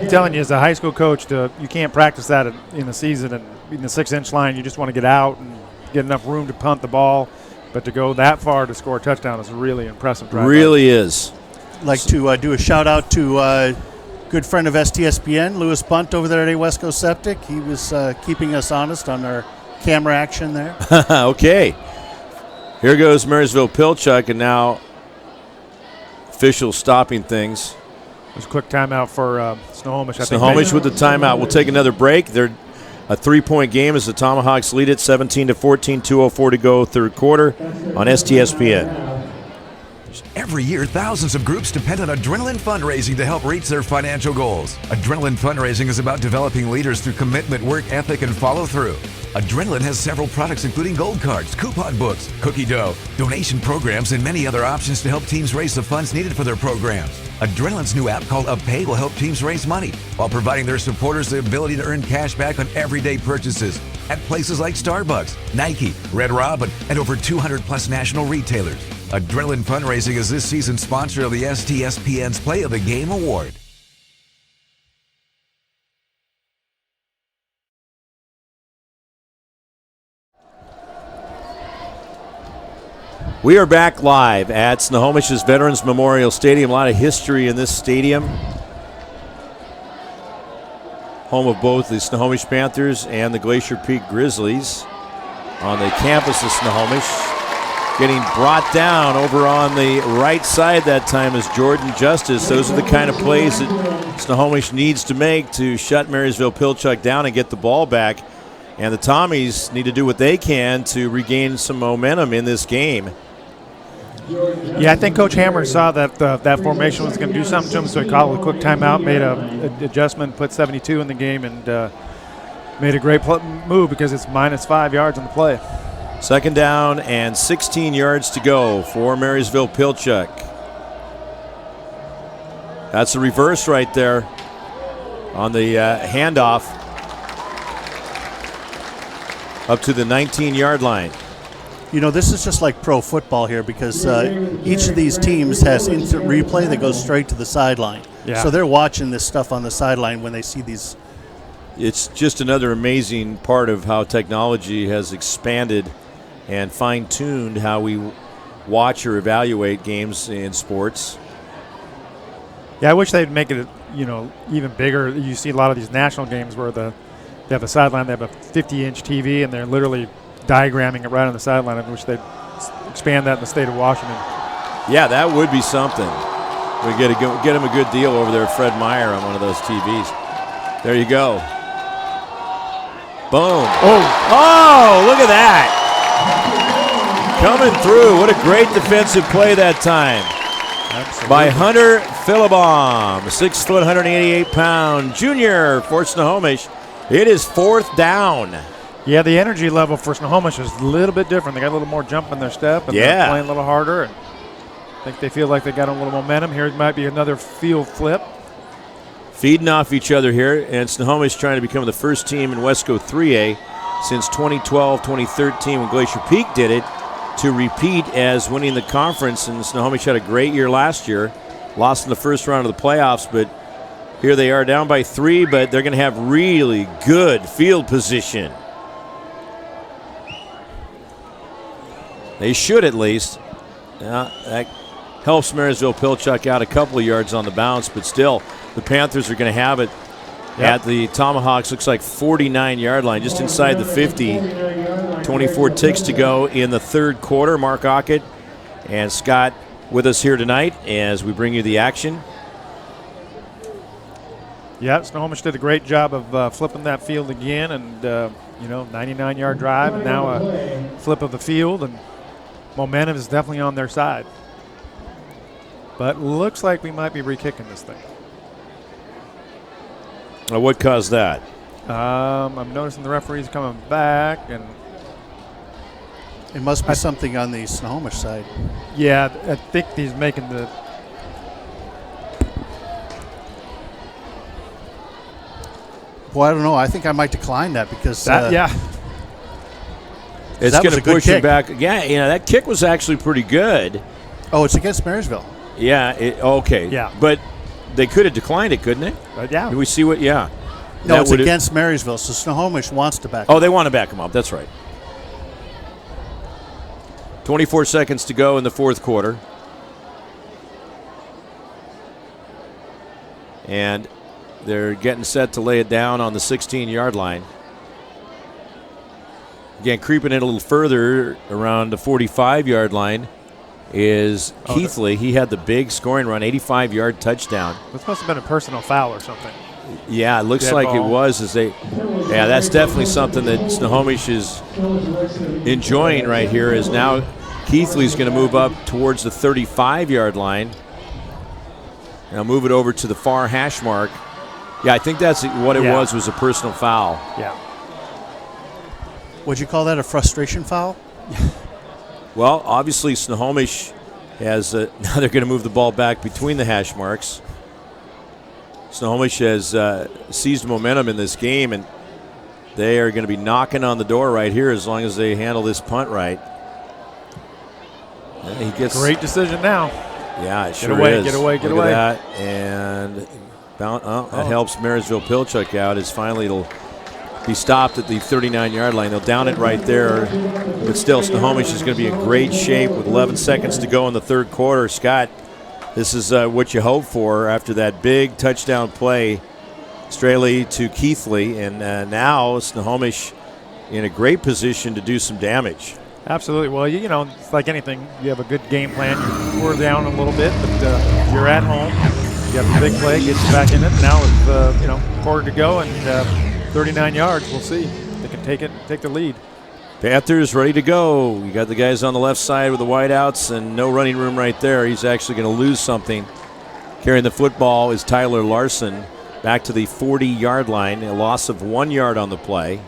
telling you as a high school coach, you can't practice that in the season. And in the 6-inch line, you just want to get out and get enough room to punt the ball. But to go that far to score a touchdown is really impressive. Really is. I'd like to do a shout-out to a good friend of STSPN, Lewis Bunt over there at A Wesco Septic. He was keeping us honest on our camera action there. Okay. Here goes Marysville-Pilchuck, and now officials stopping things. There's a quick timeout for Snohomish. Snohomish with the timeout. We'll take another break. They're a 3-point game as the Tomahawks lead it 17-14, 2:04 to go, third quarter on STSPN. Every year, thousands of groups depend on Adrenaline Fundraising to help reach their financial goals. Adrenaline Fundraising is about developing leaders through commitment, work ethic, and follow-through. Adrenaline has several products including gold cards, coupon books, cookie dough, donation programs, and many other options to help teams raise the funds needed for their programs. Adrenaline's new app called UpPay will help teams raise money while providing their supporters the ability to earn cash back on everyday purchases at places like Starbucks, Nike, Red Robin, and over 200+ national retailers. Adrenaline Fundraising is this season's sponsor of the STSPN's Play of the Game Award. We are back live at Snohomish's Veterans Memorial Stadium. A lot of history in this stadium. Home of both the Snohomish Panthers and the Glacier Peak Grizzlies on the campus of Snohomish. Getting brought down over on the right side that time is Jordan Justice. Those are the kind of plays that Snohomish needs to make to shut Marysville-Pilchuck down and get the ball back. And the Tommies need to do what they can to regain some momentum in this game. Yeah, I think Coach Hammer saw that that formation was going to do something to him, so he called a quick timeout, made an adjustment, put 72 in the game, and made a great move because it's -5 yards on the play. Second down and 16 yards to go for Marysville-Pilchuck. That's a reverse right there on the handoff up to the 19-yard line. You know, this is just like pro football here because each of these teams has instant replay that goes straight to the sideline. Yeah. So they're watching this stuff on the sideline when they see these. It's just another amazing part of how technology has expanded and fine-tuned how we watch or evaluate games in sports. Yeah, I wish they'd make it, even bigger. You see a lot of these national games where they have a sideline, they have a 50-inch TV, and they're literally diagramming it right on the sideline. I wish they'd expand that in the state of Washington. Yeah, that would be something. We get him a good deal over there at Fred Meyer on one of those TVs. There you go. Boom. Oh, look at that. Coming through. What a great defensive play that time. Absolutely. By Hunter Philibom, 6 foot, 188-pound junior for Snohomish. It is 4th down. Yeah, the energy level for Snohomish is a little bit different. They got a little more jump in their step, and they're playing a little harder. And I think they feel like they got a little momentum. Here might be another field flip. Feeding off each other here, and Snohomish trying to become the first team in Wesco 3A since 2012-2013 when Glacier Peak did it to repeat as winning the conference. And Snohomish had a great year last year, lost in the first round of the playoffs, but here they are down by 3, but they're going to have really good field position. They should at least. That helps Marysville-Pilchuck out a couple of yards on the bounce, but still, the Panthers are going to have it at the Tomahawks. Looks like 49-yard line, just inside the 50. 24 ticks to go in the third quarter. Mark Aucut and Scott with us here tonight as we bring you the action. Yeah, Snohomish did a great job of flipping that field again, and 99-yard drive, and now a flip of the field, and momentum is definitely on their side. But looks like we might be re-kicking this thing. What caused that? I'm noticing the referee's coming back, and it must be something on the Snohomish side. Yeah, I think he's making the. Well, I don't know. I think I might decline that because it's going to push him back. Yeah, that kick was actually pretty good. Oh, it's against Marysville. Yeah. Okay. Yeah. But they could have declined it, couldn't they? Yeah. Did we see what? Yeah. No, it's against Marysville, so Snohomish wants to back him up. Oh, they want to back him up. That's right. 24 seconds to go in the fourth quarter. And they're getting set to lay it down on the 16-yard line. Again, creeping in a little further around the 45-yard line is Keithley. He had the big scoring run, 85-yard touchdown. This must have been a personal foul or something. Yeah, it looks like it was. That's definitely something that Snohomish is enjoying right here. Is now Keithley's going to move up towards the 35-yard line. Now move it over to the far hash mark. Yeah, I think that's what it was a personal foul. Yeah. Would you call that a frustration foul? Well, obviously Snohomish has now they're going to move the ball back between the hash marks. Snohomish has seized momentum in this game, and they are going to be knocking on the door right here as long as they handle this punt right. And he gets great decision now. Yeah, it Get away. Look at that. And that helps Marysville-Pilchuck out as finally it'll be stopped at the 39-yard line. They'll down it right there. But still, Snohomish is going to be in great shape with 11 seconds to go in the third quarter. Scott, this is what you hope for after that big touchdown play, Straley to Keithley, and now Snohomish in a great position to do some damage. Absolutely. Well, you know, it's like anything. You have a good game plan. You're down a little bit, but you're at home. You have a big play, gets you back in it. Now with quarter to go and 39 yards, we'll see. They can take the lead. Panthers ready to go. You got the guys on the left side with the wideouts and no running room right there. He's actually going to lose something. Carrying the football is Tyler Larson back to the 40-yard line. A loss of 1 yard on the play.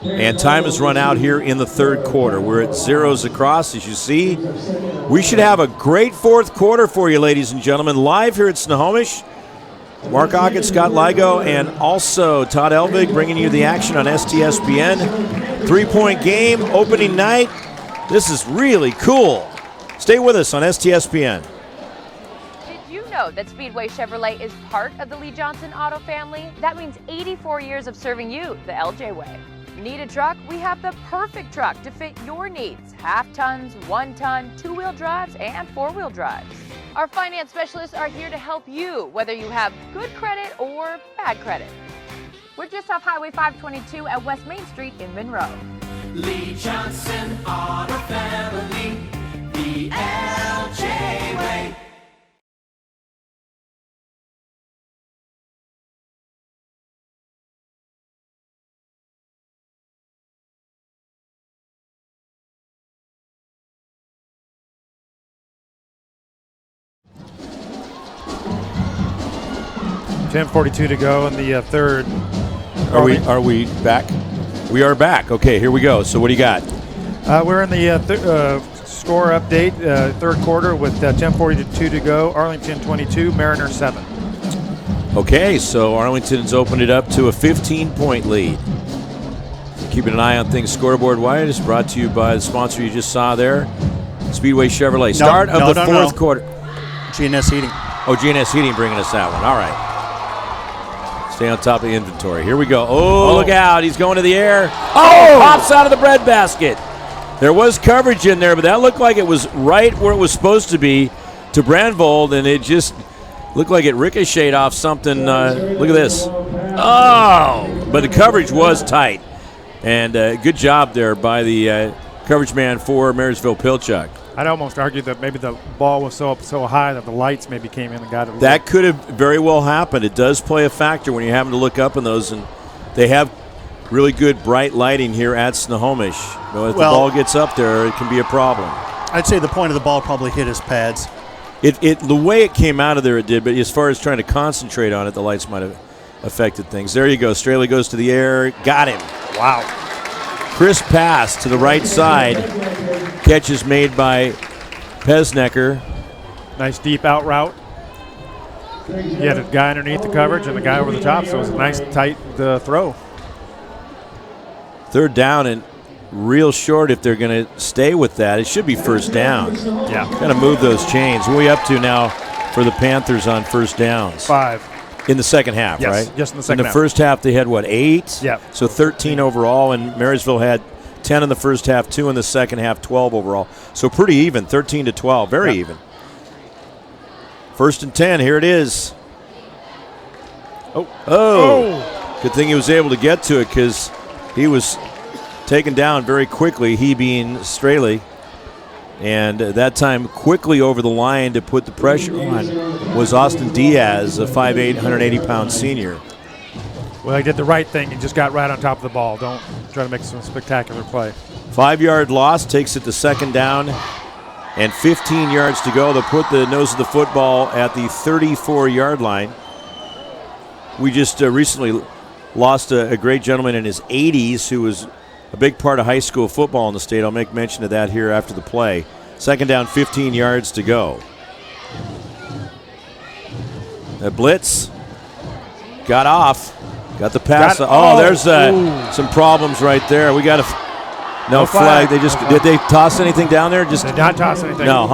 And time has run out here in the third quarter. We're at zeros across, as you see. We should have a great fourth quarter for you, ladies and gentlemen, live here at Snohomish. Mark Aucut, Scott Ligo, and also Todd Elvig bringing you the action on STSPN. 3-point game, opening night. This is really cool. Stay with us on STSPN. Did you know that Speedway Chevrolet is part of the Lee Johnson Auto family? That means 84 years of serving you the LJ way. Need a truck? We have the perfect truck to fit your needs. Half tons, 1 ton, 2-wheel drives, and 4-wheel drives. Our finance specialists are here to help you, whether you have good credit or bad credit. We're just off Highway 522 at West Main Street in Monroe. Lee Johnson Auto Family, the LJ way. .10:42 to go in the third. Are we back? We are back. Okay, here we go. So what do you got? We're in the score update, third quarter with 10:42 to go. Arlington 22, Mariner 7. Okay, so Arlington's opened it up to a 15-point lead. Keeping an eye on things scoreboard-wide is brought to you by the sponsor you just saw there, Speedway Chevrolet. Start of the fourth quarter. GNS Heating. Oh, GNS Heating bringing us that one. All right. Stay on top of the inventory. Here we go. Oh, look out. He's going to the air. Oh, pops out of the breadbasket. There was coverage in there, but that looked like it was right where it was supposed to be to Brandvold, and it just looked like it ricocheted off something. Look at this. Oh, but the coverage was tight. And good job there by the coverage man for Marysville-Pilchuck. I'd almost argue that maybe the ball was so high that the lights maybe came in and got it. That could have very well happened. It does play a factor when you're having to look up in those, and they have really good bright lighting here at Snohomish. But if the ball gets up there, it can be a problem. I'd say the point of the ball probably hit his pads. The way it came out of there, it did, but as far as trying to concentrate on it, the lights might have affected things. There you go. Straley goes to the air. Got him. Wow. Crisp pass to the right side. Catch is made by Pesnecker. Nice deep out route. He had a guy underneath the coverage and a guy over the top, so it was a nice tight throw. Third down and real short if they're going to stay with that. It should be first down. Yeah. Got to move those chains. What are we up to now for the Panthers on first downs? 5. In the second half, yes, right? Just in the second half. In the first half, they had, 8? Yeah. So 13 overall, and Marysville had 10 in the first half, 2 in the second half, 12 overall. So pretty even, 13 to 12, very even. First and 10, here it is. Oh. Good thing he was able to get to it because he was taken down very quickly, he being Straley. And that time quickly over the line to put the pressure on was Austin Diaz, a 5'8", 180-pound senior. Well, he did the right thing. He just got right on top of the ball. Don't try to make some spectacular play. 5-yard loss takes it to second down and 15 yards to go. They'll put the nose of the football at the 34-yard line. We just recently lost a great gentleman in his 80s who was a big part of high school football in the state. I'll make mention of that here after the play. Second down, 15 yards to go. The blitz got off. Got the pass. There's some problems right there. We got no flag. They just did they toss anything down there? Just did not toss anything. No,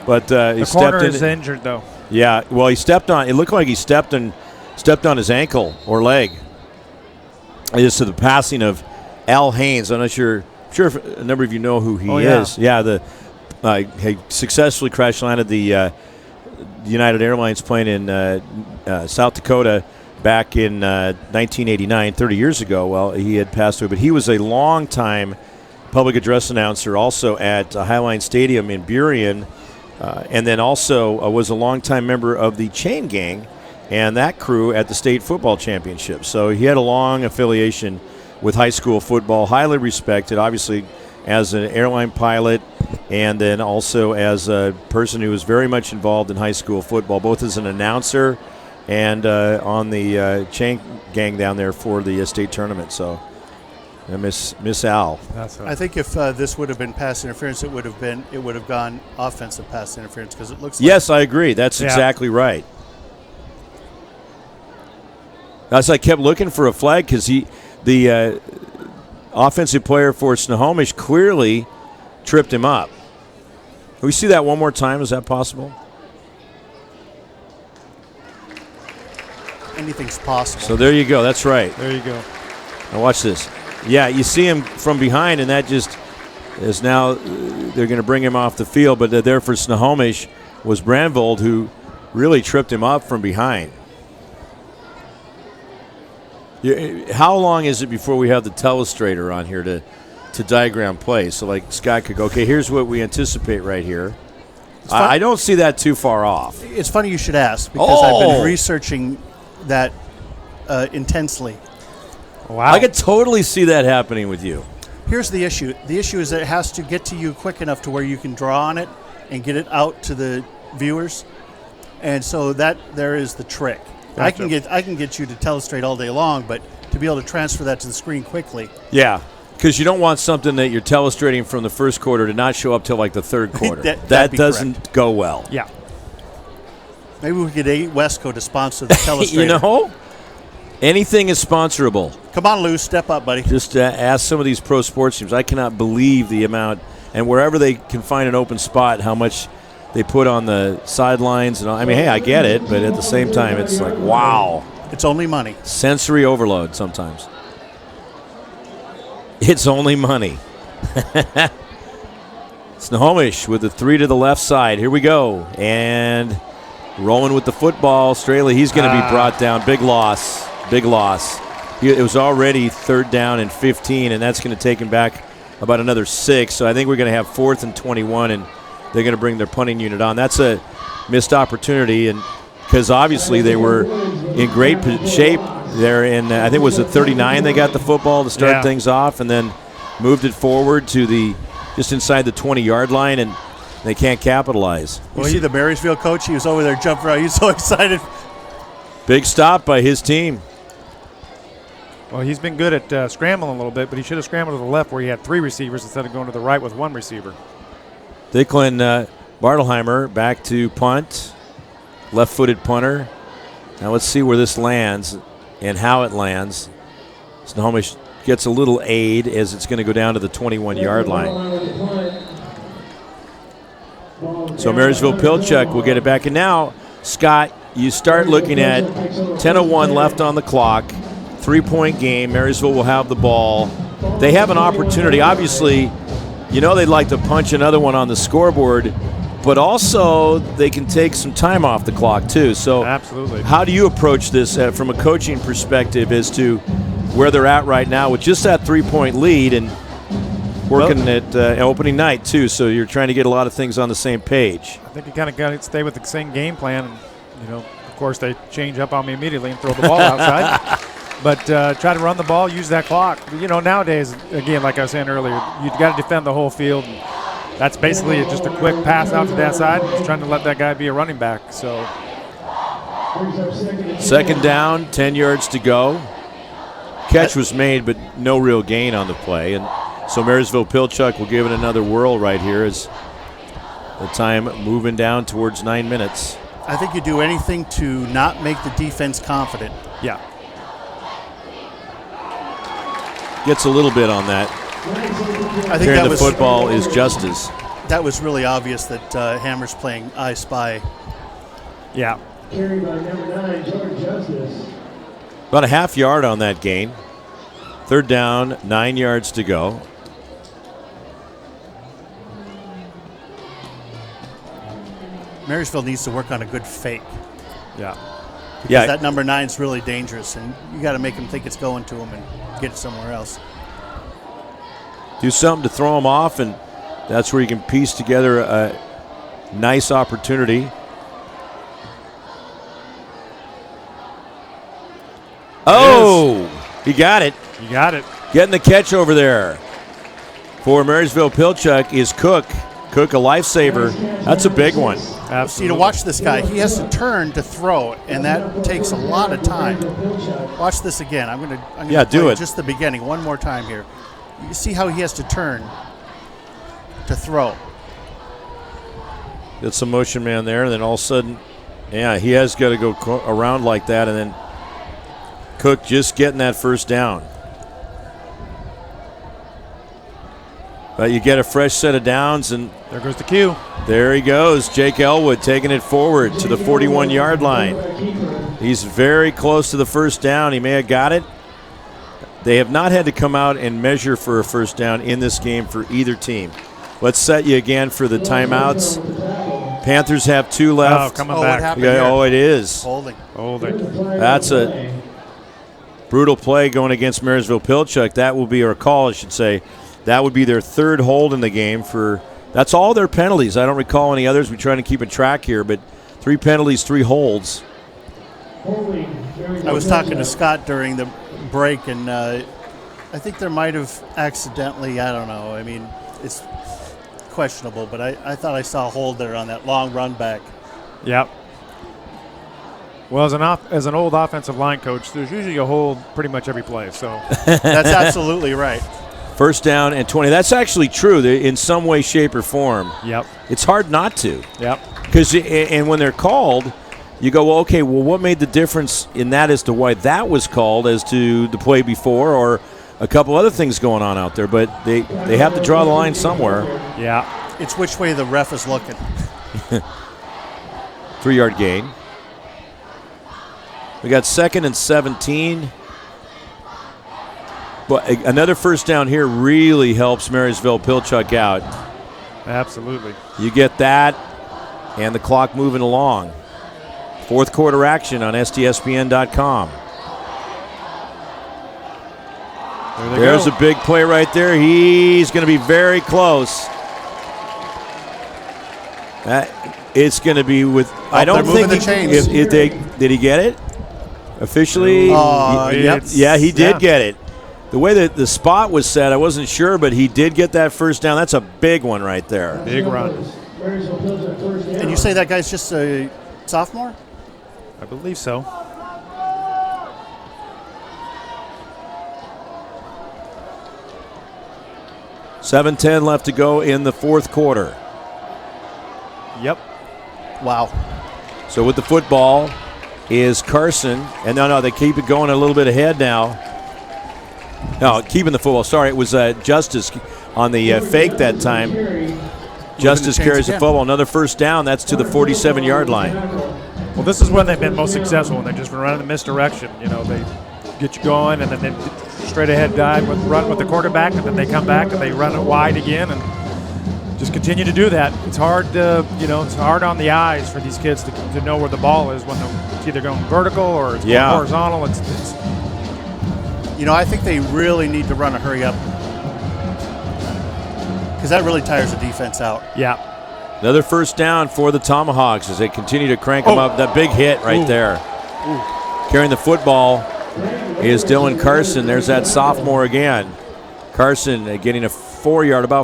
But he the stepped corner in. is injured though. Yeah, well, he stepped on. It looked like he stepped on his ankle or leg. is to the passing of Al Haynes. I'm not sure if a number of you know who he is. Yeah, he successfully crash landed the United Airlines plane in South Dakota back in 1989, 30 years ago. Well, he had passed away, but he was a long-time public address announcer also at Highline Stadium in Burien, and then also was a longtime member of the Chain Gang and that crew at the state football championship. So he had a long affiliation with high school football, highly respected, obviously, as an airline pilot and then also as a person who was very much involved in high school football, both as an announcer and on the Chain Gang down there for the state tournament. So I miss Al. I think if this would have been pass interference, it would have gone offensive pass interference because it looks like. Yes, I agree. That's exactly right. As I kept looking for a flag because the offensive player for Snohomish clearly tripped him up. Can we see that one more time? Is that possible? Anything's possible. So there you go. That's right. There you go. Now watch this. Yeah, you see him from behind, and that just is now they're going to bring him off the field. But there for Snohomish was Brandvold, who really tripped him up from behind. How long is it before we have the telestrator on here to diagram play? So, like, Scott could go, okay, here's what we anticipate right here. I don't see that too far off. It's funny you should ask because I've been researching that intensely. Wow. I could totally see that happening with you. Here's the issue. The issue is that it has to get to you quick enough to where you can draw on it and get it out to the viewers. And so there is the trick. Gotcha. I can get you to telestrate all day long, but to be able to transfer that to the screen quickly. Yeah, because you don't want something that you're telestrating from the first quarter to not show up till like the third quarter. that doesn't go well. Yeah. Maybe we could get Wesco to sponsor the telestrator. You know, anything is sponsorable. Come on, Lou, step up, buddy. Just ask some of these pro sports teams. I cannot believe the amount, and wherever they can find an open spot, how much they put on the sidelines. And I mean, hey, I get it, but at the same time, it's like, wow. It's only money. Sensory overload sometimes. It's only money. Snohomish with the 3 to the left side. Here we go. And rolling with the football. Straley, he's going to be brought down. Big loss. Big loss. It was already 3rd down and 15, and that's going to take him back about another 6. So I think we're going to have 4th and 21, and they're going to bring their punting unit on. That's a missed opportunity, and because obviously they were in great shape there in, I think it was at 39 they got the football to start things off, and then moved it forward to just inside the 20-yard line, and they can't capitalize. You see the Marysville coach? He was over there jumping around. He was so excited. Big stop by his team. Well, he's been good at scrambling a little bit, but he should have scrambled to the left where he had 3 receivers instead of going to the right with 1 receiver. Thicklin Bartelheimer back to punt. Left-footed punter. Now let's see where this lands and how it lands. Snohomish gets a little aid as it's going to go down to the 21-yard line. So Marysville-Pilchuck will get it back. And now, Scott, you start looking at 10:01 left on the clock. 3-point game. Marysville will have the ball. They have an opportunity. Obviously, you know they'd like to punch another one on the scoreboard, but also they can take some time off the clock too. So absolutely. How do you approach this from a coaching perspective as to where they're at right now with just that 3-point lead and working at opening night too? So you're trying to get a lot of things on the same page. I think you kind of got to stay with the same game plan. And, you know, of course, they change up on me immediately and throw the ball outside. But try to run the ball, use that clock. You know, nowadays, again, like I was saying earlier, you've got to defend the whole field. And that's basically just a quick pass out to that side, just trying to let that guy be a running back. So, 2nd down, 10 yards to go. Catch was made, but no real gain on the play. And so Marysville-Pilchuck will give it another whirl right here as the time moving down towards 9 minutes. I think you do anything to not make the defense confident. Yeah. Gets a little bit on that. I think that the football is justice. That was really obvious that Hammer's playing I Spy. Yeah. Carried by number 9, George Justice. About a half yard on that gain. Third down, 9 yards to go. Marysville needs to work on a good fake. Yeah. Because that number 9 is really dangerous, and you got to make them think it's going to them and get it somewhere else. Do something to throw them off, and that's where you can piece together a nice opportunity. Oh, he got it. You got it. Getting the catch over there for Marysville-Pilchuck is Cook. Cook, a lifesaver. That's a big one. Absolutely. See, to watch this guy, he has to turn to throw, and that takes a lot of time. Watch this again. I'm going to do it. Just the beginning, one more time here. You see how he has to turn to throw. Get some motion man there, and then all of a sudden, he has got to go around like that, and then Cook just getting that first down. But you get a fresh set of downs, and there goes the cue. There he goes. Jake Elwood taking it forward to the 41-yard line. He's very close to the first down. He may have got it. They have not had to come out and measure for a first down in this game for either team. Let's set you again for the timeouts. Panthers have 2 left. Oh, coming back. It is. Holding. That's a brutal play going against Marysville-Pilchuck. That will be our call, I should say. That would be their 3rd hold in the game. That's all their penalties. I don't recall any others. We're trying to keep a track here, but 3 penalties, 3 holds. I was talking to Scott during the break, and I think there might have accidentally, I don't know. I mean, it's questionable, but I thought I saw a hold there on that long run back. Yep. Well, as an old offensive line coach, there's usually a hold pretty much every play. So that's absolutely right. First down and 20. That's actually true in some way, shape, or form. Yep. It's hard not to. Yep. Because when they're called, you go, well, okay, well, what made the difference in that as to why that was called as to the play before or a couple other things going on out there? But they have to draw the line somewhere. Yeah. It's which way the ref is looking. 3-yard gain. We got 2nd and 17. But another first down here really helps Marysville-Pilchuck out. Absolutely. You get that and the clock moving along. 4th quarter action on STSPN.com. There's a big play right there. He's going to be very close. It's going to be with. I don't think did he get it officially? Yep. Yeah, he did get it. The way that the spot was set, I wasn't sure, but he did get that first down. That's a big one right there. Big run. And you say that guy's just a sophomore? I believe so. $7:10 left to go in the 4th quarter. Yep. Wow. So with the football is Carson. And no, they keep it going a little bit ahead now. No, keeping the football. Sorry, it was Justice on the fake that time. Justice carries the football. Another first down. That's to the 47-yard line. Well, this is when they've been most successful, when they've just been running the misdirection. You know, they get you going, and then they straight ahead dive run with the quarterback, and then they come back and they run it wide again, and just continue to do that. It's hard to, it's hard on the eyes for these kids to know where the ball is when it's either going vertical or it's going horizontal. It's I think they really need to run a hurry up, because that really tires the defense out. Yeah. Another first down for the Tomahawks as they continue to crank them up. That big hit right there. Carrying the football is Dylan Carson. There's that sophomore again. Carson getting about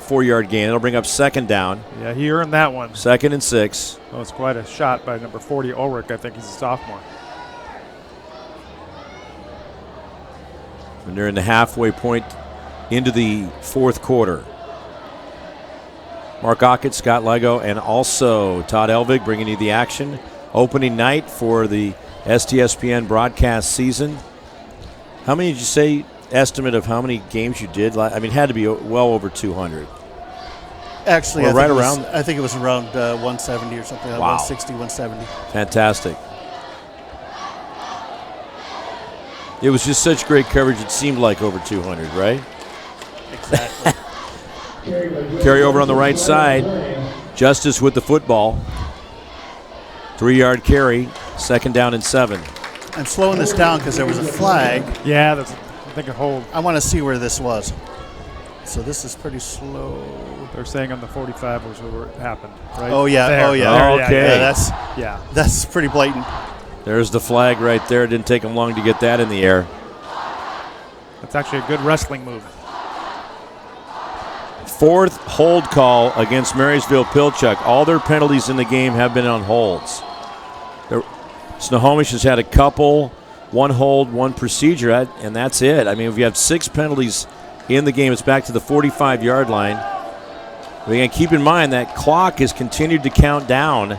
4-yard gain. It'll bring up 2nd down. Yeah, he earned that one. 2nd and 6. Well, it's quite a shot by number 40, Ulrich. I think he's a sophomore. And they're in the halfway point into the 4th quarter. Mark Aucut, Scott Lego, and also Todd Elvig bringing you the action. Opening night for the STSPN broadcast season. How many did you say, estimate of how many games you did? I mean, it had to be well over 200. Actually, I think it was around 170 or something, 160, 170. Fantastic. It was just such great coverage, it seemed like over 200, right? Exactly. Carry over on the right side. Justice with the football. 3-yard carry, 2nd down and 7. I'm slowing this down because there was a flag. Yeah, that's, I think a hold. I want to see where this was. So this is pretty slow. They're saying on the 45 was where it happened, right? Oh, yeah. There. Oh, yeah. Oh, okay. That's pretty blatant. There's the flag right there. It didn't take them long to get that in the air. That's actually a good wrestling move. 4th hold call against Marysville-Pilchuck. All their penalties in the game have been on holds. Snohomish has had a couple, 1 hold, 1 procedure, and that's it. I mean, if you have 6 penalties in the game, it's back to the 45-yard line. But again, keep in mind that clock has continued to count down.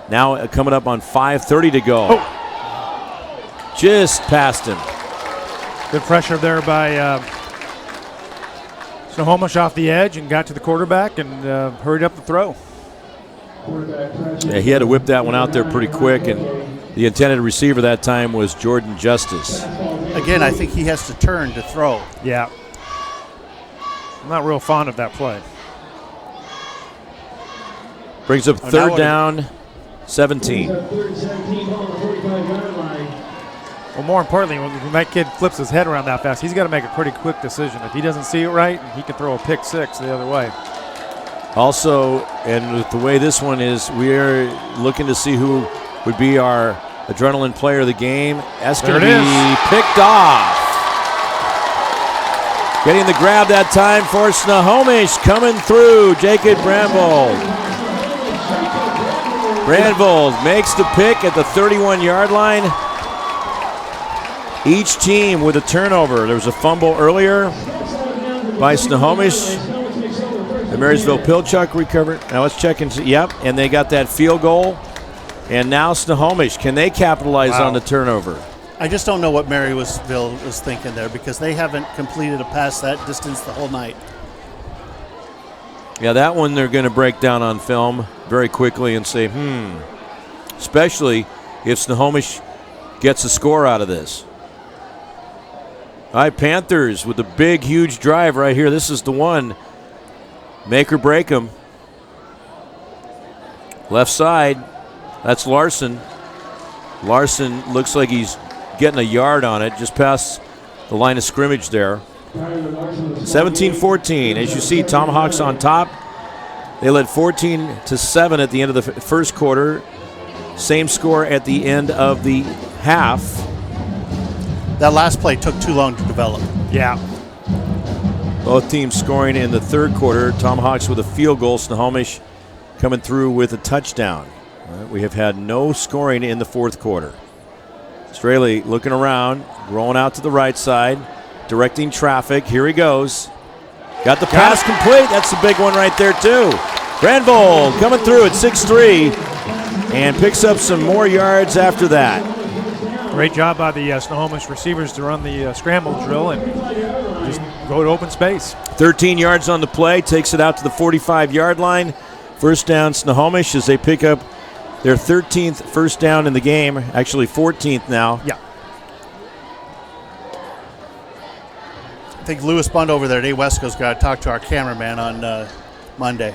Now coming up on 5:30 to go. Oh. Just past him. Good pressure there by Snohomish off the edge and got to the quarterback and hurried up the throw. Yeah, he had to whip that one out there pretty quick, and the intended receiver that time was Jordan Justice. Again, I think he has to turn to throw. Yeah. I'm not real fond of that play. Brings up 3rd down, 17. Well, more importantly, when that kid flips his head around that fast, he's got to make a pretty quick decision. If he doesn't see it right, he can throw a pick 6 the other way. Also, and with the way this one is, we are looking to see who would be our adrenaline player of the game. That's going to be picked off. Getting the grab that time for Snohomish, coming through, Jacob Brandvold. Brandvold makes the pick at the 31-yard line. Each team with a turnover. There was a fumble earlier by Snohomish. The Marysville-Pilchuck recovered. Now let's check and see. Yep, and they got that field goal. And now Snohomish, can they capitalize on the turnover? I just don't know what Marysville was thinking there because they haven't completed a pass that distance the whole night. Yeah, that one they're going to break down on film very quickly and say, especially if Snohomish gets a score out of this. All right, Panthers with the big, huge drive right here. This is the one. Make or break them. Left side, that's Larson. Larson looks like he's getting a yard on it, just past the line of scrimmage there. 17-14. As you see, Tomahawks on top. They led 14-7 at the end of the first quarter. Same score at the end of the half. That last play took too long to develop. Yeah. Both teams scoring in the 3rd quarter. Tomahawks with a field goal. Snohomish coming through with a touchdown. We have had no scoring in the 4th quarter. Straley looking around, rolling out to the right side, directing traffic. Here he goes. Got the pass complete. That's the big one right there, too. Brandvold coming through at 6'3", and picks up some more yards after that. Great job by the Snohomish receivers to run the scramble drill and just go to open space. 13 yards on the play, takes it out to the 45-yard line. First down, Snohomish, as they pick up their 13th first down in the game, actually 14th now. Yeah. I think Lewis Bund over there at A-Wesco's got to talk to our cameraman on Monday.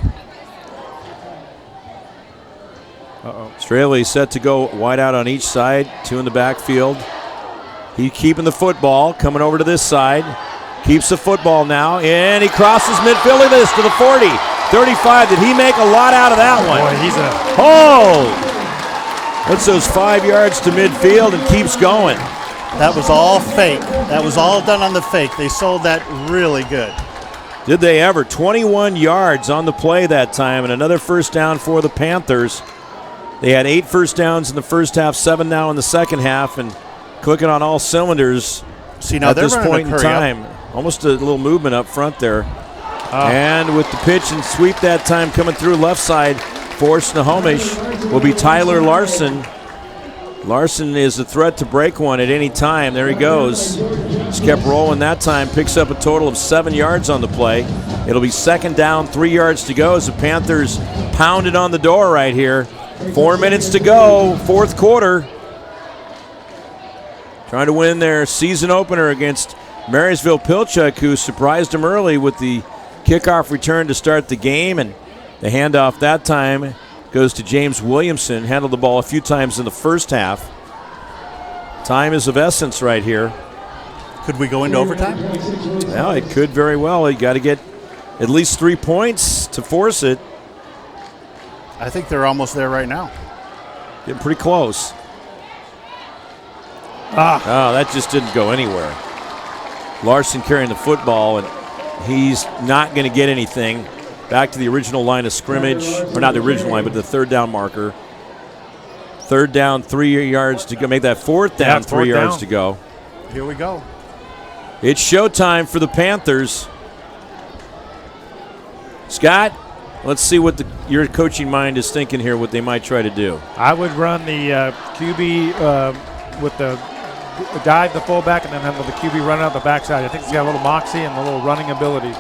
Straley set to go wide out on each side, 2 in the backfield. He keeping the football, coming over to this side. Keeps the football now, and he crosses midfield. Look at this to the 40. 35. Did he make a lot out of that one? Boy, he's a Puts those 5 yards to midfield and keeps going. That was all fake. That was all done on the fake. They sold that really good. Did they ever? 21 yards on the play that time, and another first down for the Panthers. They had 8 first downs in the first half, 7 now in the second half, and clicking on all cylinders now at this point in time. Almost a little movement up front there. And with the pitch and sweep that time coming through left side for Snohomish will be Tyler Larson. Larson is a threat to break one at any time. There he goes. Just kept rolling that time. Picks up a total of 7 yards on the play. It'll be second down, 3 yards to go as the Panthers pounded on the door right here. 4 minutes to go, 4th quarter. trying to win their season opener against Marysville-Pilchuck, who surprised them early with the kickoff return to start the game. And the handoff that time goes to James Williamson. Handled the ball a few times in the first half. Time is of essence right here. Could we go into overtime? Well, it could very well. You got to get at least 3 points to force it. I think they're almost there right now. Getting pretty close. Oh, that just didn't go anywhere. Larson carrying the football, and he's not going to get anything. Back to the original line of scrimmage, or not the original line, but the third down marker. Third down, 3 yards to go. Make that fourth down, 3 yards to go. Here we go. It's showtime for the Panthers. Scott, let's see what your coaching mind is thinking here, what they might try to do. I would run the QB with the dive, the fullback, and then have the QB run out the backside. I think he's got a little moxie and a little running ability.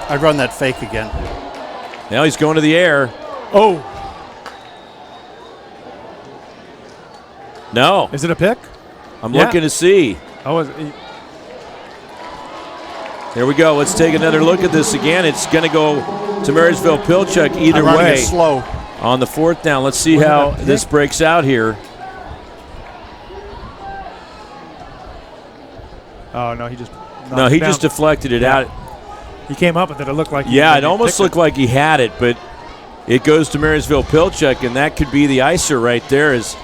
I'd run that fake again. Now he's going to the air. Oh. No. Is it a pick? I'm looking to see. Oh, There we go. Let's take another look at this again. It's going to go to Marysville-Pilchuck either way. Slow. On the fourth down. Let's see how this breaks out here. Oh, no, he just just deflected it out. He came up with it. It looked like it almost looked like he had it, but it goes to Marysville-Pilchuck, and that could be the icer right there. Is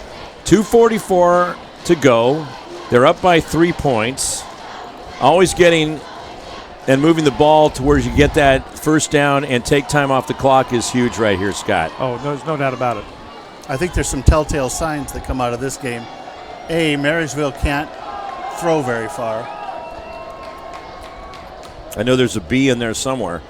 2:44 to go. They're up by 3 points. Always getting and moving the ball to where you get that first down and take time off the clock is huge right here, Scott. Oh, there's no doubt about it. I think there's some telltale signs that come out of this game. A, Marysville can't throw very far. I know there's a B in there somewhere.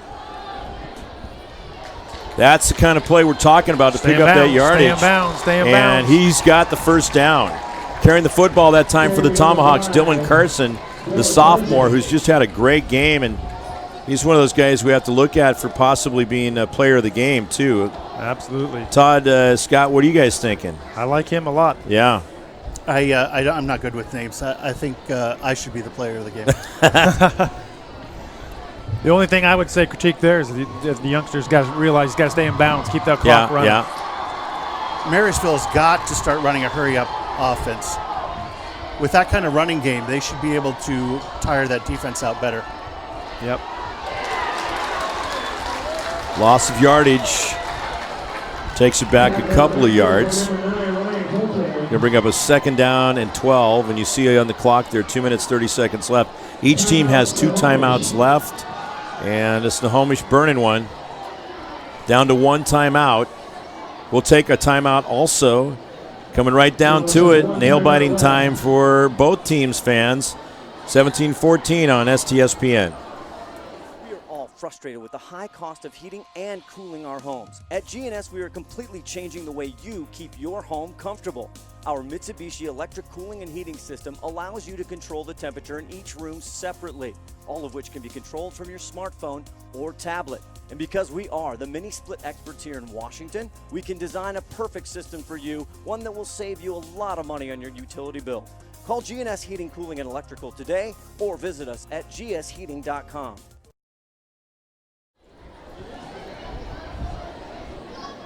That's the kind of play we're talking about to pick up that yardage. Stay in bounds. And he's got the first down. Carrying the football that time for the Tomahawks, Dylan Carson, the sophomore, who's just had a great game. And he's one of those guys we have to look at for possibly being a player of the game, too. Absolutely. Todd, Scott, what are you guys thinking? I like him a lot. Yeah. I'm not good with names. I think I should be the player of the game. The only thing I would say critique there is the youngsters got to realize he's got to stay in bounds, keep that clock running. Yeah. Marysville's got to start running a hurry-up offense. With that kind of running game, they should be able to tire that defense out better. Yep. Loss of yardage. Takes it back a couple of yards. Going to bring up a second down and 12, and you see on the clock there 2 minutes, 30 seconds left. Each team has 2 timeouts left, and a Snohomish burning one. Down to 1 timeout. We'll take a timeout also. Coming right down to it, nail-biting time for both teams' fans. 17-14 on STSPN. We are all frustrated with the high cost of heating and cooling our homes. At GNS, we are completely changing the way you keep your home comfortable. Our Mitsubishi electric cooling and heating system allows you to control the temperature in each room separately, all of which can be controlled from your smartphone or tablet. And because we are the mini split experts here in Washington, we can design a perfect system for you, one that will save you a lot of money on your utility bill. Call GNS Heating, Cooling, and Electrical today or visit us at gsheating.com.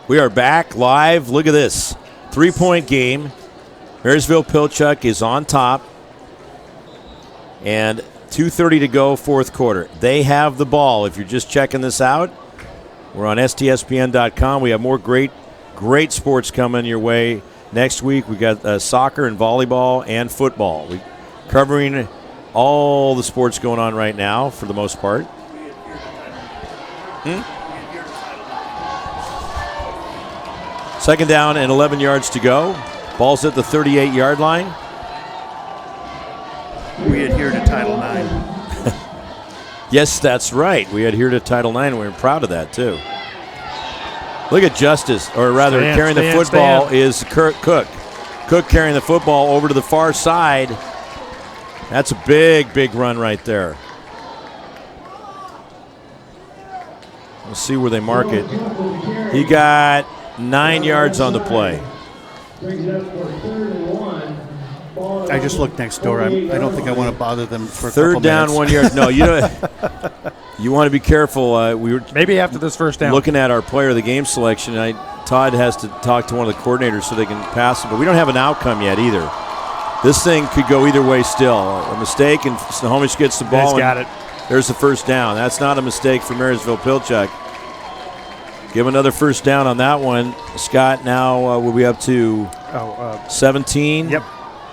We are back live. Look at this. 3-point game. Marysville-Pilchuck is on top. And 2:30 to go, fourth quarter. They have the ball. If you're just checking this out, we're on STSPN.com. We have more great sports coming your way next week. We got soccer and volleyball and football. We're covering all the sports going on right now for the most part. Second down and 11 yards to go. Ball's at the 38-yard line. We adhere to Title IX. Yes, that's right. We adhere to Title IX. We're proud of that, too. Look at Justice, or rather carrying the football is Cook. Cook carrying the football over to the far side. That's a big, big run right there. We'll see where they mark it. He got 9 yards on the play. I just looked next door. I don't think I want to bother them for a Third couple down, minutes. 1 yard. No, you don't. You want to be careful. We were maybe after this first down. Looking at our player of the game selection, Todd has to talk to one of the coordinators so they can pass it, but we don't have an outcome yet either. This thing could go either way still. A mistake, and Snohomish gets the ball. He's got it. There's the first down. That's not a mistake for Marysville-Pilchuck. Give another first down on that one. Scott, now we'll be up to 17. Yep.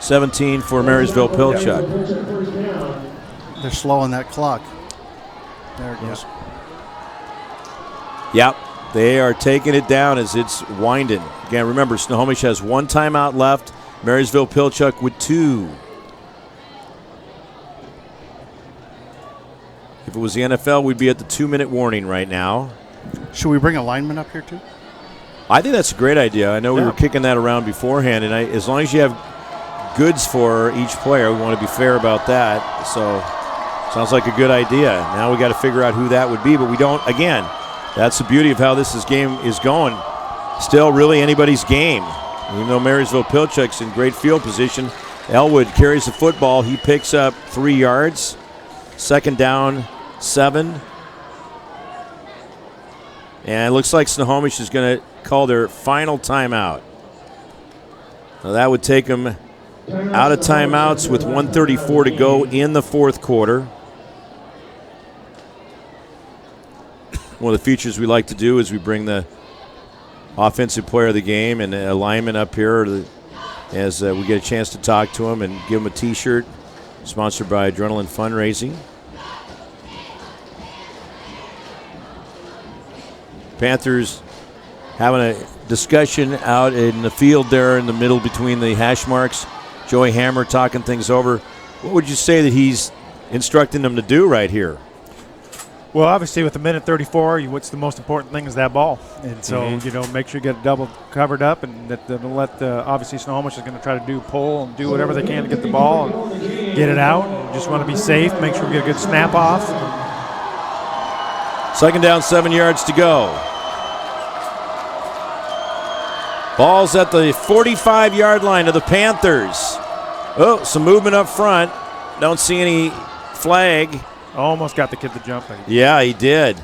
17 for Marysville-Pilchuck. They're slowing that clock. There it goes. Yep. They are taking it down as it's winding. Again, remember, Snohomish has 1 timeout left. Marysville-Pilchuck with 2. If it was the NFL, we'd be at the 2-minute warning right now. Should we bring a lineman up here too? I think that's a great idea. I know we were kicking that around beforehand, and as long as you have goods for each player, we want to be fair about that. So sounds like a good idea. Now we got to figure out who that would be, but we don't. Again, that's the beauty of how this game is going. Still really anybody's game. Even though Marysville-Pilchuck's in great field position, Elwood carries the football. He picks up 3 yards. Second down, 7. And it looks like Snohomish is going to call their final timeout. Now that would take them out of timeouts with 1:34 to go in the fourth quarter. One of the features we like to do is we bring the offensive player of the game and a lineman up here as we get a chance to talk to him and give him a T-shirt sponsored by Adrenaline Fundraising. Panthers having a discussion out in the field there in the middle between the hash marks. Joey Hammer talking things over. What would you say that he's instructing them to do right here? Well, obviously, with a minute 34, what's the most important thing is that ball. And so, make sure you get it double covered up, and that obviously Snohomish is going to try to pull and do whatever they can to get the ball and get it out. And just want to be safe, make sure we get a good snap off. Second down, 7 yards to go. Ball's at the 45-yard line of the Panthers. Oh, some movement up front. Don't see any flag. Almost got the kid to jump. Yeah, he did.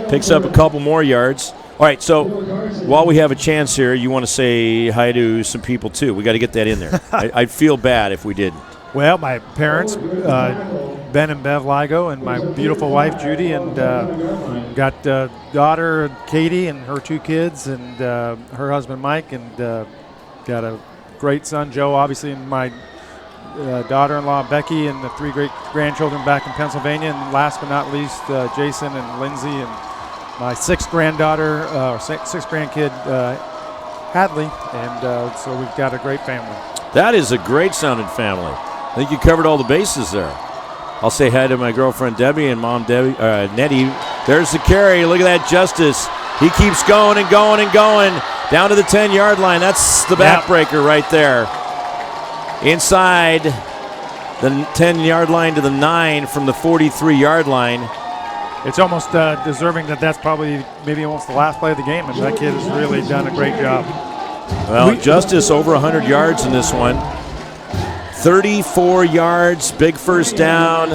Picks up a couple more yards. All right, so while we have a chance here, you want to say hi to some people too. We got to get that in there. I'd feel bad if we didn't. Well, my parents, Ben and Bev Ligo, and my beautiful wife, Judy, and got daughter, Katie, and her 2 kids, and her husband, Mike, and got a great son, Joe, obviously, and my daughter-in-law, Becky, and the 3 great grandchildren back in Pennsylvania, and last but not least, Jason and Lindsay, and my 6th granddaughter, or 6th grandkid, Hadley, and so we've got a great family. That is a great sounding family. I think you covered all the bases there. I'll say hi to my girlfriend Debbie and mom Nettie. There's the carry. Look at that, Justice. He keeps going and going and going down to the 10-yard line. That's the backbreaker right there. Inside the 10-yard line to the 9 from the 43-yard line. It's almost deserving that's probably maybe almost the last play of the game, and that kid has really done a great job. Well, Justice over 100 yards in this one. 34 yards, big first down,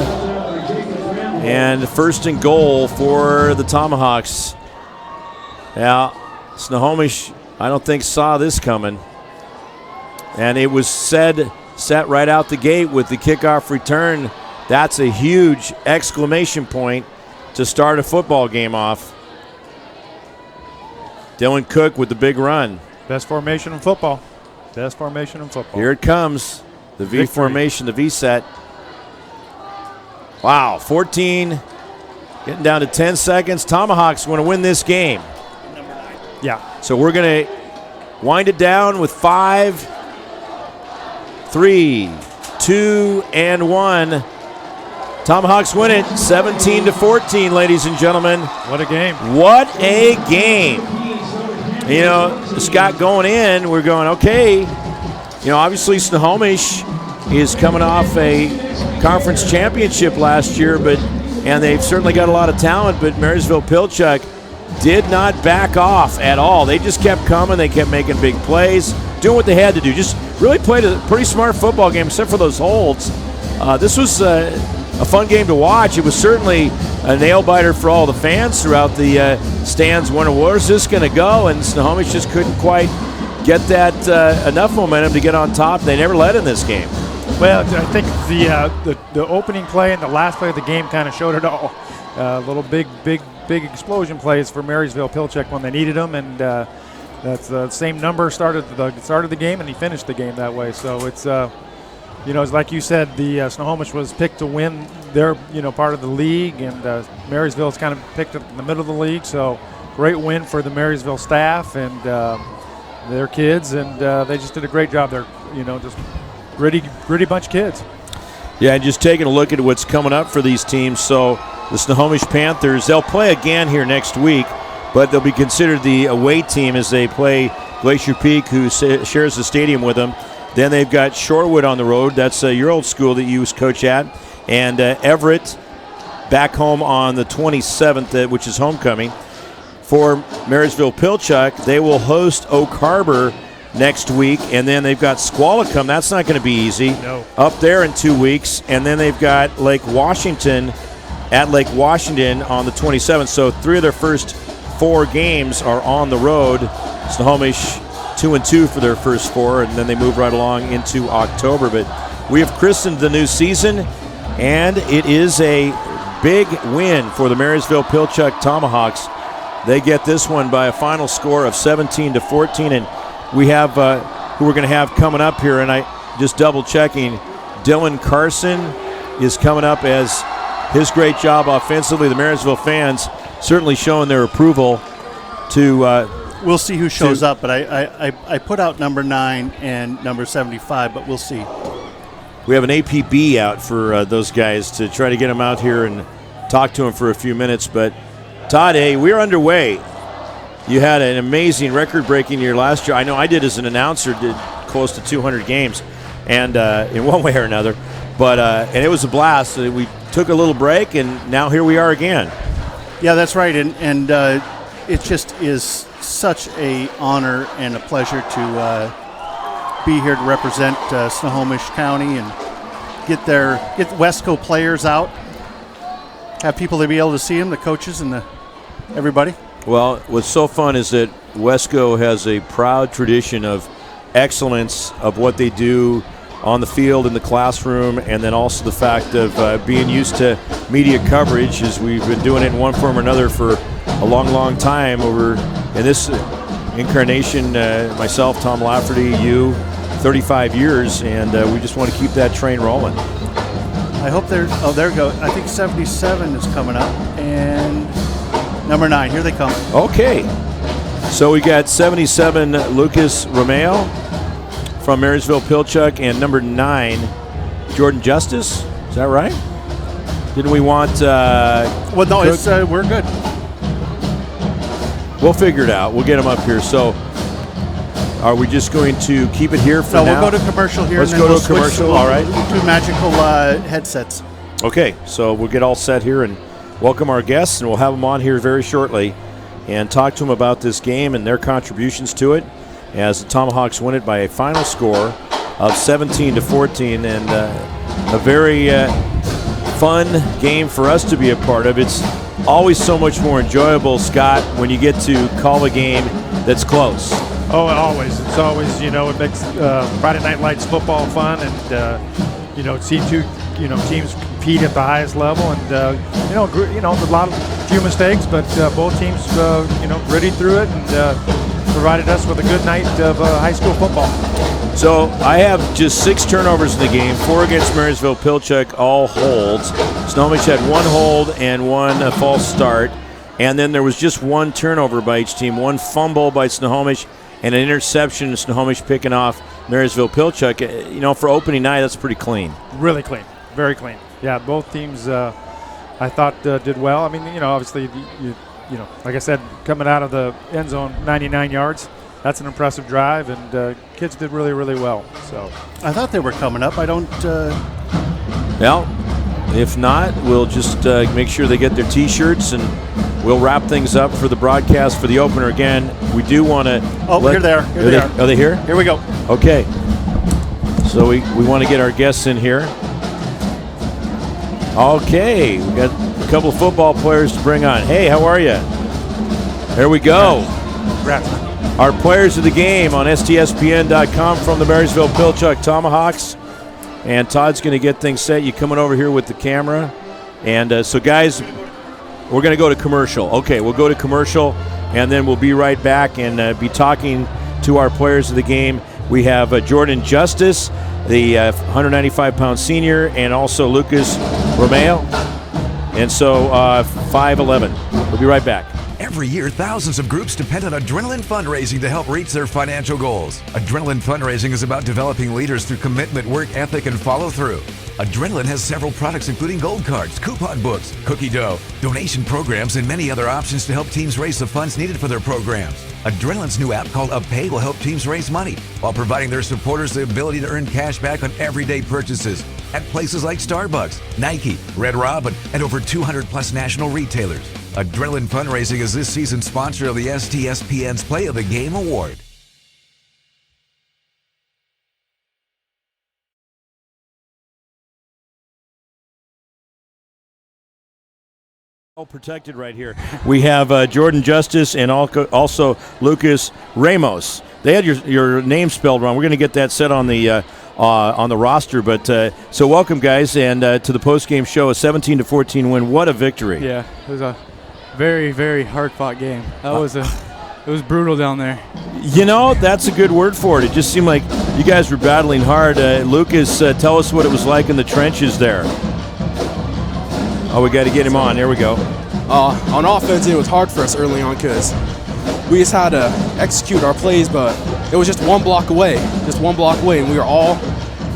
and first and goal for the Tomahawks. Yeah, Snohomish, I don't think saw this coming. And it was set right out the gate with the kickoff return. That's a huge exclamation point to start a football game off. Dylan Cook with the big run. Best formation in football. Best formation in football. Here it comes. The V formation, the V set. Wow, 14, getting down to 10 seconds. Tomahawks want to win this game. Yeah. So we're going to wind it down with 5, 3, 2, and 1. Tomahawks win it 17-14, ladies and gentlemen. What a game. What a game. You know, Scott, going in, we're going, okay. You know, obviously Snohomish is coming off a conference championship last year, and they've certainly got a lot of talent, but Marysville-Pilchuck did not back off at all. They just kept coming. They kept making big plays. doing what they had to do. Just really played a pretty smart football game, except for those holds. This was a fun game to watch. It was certainly a nail-biter for all the fans throughout the stands. Wondering, where's this going to go? And Snohomish just couldn't quite get that enough momentum to get on top. They never led in this game. Well, I think the opening play and the last play of the game kind of showed it all. Little big explosion plays for Marysville-Pilchuck when they needed them, and that's the same number started the game, and he finished the game that way. So it's it's like you said, the Snohomish was picked to win their part of the league, and Marysville's kind of picked up in the middle of the league. So great win for the Marysville staff and their kids, and they just did a great job. They're just gritty bunch of kids. Yeah, and just taking a look at what's coming up for these teams. So the Snohomish Panthers, they'll play again here next week, but they'll be considered the away team as they play Glacier Peak, who shares the stadium with them. Then they've got Shorewood on the road. That's your old school that you coach at. And Everett back home on the 27th, which is homecoming. For Marysville-Pilchuck, they will host Oak Harbor next week, and then they've got Squalicum. That's not going to be easy. No. Up there in 2 weeks, and then they've got Lake Washington at Lake Washington on the 27th. So 3 of their first 4 games are on the road. Snohomish 2-2 for their first 4, and then they move right along into October. But we have christened the new season, and it is a big win for the Marysville-Pilchuck Tomahawks. They get this one by a final score of 17-14, and we have who we're going to have coming up here, and I just double-checking, Dylan Carson is coming up as his great job offensively. The Marysville fans certainly showing their approval to we'll see who shows up, but I put out number 9 and number 75, but we'll see. We have an APB out for those guys to try to get them out here and talk to them for a few minutes. But Todd, we're underway. You had an amazing record-breaking year last year. I know I did as an announcer, did close to 200 games, and in one way or another. But and it was a blast. We took a little break, and now here we are again. Yeah, that's right, and it just is such a honor and a pleasure to be here to represent Snohomish County and get Wesco players out, have people to be able to see them, the coaches and everybody. Well, what's so fun is that Wesco has a proud tradition of excellence of what they do on the field, in the classroom, and then also the fact of being used to media coverage, as we've been doing it in one form or another for a long time over in this incarnation, myself, Tom Lafferty, you, 35 years, and we just want to keep that train rolling. I hope there go. I think 77 is coming up, and number 9, here they come. Okay, so we got 77 Lucas Romeo from Marysville-Pilchuck, and number 9 Jordan Justice. Is that right? Didn't we want? Well, no, it's we're good. We'll figure it out. We'll get them up here. So, are we just going to keep it here for now? No, we'll go to commercial here. Let's and then go we'll to commercial. All right. Two magical headsets. Okay, so we'll get all set here and welcome our guests, and we'll have them on here very shortly and talk to them about this game and their contributions to it, as the Tomahawks win it by a final score of 17-14, and a very fun game for us to be a part of. It's always so much more enjoyable, Scott, when you get to call a game that's close. Oh, always. It's always, it makes Friday Night Lights football fun, and, see two, teams compete at the highest level, and, a lot of few mistakes, but both teams, gritted through it and provided us with a good night of high school football. So I have just 6 turnovers in the game, 4 against Marysville-Pilchuck, all holds. Snohomish had 1 hold and 1 false start, and then there was just 1 turnover by each team, 1 fumble by Snohomish, and an interception, Snohomish picking off Marysville-Pilchuck. For opening night, that's pretty clean. Really clean, very clean. Yeah, both teams I thought did well. I mean, obviously, like I said, coming out of the end zone, 99 yards. That's an impressive drive, and kids did really, really well. So I thought they were coming up. I don't. Well, If not, we'll just make sure they get their T-shirts, and we'll wrap things up for the broadcast for the opener. Again, we do want to... Oh, here they are. Here they are. Are they here? Here we go. Okay. So we want to get our guests in here. Okay, we got a couple of football players to bring on. Hey, how are you? There we go. Our players of the game on STSPN.com from the Marysville-Pilchuck Tomahawks. And Todd's going to get things set. You coming over here with the camera. And so, guys, we're going to go to commercial. Okay, we'll go to commercial, and then we'll be right back and be talking to our players of the game. We have Jordan Justice, the 195-pound senior, and also Lucas Romeo. And so 5'11". We'll be right back. Every year, thousands of groups depend on Adrenaline Fundraising to help reach their financial goals. Adrenaline Fundraising is about developing leaders through commitment, work ethic, and follow-through. Adrenaline has several products including gold cards, coupon books, cookie dough, donation programs, and many other options to help teams raise the funds needed for their programs. Adrenaline's new app called UpPay will help teams raise money while providing their supporters the ability to earn cash back on everyday purchases at places like Starbucks, Nike, Red Robin, and over 200+ national retailers. Adrenaline Fundraising is this season's sponsor of the STSPN's Play of the Game Award. All protected right here. We have Jordan Justice and also Lucas Ramos. They had your name spelled wrong. We're going to get that set on the roster. But so welcome, guys, and to the post-game show, a 17-14 win. What a victory! Yeah, it was a very, very hard-fought game. It was brutal down there. You know, that's a good word for it. It just seemed like you guys were battling hard. Lucas, tell us what it was like in the trenches there. Oh, we got to get him on. There we go. On offense, it was hard for us early on because we just had to execute our plays, but it was just one block away, and we were all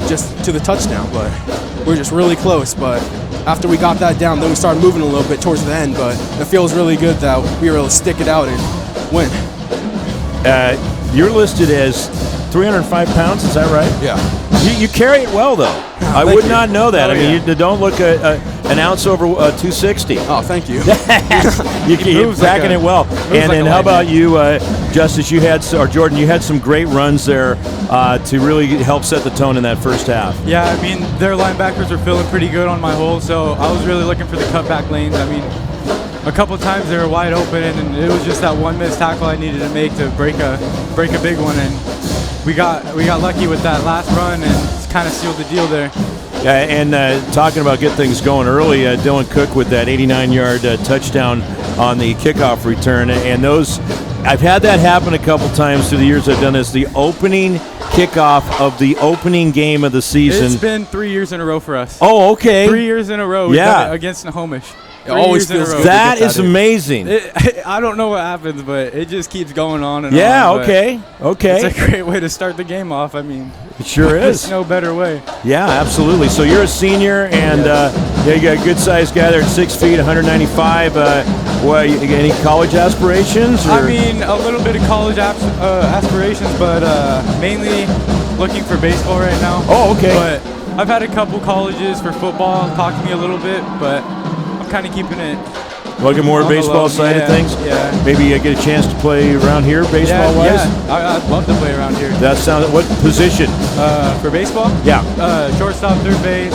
just to the touchdown. But we were just really close. But after we got that down, then we started moving a little bit towards the end. But it feels really good that we were able to stick it out and win. You're listed as 305 pounds, is that right? Yeah. You carry it well, though. I would not know that. I mean, you don't look an ounce over 260. Oh, thank you. You're backing it well. And how about you, Justice? Jordan, you had some great runs there to really help set the tone in that first half. Yeah, I mean, their linebackers were feeling pretty good on my hole, so I was really looking for the cutback lanes. I mean, a couple times they were wide open, and it was just that one missed tackle I needed to make to break a big one, and we got lucky with that last run and kind of sealed the deal there. Yeah, and talking about get things going early, Dylan Cook with that 89-yard touchdown on the kickoff return, and those I've had that happen a couple times through the years I've done this. The opening kickoff of the opening game of the season. It's been 3 years in a row for us. Oh, okay. 3 years in a row. We've done it against Snohomish. It always feels good. That is amazing. I don't know what happens, but it just keeps going on and on. Yeah, okay. It's a great way to start the game off. I mean, it sure is. There's no better way. Yeah, absolutely. So you're a senior, and you got a good-sized guy there at 6 feet, 195. Any college aspirations? Or? I mean, a little bit of college aspirations, but mainly looking for baseball right now. Oh, okay. But I've had a couple colleges for football talk to me a little bit, but I'm kind of keeping it. Looking more baseball side of things? Yeah. Maybe you get a chance to play around here baseball-wise? Yeah, I'd love to play around here. That sounds. What position? For baseball? Yeah. Shortstop, third base.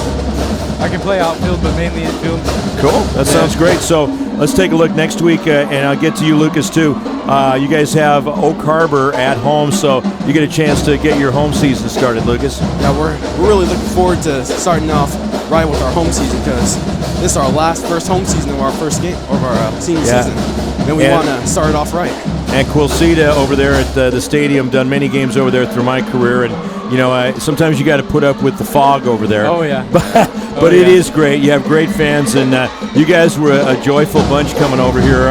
I can play outfield, but mainly infield. Cool. That sounds great. So let's take a look next week, and I'll get to you, Lucas, too. You guys have Oak Harbor at home, so you get a chance to get your home season started, Lucas. Yeah, we're really looking forward to starting off right with our home season because this is our first home season of our first game of our senior season, and we want to start it off right. And Quilceda over there at the stadium, done many games over there through my career, and you know, sometimes you got to put up with the fog over there. Oh yeah. But it is great. You have great fans, and you guys were a joyful bunch coming over here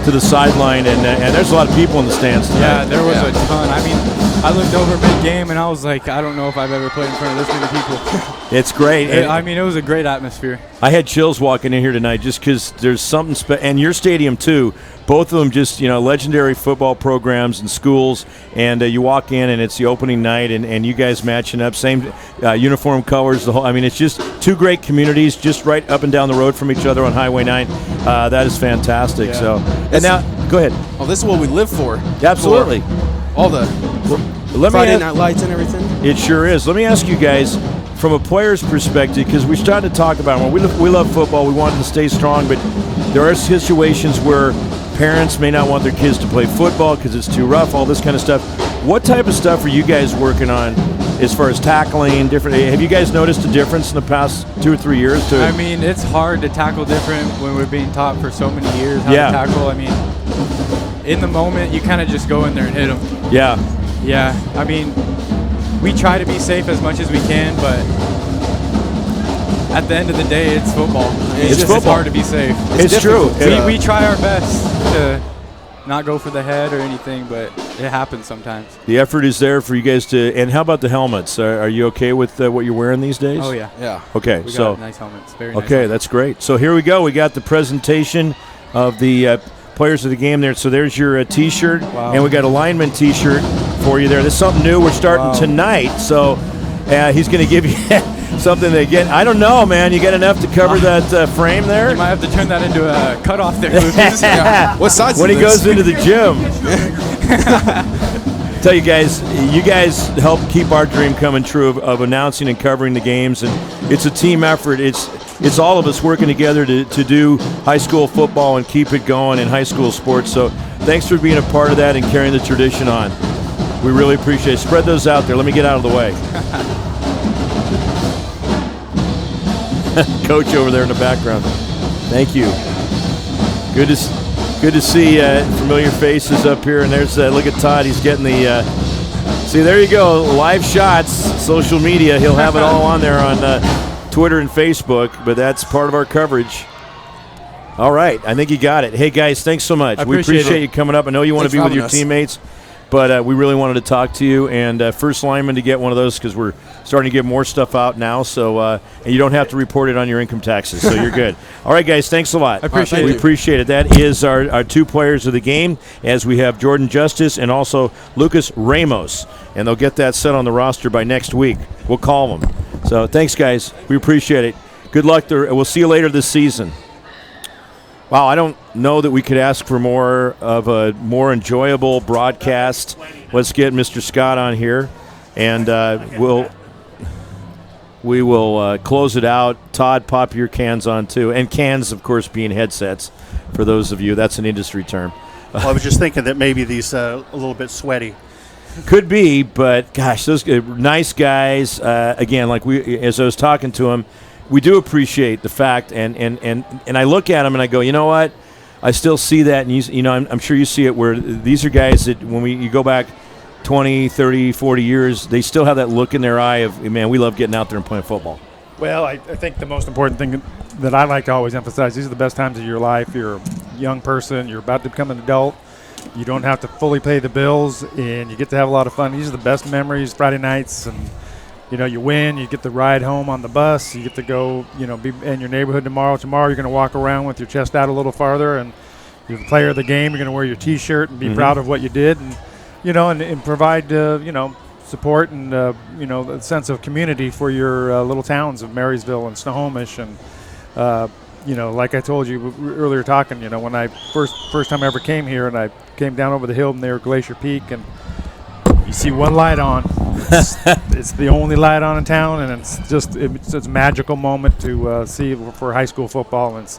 to the sideline, and there's a lot of people in the stands tonight. Yeah, there was a ton. I mean, I looked over mid-game, and I was like, I don't know if I've ever played in front of this many people. It's great. It was a great atmosphere. I had chills walking in here tonight just because there's something and your stadium too. Both of them just, legendary football programs and schools. And you walk in and it's the opening night and you guys matching up, same uniform colors. It's just two great communities just right up and down the road from each other on Highway 9. That is fantastic. Yeah. So, and now, go ahead. Oh, this is what we live for. Absolutely. For all the Friday night lights and everything. It sure is. Let me ask you guys, from a player's perspective, because we started to talk about it. We love football. We want it to stay strong, but there are situations where parents may not want their kids to play football because it's too rough, all this kind of stuff. What type of stuff are you guys working on as far as tackling different? Have you guys noticed a difference in the past 2 or 3 years? It's hard to tackle different when we're being taught for so many years how to tackle. In the moment, you kind of just go in there and hit them. Yeah. Yeah. We try to be safe as much as we can, but at the end of the day, it's football. It's hard to be safe. It's true. We try our best to not go for the head or anything, but it happens sometimes. The effort is there for you guys to. And how about the helmets? Are you okay with what you're wearing these days? Oh, yeah. Yeah. Okay. We got nice helmets. Very nice. Okay, that's great. So here we go. We got the presentation of the players of the game there. So there's your T-shirt. Wow. And we got a lineman T-shirt for you there. This is something new. We're starting tonight. So he's going to give you something that, again, I don't know, man. You got enough to cover that frame there? You might have to turn that into a cutoff there, Lucas. What size when is he this? goes into the gym. Tell you guys help keep our dream coming true of announcing and covering the games, and it's a team effort. It's all of us working together to do high school football and keep it going in high school sports. So thanks for being a part of that and carrying the tradition on. We really appreciate it. Spread those out there. Let me get out of the way. Coach over there in the background. Thank you. Good to see familiar faces up here. And there's look at Todd. He's getting the. See, there you go. Live shots, social media. He'll have it all on there on Twitter and Facebook. But that's part of our coverage. All right, I think you got it. Hey guys, thanks so much. We appreciate you coming up. I know you want to be with your teammates, but we really wanted to talk to you. And first lineman to get one of those because we're starting to get more stuff out now. So and you don't have to report it on your income taxes, so you're good. All right, guys, thanks a lot. I appreciate it. We appreciate it. That is our two players of the game, as we have Jordan Justice and also Lucas Ramos, and they'll get that set on the roster by next week. We'll call them. So thanks, guys. We appreciate it. Good luck. We'll see you later this season. Wow, I don't know that we could ask for more of a more enjoyable broadcast. Let's get Mr. Scott on here, and we will close it out. Todd, pop your cans on too, and cans, of course, being headsets. For those of you, that's an industry term. Well, I was just thinking that maybe these a little bit sweaty. Could be, but gosh, those nice guys. Again, as I was talking to him. We do appreciate the fact, and I look at them and I go, you know what? I still see that, and I'm sure you see it where these are guys that when you go back 20, 30, 40 years, they still have that look in their eye of, man, we love getting out there and playing football. Well, I think the most important thing that I like to always emphasize, these are the best times of your life. You're a young person. You're about to become an adult. You don't have to fully pay the bills, and you get to have a lot of fun. These are the best memories, Friday nights, and you win, you get the ride home on the bus, you get to go, be in your neighborhood tomorrow. Tomorrow you're going to walk around with your chest out a little farther, and you're the player of the game. You're going to wear your T-shirt and be proud of what you did, and and provide support and a sense of community for your little towns of Marysville and Snohomish, and like I told you earlier talking, when I first time I ever came here, and I came down over the hill near Glacier Peak, and you see one light on. It's the only light on in town, and it's a magical moment to see for high school football. And it's,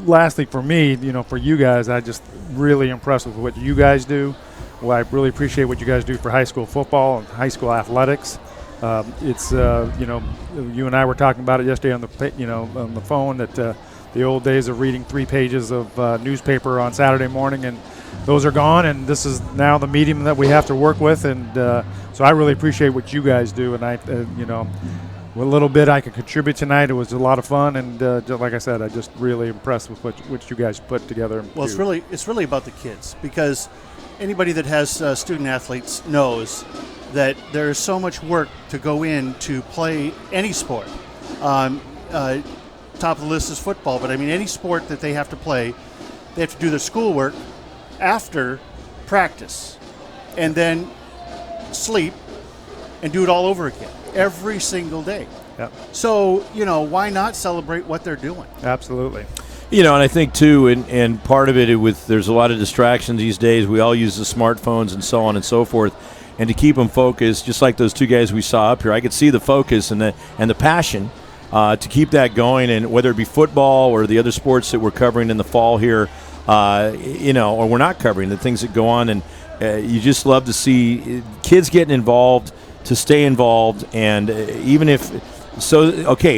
lastly for me, for you guys, I just really impressed with what you guys do. Well, I really appreciate what you guys do for high school football and high school athletics. It's you and I were talking about it yesterday on the phone that the old days of reading 3 pages of newspaper on Saturday morning, and those are gone, and this is now the medium that we have to work with, and so I really appreciate what you guys do, and I, what little bit I could contribute tonight, it was a lot of fun, and just like I said, I just really impressed with what you guys put together. Well, it's really about the kids, because anybody that has student athletes knows that there is so much work to go in to play any sport. Top of the list is football, but I mean any sport that they have to play, they have to do their schoolwork after practice and then sleep and do it all over again every single day. Yep. So, why not celebrate what they're doing? Absolutely. And I think too, and part of it there's a lot of distractions these days. We all use the smartphones and so on and so forth. And to keep them focused, just like those two guys we saw up here, I could see the focus and the passion to keep that going. And whether it be football or the other sports that we're covering in the fall here, or we're not covering, the things that go on, and you just love to see kids getting involved, to stay involved, and even if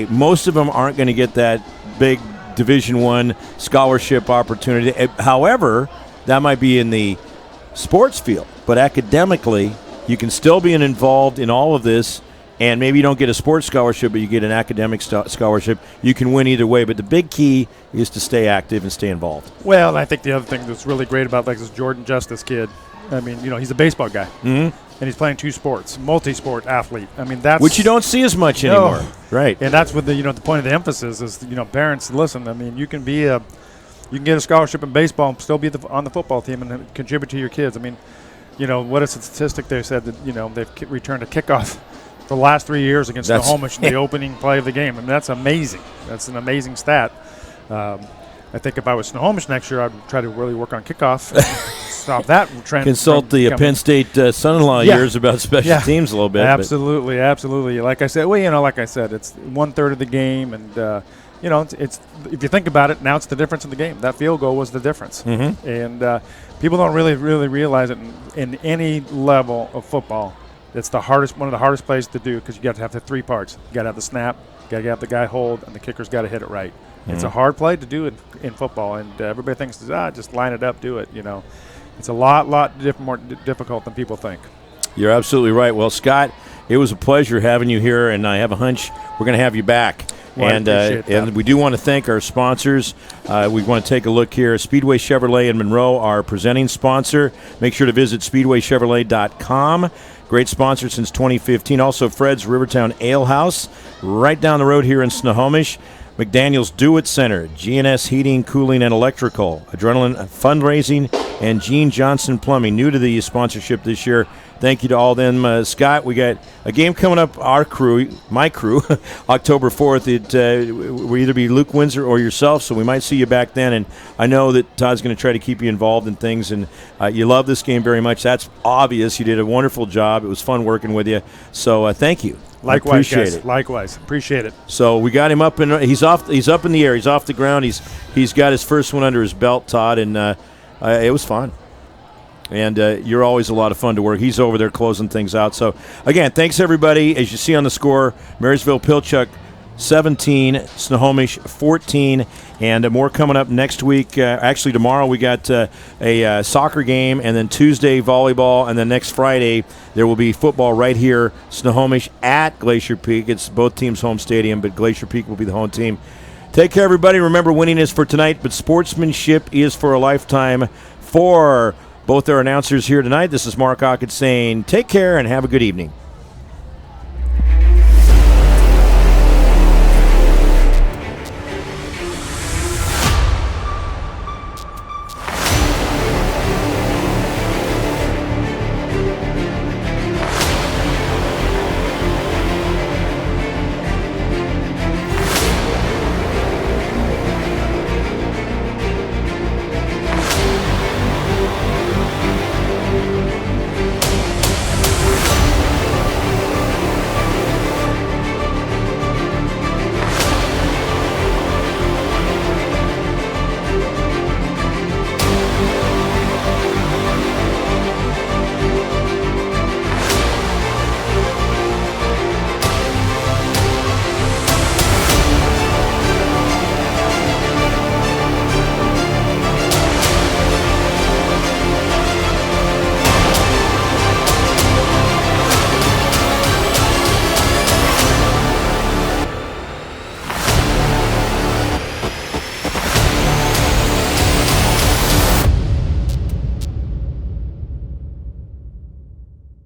most of them aren't going to get that big Division I scholarship opportunity. However, that might be in the sports field, but academically, you can still be involved in all of this, and maybe you don't get a sports scholarship, but you get an academic scholarship. You can win either way, but the big key is to stay active and stay involved. Well, I think the other thing that's really great about this Jordan Justice kid, I mean, he's a baseball guy, and he's playing two sports, multi-sport athlete. I mean, that's which you don't see as much anymore, right? And that's what the point of the emphasis is. Parents, listen. I mean, you can get a scholarship in baseball and still be on the football team and contribute to your kids. I mean, what is the statistic they said that they've returned a kickoff for the last 3 years against Snohomish in the opening play of the game. I mean, that's amazing. That's an amazing stat. I think if I was Snohomish next year, I'd try to really work on kickoff. Stop that trend. Consult the Penn State son-in-law years about special teams a little bit. Absolutely, absolutely. Like I said, it's 1/3 of the game, and it's if you think about it, now it's the difference in the game. That field goal was the difference, and people don't really realize it in any level of football. It's one of the hardest plays to do because you got to have the three parts. You got to have the snap, you got to have the guy hold, and the kicker's got to hit it right. It's a hard play to do in football, and everybody thinks, just line it up, do it. It's a lot more difficult than people think. You're absolutely right. Well, Scott, it was a pleasure having you here, and I have a hunch we're going to have you back. Well, and we do want to thank our sponsors. We want to take a look here. Speedway Chevrolet in Monroe, our presenting sponsor. Make sure to visit speedwaychevrolet.com. Great sponsor since 2015. Also, Fred's Rivertown Ale House, right down the road here in Snohomish. McDaniel's Do-It Center, GNS Heating, Cooling, and Electrical, Adrenaline Fundraising, and Gene Johnson Plumbing, new to the sponsorship this year. Thank you to all them. Scott, we got a game coming up, my crew, October 4th. It will either be Luke Windsor or yourself, so we might see you back then. And I know that Todd's going to try to keep you involved in things, and you love this game very much. That's obvious. You did a wonderful job. It was fun working with you. So thank you. Likewise, appreciate guys. it. Likewise, appreciate it. So we got him up, and he's up in the air. He's off the ground. He's got his first one under his belt, Todd, and it was fun. And you're always a lot of fun to work. He's over there closing things out. So again, thanks everybody. As you see on the score, Marysville-Pilchuck 17, Snohomish 14, and more coming up next week. Actually, tomorrow we got a soccer game, and then Tuesday volleyball, and then next Friday there will be football right here, Snohomish at Glacier Peak. It's both teams' home stadium, but Glacier Peak will be the home team. Take care, everybody. Remember, winning is for tonight, but sportsmanship is for a lifetime. For both our announcers here tonight, this is Mark Aucut saying take care and have a good evening.